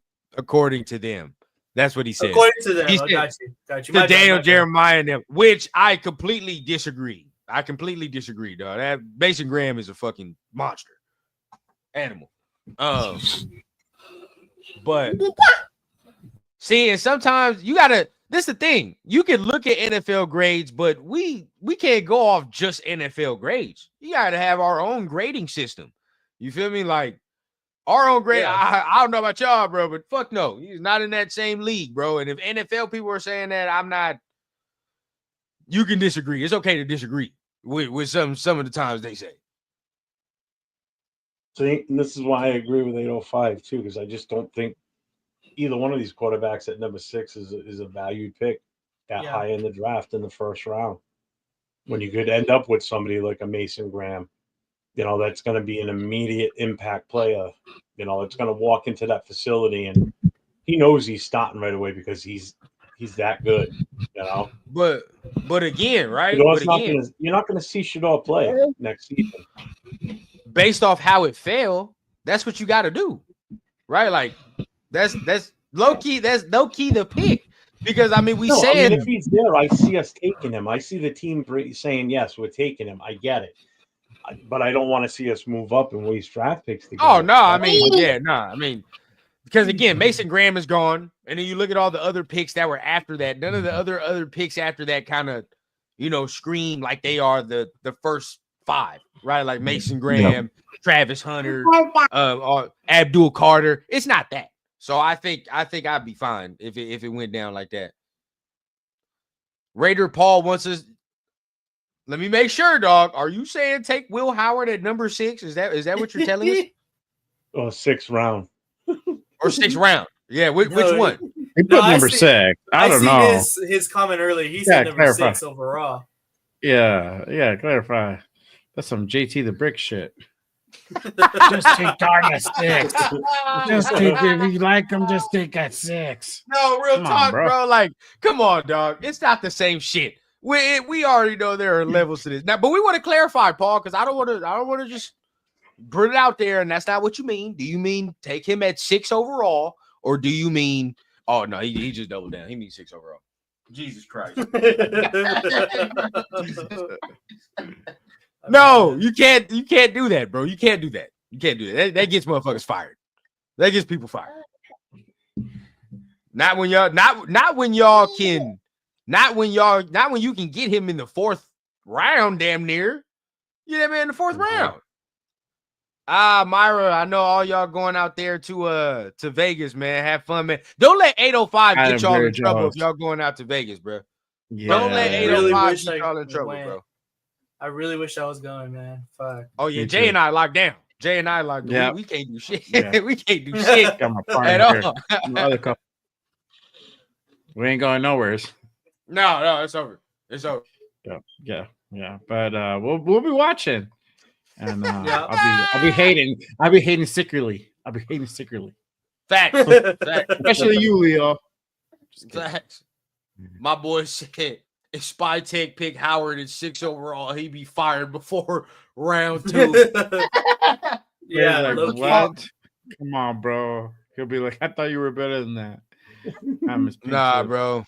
that's what he said. According to them, He I said- got you. To My bad, Daniel my bad. Jeremiah and them, which I completely disagree. Dog. That Mason Graham is a fucking monster, animal. But see, and sometimes you gotta. This is the thing. You can look at NFL grades, but we can't go off just NFL grades. You gotta have our own grading system. You feel me? Like our own grade. Yeah. I don't know about y'all, bro, but fuck no, he's not in that same league, bro. And if NFL people are saying that, I'm not. You can disagree. It's okay to disagree with some of the times they say. See, and this is why I agree with 805 too, because I just don't think either one of these quarterbacks at number 6 is a valued pick. that Yeah. high in the draft in the first round. When you could end up with somebody like a Mason Graham, that's going to be an immediate impact player. It's going to walk into that facility and he knows he's starting right away because he's that good. But again, right? Shador's But again, you're not going to see Shador play next season. based off how it fell, that's what you got to do, right? Like that's low key. That's low key the pick because I mean if he's there, I see us taking him. I see the team saying yes, we're taking him. I get it, but I don't want to see us move up and waste draft picks to get Oh him. no, I mean, because again, Mason Graham is gone, and then you look at all the other picks that were after that. None of the other picks after that kind of, scream like they are the first 5, right? Like Mason Graham, Travis Hunter, or Abdul Carter. It's not that. So I think I'd be fine if it went down like that. Raider Paul wants us. Let me make sure, dog. Are you saying take Will Howard at number 6? Is that what you're telling us? Or 6th round. Or 6th round? Yeah, which one? He put number 6. I don't know. His comment earlier. He said number 6 overall. Yeah, clarify. That's some JT the Brick shit. Just take Darn 6. Just take it. If you like him, just take that 6. No, real talk, bro. Like, come on, dog. It's not the same shit. We already know there are levels to this now, but we want to clarify, Paul, because I don't want to just put it out there, and that's not what you mean. Do you mean take him at 6 overall, or do you mean? Oh no, he just doubled down. He means 6 overall. Jesus Christ. No, you can't do that, bro. You can't do that. That gets motherfuckers fired. That gets people fired. Not when you can get him in the 4th round, damn near. You know what I mean? In the 4th round. Myra, I know all y'all going out there to Vegas, man. Have fun, man. Don't let 805 get y'all in trouble if y'all going out to Vegas, bro. Yeah. Don't let 805 get y'all in trouble, bro. I really wish I was going, man. Fuck. Oh yeah, Jay and I locked down. Yeah. We can't do shit. Yeah. We can't do shit Got my at partner all. here. Other couple. We ain't going nowheres. No, it's over. It's over. Yeah. But we'll be watching, and I'll be hating secretly. Facts. Especially you, Leo. Facts. My boy said if Spy Tech pick Howard at 6 overall, he'd be fired before round 2. Yeah, like, what? Come on, bro. He'll be like, I thought you were better than that. Nah, bro.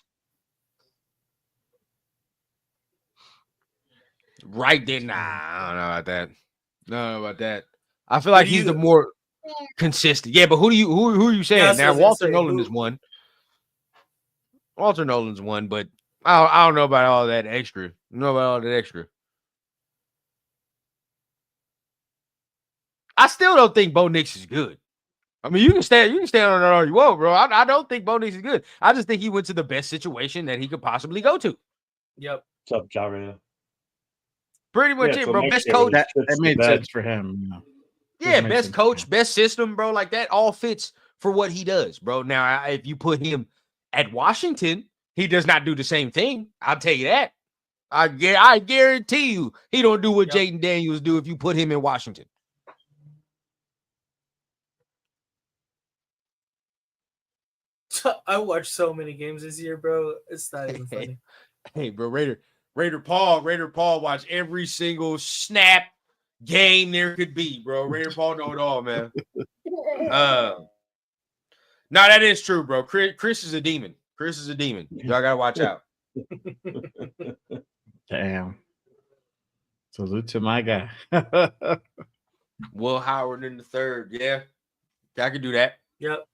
Right there, nah. I don't know about that. I feel like he's the more consistent. Yeah, but who are you saying? Now Walter Nolan is one. Walter Nolan's one, but I don't know about all that extra. I still don't think Bo Nix is good. I mean, you can stand on that all you want, bro. I don't think Bo Nix is good. I just think he went to the best situation that he could possibly go to. Yep. What's up, Jared? Pretty much it, bro. Best coach. That made sense for him. Yeah, best coach, best system, bro. Like that all fits for what he does, bro. Now, if you put him at Washington, he does not do the same thing. I'll tell you that. I guarantee you he don't do what Jaden Daniels do if you put him in Washington. I watched so many games this year, bro. It's not even funny. Hey, bro, Raider Paul watch every single snap game there could be, bro. Raider Paul know it all, man. No, that is true, bro. Chris is a demon. Y'all gotta watch out. Damn. Salute to my guy. Will Howard in the 3rd. Yeah, I could do that. Yep.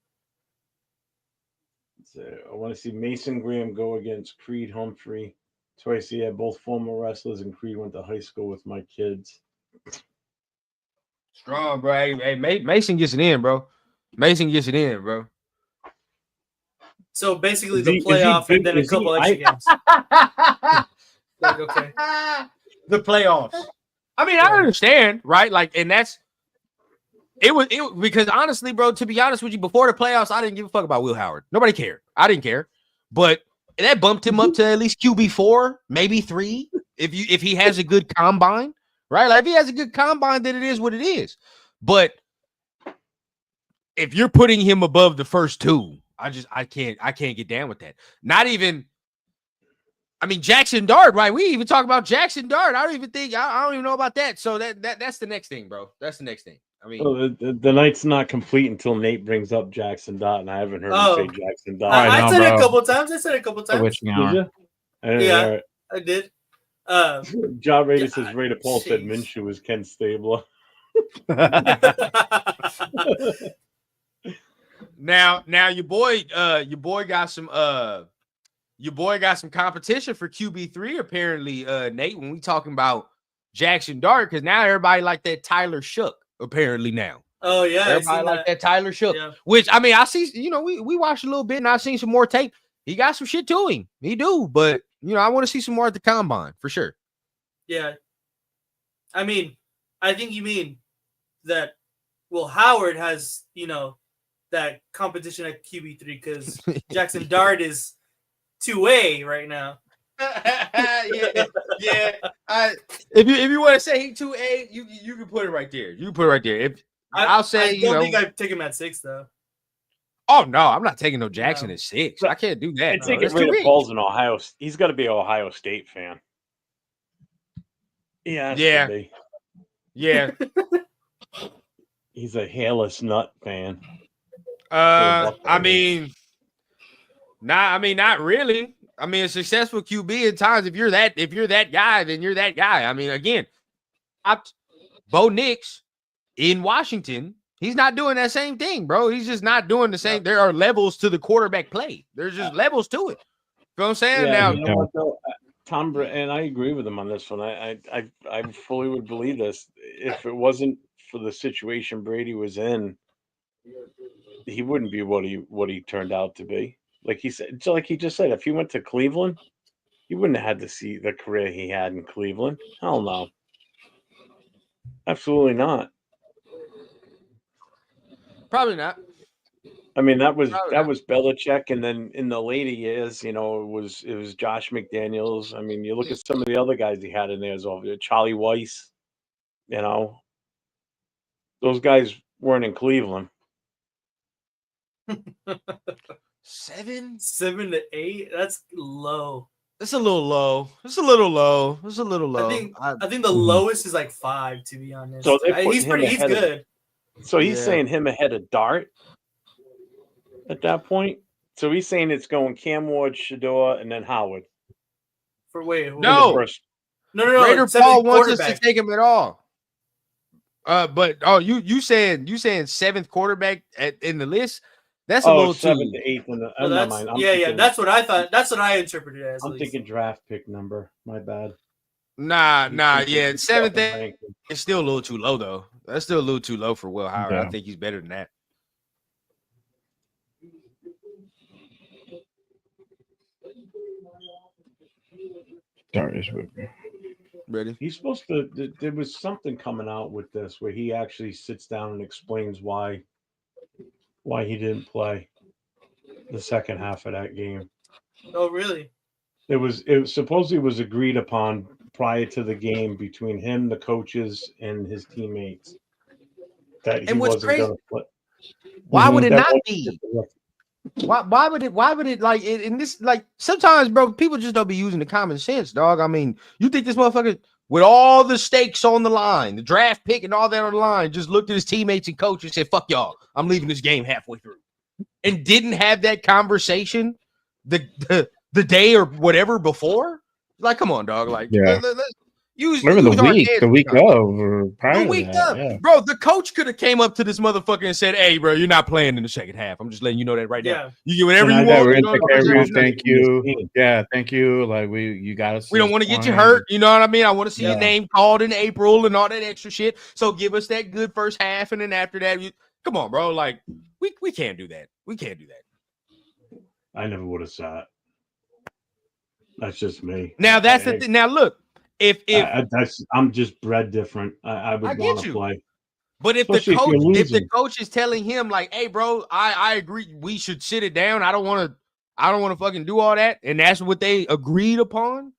So I want to see Mason Graham go against Creed Humphrey. Twice, yeah, both former wrestlers, and Creed went to high school with my kids. Strong, bro. Hey, Mason gets it in, bro. So basically, the playoff and then a couple extra games. Like, okay. The playoffs. I mean, I understand, right? Like, and that's it was because honestly, bro, to be honest with you, before the playoffs, I didn't give a fuck about Will Howard. Nobody cared. I didn't care. But that bumped him up to at least QB4, maybe 3. If he has a good combine, right? Like if he has a good combine, then it is what it is. But if you're putting him above the first 2, I can't get down with that. Not even. I mean, Jackson Dart, right? We even talk about Jackson Dart. I don't even know about that. So that's the next thing, bro. That's the next thing. I mean, Well, the night's not complete until Nate brings up Jackson Dart, and I haven't heard him say Jackson Dart. I know, said it bro. a couple times. I said it a couple times. Witching Did hour. you? I didn't Yeah. hear it. I did. John Raider says God, Raider Paul said jeez. Minshew is Ken Stabler. now your boy got some competition for QB3 apparently, Nate, when we talking about Jackson Dart, because now everybody like that Tyler Shook apparently now. Oh yeah, Everybody like that Tyler Shook. Yeah. Which I mean, I see, we watched a little bit and I've seen some more tape. He got some shit to him. He do, but I want to see some more at the combine for sure. Yeah. I mean, I think you mean that Howard has, that competition at QB3 because Jackson Dart is 2A right now. yeah. If you want to say he 2A, you can put it right there. You can put it right there. I'll say, I don't think I'd take him at 6 though. Oh no, I'm not taking no Jackson at 6. I can't do that. I think if Raider Paul's in Ohio, he's got to be an Ohio State fan. Yeah. Yeah. He's a hairless nut fan. I mean, not really. I mean, a successful QB at times, if you're that guy, then you're that guy. I mean, again, Bo Nix in Washington, he's not doing that same thing, bro. He's just not doing the same. There are levels to the quarterback play. There's just levels to it. You know what I'm saying? Yeah, now, Tom, and I agree with him on this one. I fully would believe this. If it wasn't for the situation Brady was in, he wouldn't be what he turned out to be. Like he said, like he just said, if he went to Cleveland, he wouldn't have had to see the career he had in Cleveland. Hell no. Absolutely not. Probably not. I mean, that was Belichick, and then in the later years, it was Josh McDaniels. I mean, you look at some of the other guys he had in there as well. Charlie Weiss, those guys weren't in Cleveland. 7 to 8. That's low. It's a little low. It's a little low. I think the lowest is like 5, to be honest. So he's good. So he's saying him ahead of Dart at that point. So he's saying it's going Cam Ward, Shedeur, and then Howard. For wait, no. Raider Paul wants us to take him at all. But you saying 7th quarterback in the list? That's a little 7th to 8th in the. Well, that's what I thought. That's what I interpreted it as. I'm thinking draft pick number. My bad. Nah. Yeah, 7th. It's still a little too low though. That's still a little too low for Will Howard. Yeah. I think he's better than that. Ready? He's supposed to. There was something coming out with this where he actually sits down and explains why he didn't play the second half of that game. Oh, really? It was supposedly was agreed upon prior to the game between him, the coaches, and his teammates that he wasn't going to play. Why would it not be? Why would it like it in this, like sometimes, bro, people just don't be using the common sense, dog. I mean, you think this motherfucker with all the stakes on the line, the draft pick and all that on the line, just looked at his teammates and coach and said, fuck y'all, I'm leaving this game halfway through, and didn't have that conversation the day or whatever before? Like, come on, dog. Like, remember the week of, bro. The coach could have came up to this motherfucker and said, "Hey, bro, you're not playing in the second half. I'm just letting you know that right now. You get whatever you want. Thank you. Yeah, thank you. Like you got us. We don't want to get you hurt. You know what I mean? I want to see your name called in April and all that extra shit. So give us that good first half, and then after that, come on, bro. Like we can't do that. We can't do that. I never would have saw it. That's just me. Now that's the thing. Now look. If I'm just bred different, I would want to play. But if the coach is telling him like, "Hey, bro, I agree, we should sit it down. I don't want I don't want to fucking do all that, and that's what they agreed upon.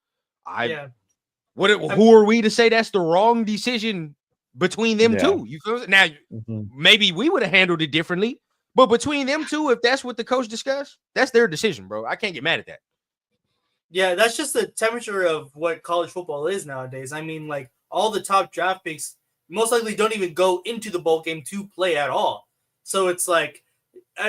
Who are we to say that's the wrong decision between them two? You feel now? Maybe we would have handled it differently, but between them two, if that's what the coach discussed, that's their decision, bro. I can't get mad at that. Yeah, that's just the temperature of what college football is nowadays. I mean, like all the top draft picks most likely don't even go into the bowl game to play at all. So it's like,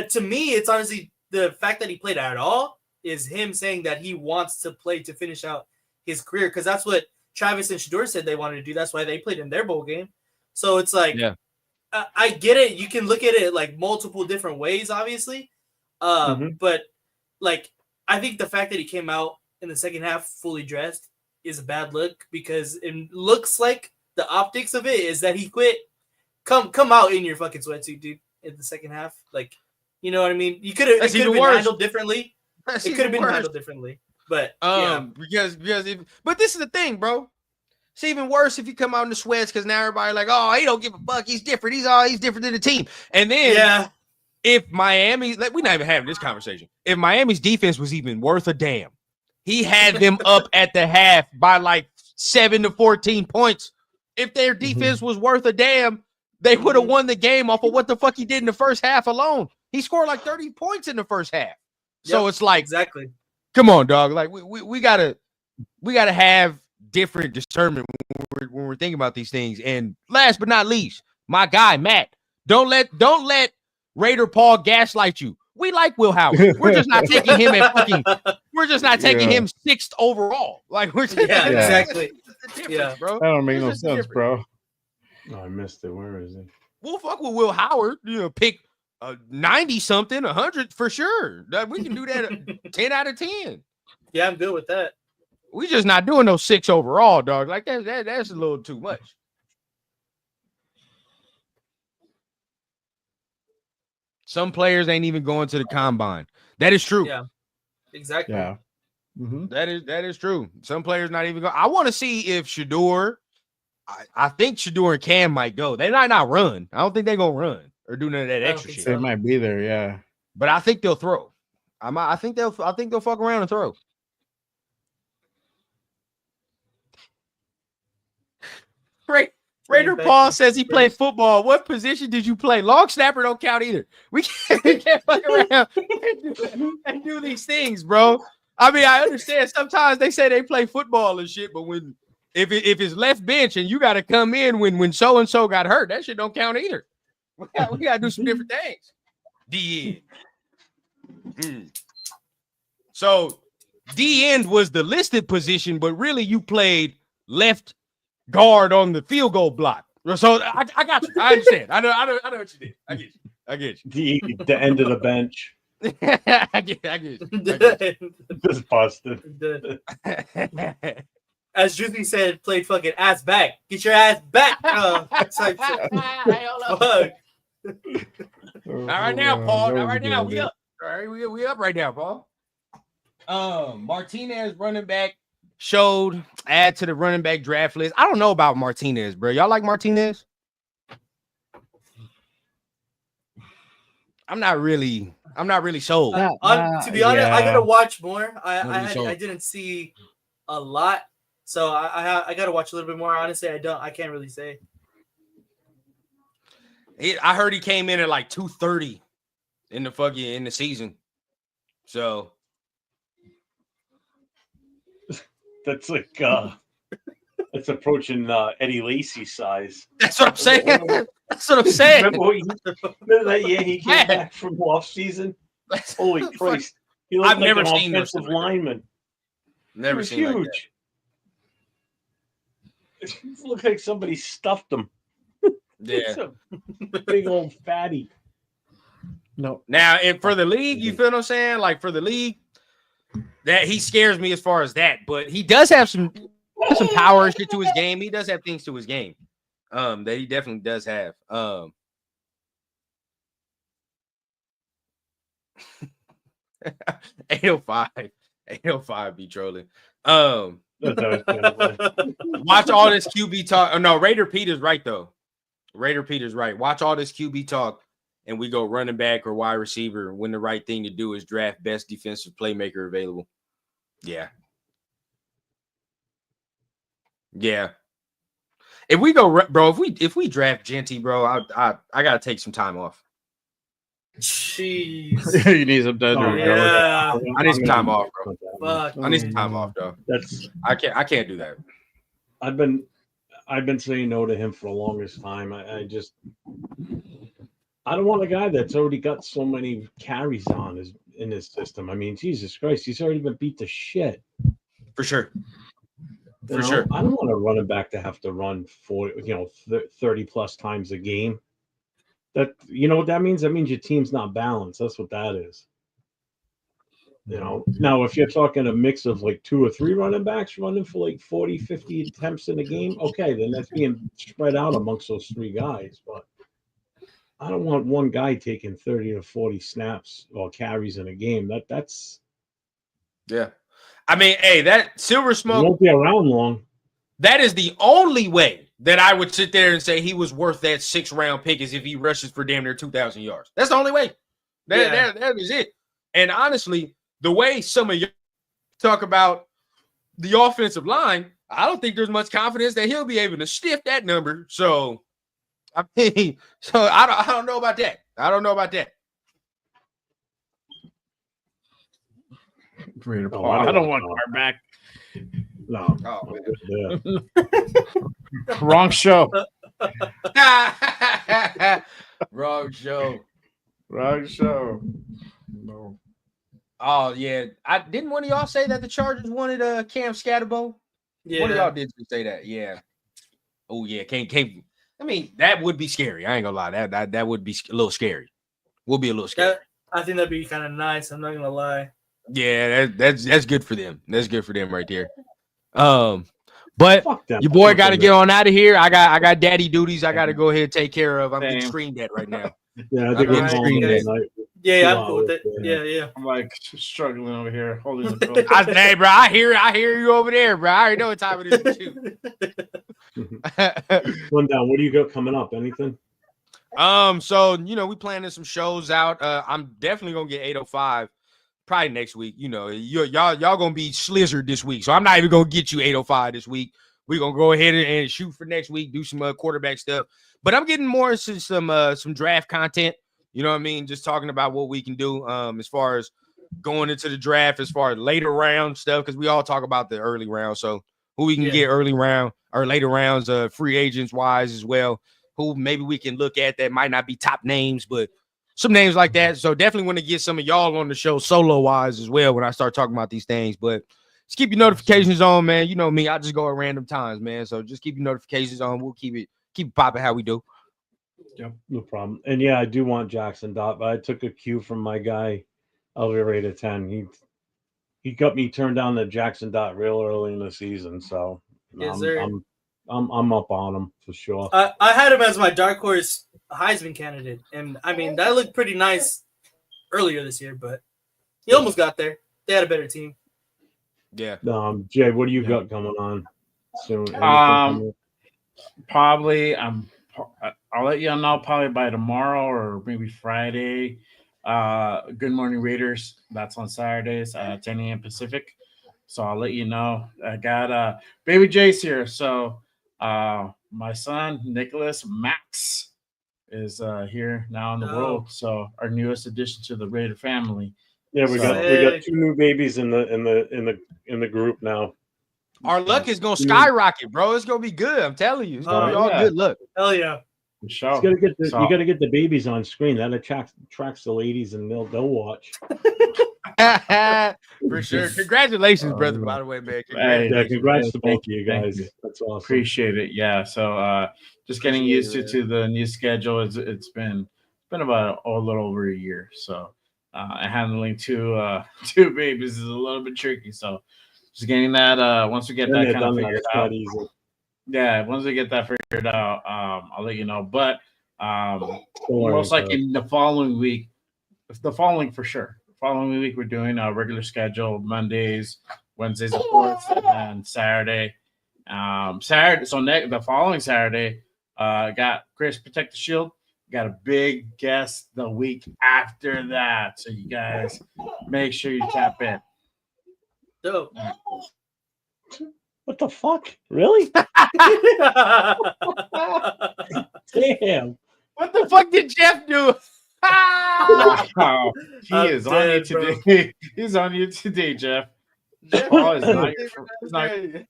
to me, it's honestly the fact that he played at all is him saying that he wants to play to finish out his career, because that's what Travis and Shedeur said they wanted to do. That's why they played in their bowl game. So it's like, I get it. You can look at it like multiple different ways, obviously. But like, I think the fact that he came out in the second half fully dressed is a bad look, because it looks like the optics of it is that he quit. Come out in your fucking sweatsuit, dude, in the second half. Like, you know what I mean? It could have been handled differently. It could have been handled differently. But because but this is the thing, bro. It's even worse if you come out in the sweats, because now everybody like, oh, he don't give a fuck. He's different. He's different than the team. And then if Miami, we're not even having this conversation. If Miami's defense was even worth a damn, he had them up at the half by like 7 to 14 points. If their defense was worth a damn, they would have won the game off of what the fuck he did in the first half alone. He scored like 30 points in the first half. So it's like, exactly. Come on, dog. Like we gotta have different discernment when we're thinking about these things. And last but not least, my guy Matt, don't let Raider Paul gaslight you. We like Will Howard. We're just not taking him at fucking. We're just not taking him 6th overall. Like we're just, exactly. Bro. That don't make no sense, bro. Oh, I missed it. Where is it? We'll fuck with Will Howard. Pick 90 something, 100 for sure. We can do that 10 out of 10. Yeah, I'm good with that. We just not doing those 6 overall, dog. Like that's a little too much. Some players ain't even going to the combine. That is true. Yeah, exactly. Yeah. That is true. Some players not even go. I want to see if Shedeur. I think Shedeur and Cam might go. They might not run. I don't think they're gonna run or do none of that extra shit. They might be there, yeah. But I think they'll throw. I think they'll fuck around and throw. Raider Paul says he played football. What position did you play? Long snapper don't count either. We can't fuck around and do these things, bro. I mean, I understand sometimes they say they play football and shit, but if it's left bench and you got to come in when so and so got hurt, that shit don't count either. We got to do some different things. D end. So D end was the listed position, but really you played left guard on the field goal block. So I got you. I understand. I know what you did. I get you. The end of the bench. I get you. Just busted. As Juicy said, played fucking ass back. Get your ass back. All right now, Paul. All right now, we up. All right, we up right now, Paul. Martinez running back showed add to the running back draft list. I don't know about Martinez, bro. Y'all like Martinez? I'm not really sold. To be honest, I gotta watch more. I didn't see a lot, so I gotta watch a little bit more. Honestly, I can't really say. I heard he came in at like 230 in the season. So that's like it's approaching Eddie Lacy size. That's what I'm saying. That's what I'm saying. Remember that year he came back from offseason? Holy Christ. He looked like an offensive lineman. Never seen huge. Like that. It looked like somebody stuffed him. Yeah. Big old fatty. No. Now, and for the league, you feel what I'm saying? Like for the league, that he scares me as far as that, but he does have some power and shit to his game. He does have things to his game. That he definitely does have. 805 be trolling. Watch all this QB talk. Oh, no, Raider Pete is right though. Raider Pete is right. Watch all this QB talk and we go running back or wide receiver when the right thing to do is draft best defensive playmaker available. Yeah. Yeah. If we go, bro, if we draft Genty, bro, I gotta take some time off. Jeez. You need some time to Oh, recover. Yeah. I need some time off, bro. Fuck. I need some time off, though. I can't do that. I've been saying no to him for the longest time. I don't want a guy that's already got so many carries in his system. I mean, Jesus Christ, he's already been beat to shit. For sure. You know, sure. I don't want a running back to have to run 30 plus times a game. That, you know what that means? That means your team's not balanced. That's what that is. You know, now if you're talking a mix of like 2 or 3 running backs running for like 40, 50 attempts in a game, okay, then that's being spread out amongst those 3 guys. But I don't want one guy taking 30 to 40 snaps or carries in a game. That's Yeah. I mean, hey, that Silver he Smoke, won't be around long. that is the only way that I would sit there and say he was worth that 6th-round pick is if he rushes for damn near 2,000 yards. That's the only way. That is it. And honestly, the way some of you talk about the offensive line, I don't think there's much confidence that he'll be able to stiff that number. So, I mean, I don't know about that. I don't know about that. I don't want our back. No. Oh, Yeah. Wrong show. Wrong show. Wrong show. No. Oh yeah, didn't one of y'all say that the Chargers wanted Cam Scatterbo? Yeah. One of y'all did say that. Yeah. Oh yeah, can't. I mean, that would be scary. I ain't gonna lie. That would be a little scary. Will be a little scary. I think that'd be kind of nice. I'm not gonna lie. Yeah, that's good for them. That's good for them right there. But Fuck them. your boy Fuck got to them. get on out of here. I got daddy duties. I got to go ahead and take care of. I'm getting Same. screamed at right now. Yeah, I think I'm we're calling getting it a screened night. Yeah, Wow, I'm cool with it. yeah. Yeah. I'm like struggling over here, holding the phone. Hey, bro, I hear you over there, bro. I already know what time it is with you. Rundown. What do you got coming up? Anything? So we planning some shows out. I'm definitely gonna get 805 probably next week. Y'all gonna be slizzard this week, so I'm not even gonna get you 805 this week. We're gonna go ahead and shoot for next week, do some quarterback stuff. But I'm getting more into some draft content. You know what I mean? Just talking about what we can do as far as going into the draft, as far as later round stuff, because we all talk about the early round. So who we can get early round or later rounds, free agents wise as well. Who maybe we can look at that might not be top names, but some names like that. So definitely want to get some of y'all on the show solo wise as well when I start talking about these things. But just keep your notifications on, man. You know me, I just go at random times, man. So just keep your notifications on. We'll keep it popping how we do. Yep, no problem. And yeah, I do want Jackson Dot, but I took a cue from my guy, Elevator 10. He got me turned down to Jackson Dot real early in the season, so Yes, sir. I'm up on him for sure. I had him as my dark horse Heisman candidate, and I mean that looked pretty nice earlier this year, but he almost got there. They had a better team. Yeah. Jay, what do you got coming on soon? Probably I'll let you know probably by tomorrow or maybe Friday. Good Morning Raiders. That's on Saturdays, 10 a.m. Pacific. So I'll let you know. I got baby Jace here. So my son Nicholas Max is here now in the world. So our newest addition to the Raider family. Yeah, we got 2 new babies in the group now. Our luck is gonna skyrocket, bro. It's gonna be good. I'm telling you, it's gonna be all good luck. Hell yeah! Sure. You gotta get the babies on screen. That attracts the ladies, and they'll watch. For sure. Congratulations, brother. By the way, man. Congrats to both of you guys. That's awesome. Appreciate it. Yeah. So just getting used to the new schedule. It's been about a little over a year. So handling two babies is a little bit tricky. So just getting that once we get that kind of figured out. Yeah, once we get that figured out, I'll let you know. But most likely the following week for sure. Following week we're doing a regular schedule, Mondays, Wednesdays, of course, and then Saturday. The following Saturday, got Chris Protect the Shield Got a big guest the week after that. So you guys make sure you tap in. Dope. What the fuck? Really? Damn. What the fuck did Jeff do? Wow. He I'm is on you dead, bro. today. He's on you today, Jeff. Oh, it's not your-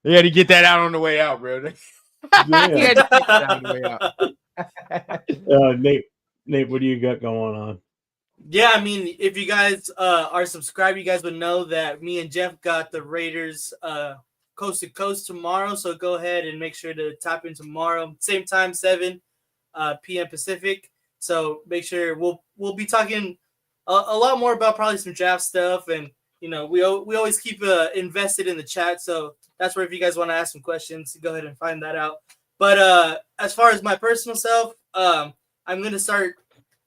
He had to get that out on the way out, bro. Yeah. He had to get that out on the way out. Nate, what do you got going on? Yeah, I mean, if you guys are subscribed, you guys would know that me and Jeff got the Raiders coast to coast tomorrow. So go ahead and make sure to tap in tomorrow, same time, 7 p.m. Pacific. So make sure we'll be talking a lot more about probably some draft stuff, and we always keep invested in the chat. So that's where if you guys want to ask some questions, go ahead and find that out. But as far as my personal self, I'm gonna start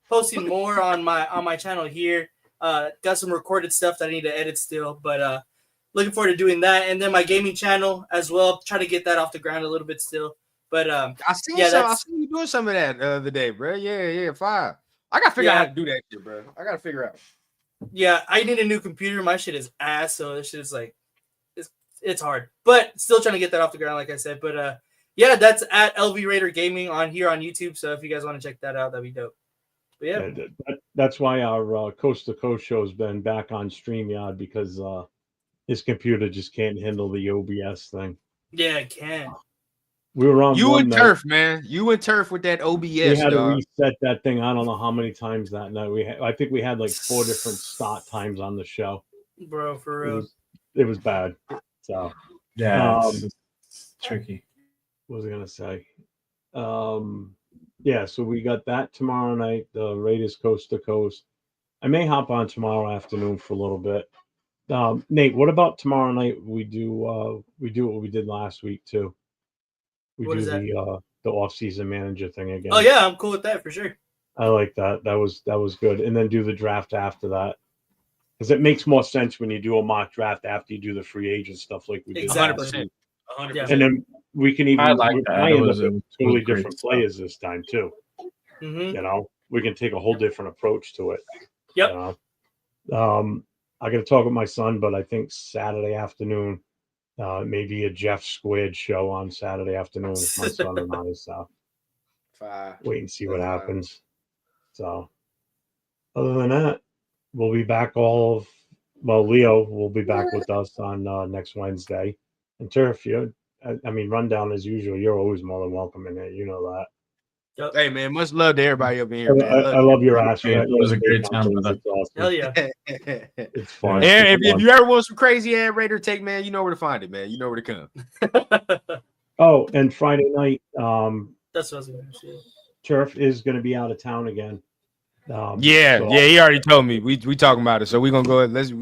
posting more on my channel here. Got some recorded stuff that I need to edit still, but looking forward to doing that. And then my gaming channel as well. Try to get that off the ground a little bit still. But I seen you doing some of that the other day, bro. Yeah, fine. I gotta figure out how to do that shit, bro. I gotta figure out. Yeah, I need a new computer. My shit is ass, so this shit is like it's hard. But still trying to get that off the ground, like I said. But yeah, that's at LV Raider Gaming on YouTube. So if you guys want to check that out, that'd be dope. But yeah. That's why our Coast to Coast show has been back on StreamYard, because his computer just can't handle the OBS thing. Yeah, it can. We were on you and night. Turf, man. You and Turf with that OBS. We had to reset that thing. I don't know how many times that night. I think we had like 4 different start times on the show. Bro, for real. It was bad. So yeah, it's tricky. What was I gonna say? Yeah, so we got that tomorrow night, the Raiders Coast to Coast. I may hop on tomorrow afternoon for a little bit. Nate, what about tomorrow night? We do what we did last week too. We what do is that? The offseason manager thing again. Oh yeah, I'm cool with that for sure. I like that. That was good. And then do the draft after that, because it makes more sense when you do a mock draft after you do the free agent stuff like we did. 100%. 100%. And then we can even. I like that. I end up with totally different players this time too. Mm-hmm. We can take a whole different approach to it. Yep. I got to talk with my son, but I think Saturday afternoon, maybe a Jeff Squared show on Saturday afternoon with my son and I. So wait and see what happens. So other than that, we'll be back. Leo will be back with us on next Wednesday. And Turf, Rundown as usual. You're always more than welcome in there. You know that. Yep. Hey man, much love to everybody up in here, man. I love your ass. It was a great time with us. Awesome. Hell yeah. It's fun. And if you ever want some crazy ass Raider take, man, you know where to find it, man. You know where to come. Oh, and Friday night, that's what I was going to say. Turf is going to be out of town again. Yeah, he already told me. We talking about it, so we're gonna go ahead. Let's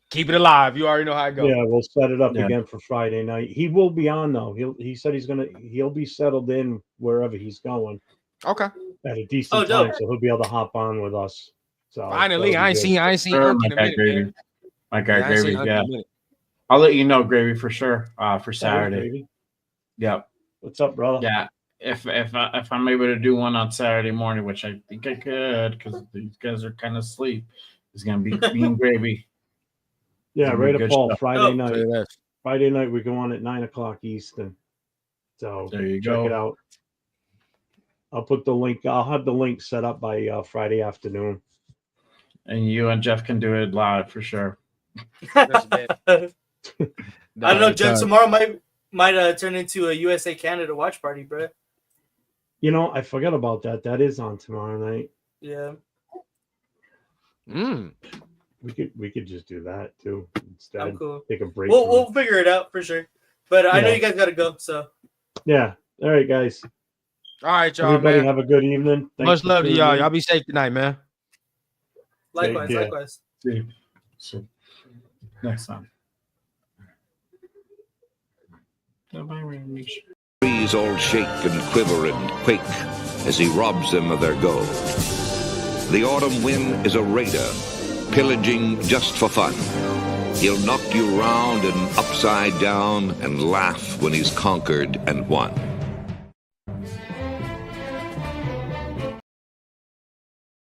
keep it alive. You already know how it goes. Yeah, we'll set it up again for Friday night. He will be on though. He said he'll be settled in wherever he's going. Okay. At a decent time, so he'll be able to hop on with us. So finally, I ain't seen Unc in a minute. My guy Gravy, yeah. I'll let you know, Gravy, for sure. For Saturday. Yep. What's up, brother? Yeah. If I'm able to do one on Saturday morning, which I think I could, because these guys are kind of asleep, it's gonna be me and Gravy. Yeah, right up all stuff. Friday night. Friday night we go on at 9:00 Eastern. So there you check go. It out. I'll put the link. I'll have the link set up by Friday afternoon. And you and Jeff can do it live for sure. I don't know, Jeff. Tomorrow might turn into a USA Canada watch party, bro. I forgot about that. That is on tomorrow night. Yeah. We could just do that too instead. I'm cool. Take a break. We'll figure it out for sure. But I know you guys gotta go. So. Yeah. All right, guys. All right, y'all. Everybody man. have a good evening. Much love to y'all. Y'all be safe tonight, man. Likewise. See you. So, next time. Trees all shake and quiver and quake as he robs them of their gold. The autumn wind is a raider, pillaging just for fun. He'll knock you round and upside down and laugh when he's conquered and won.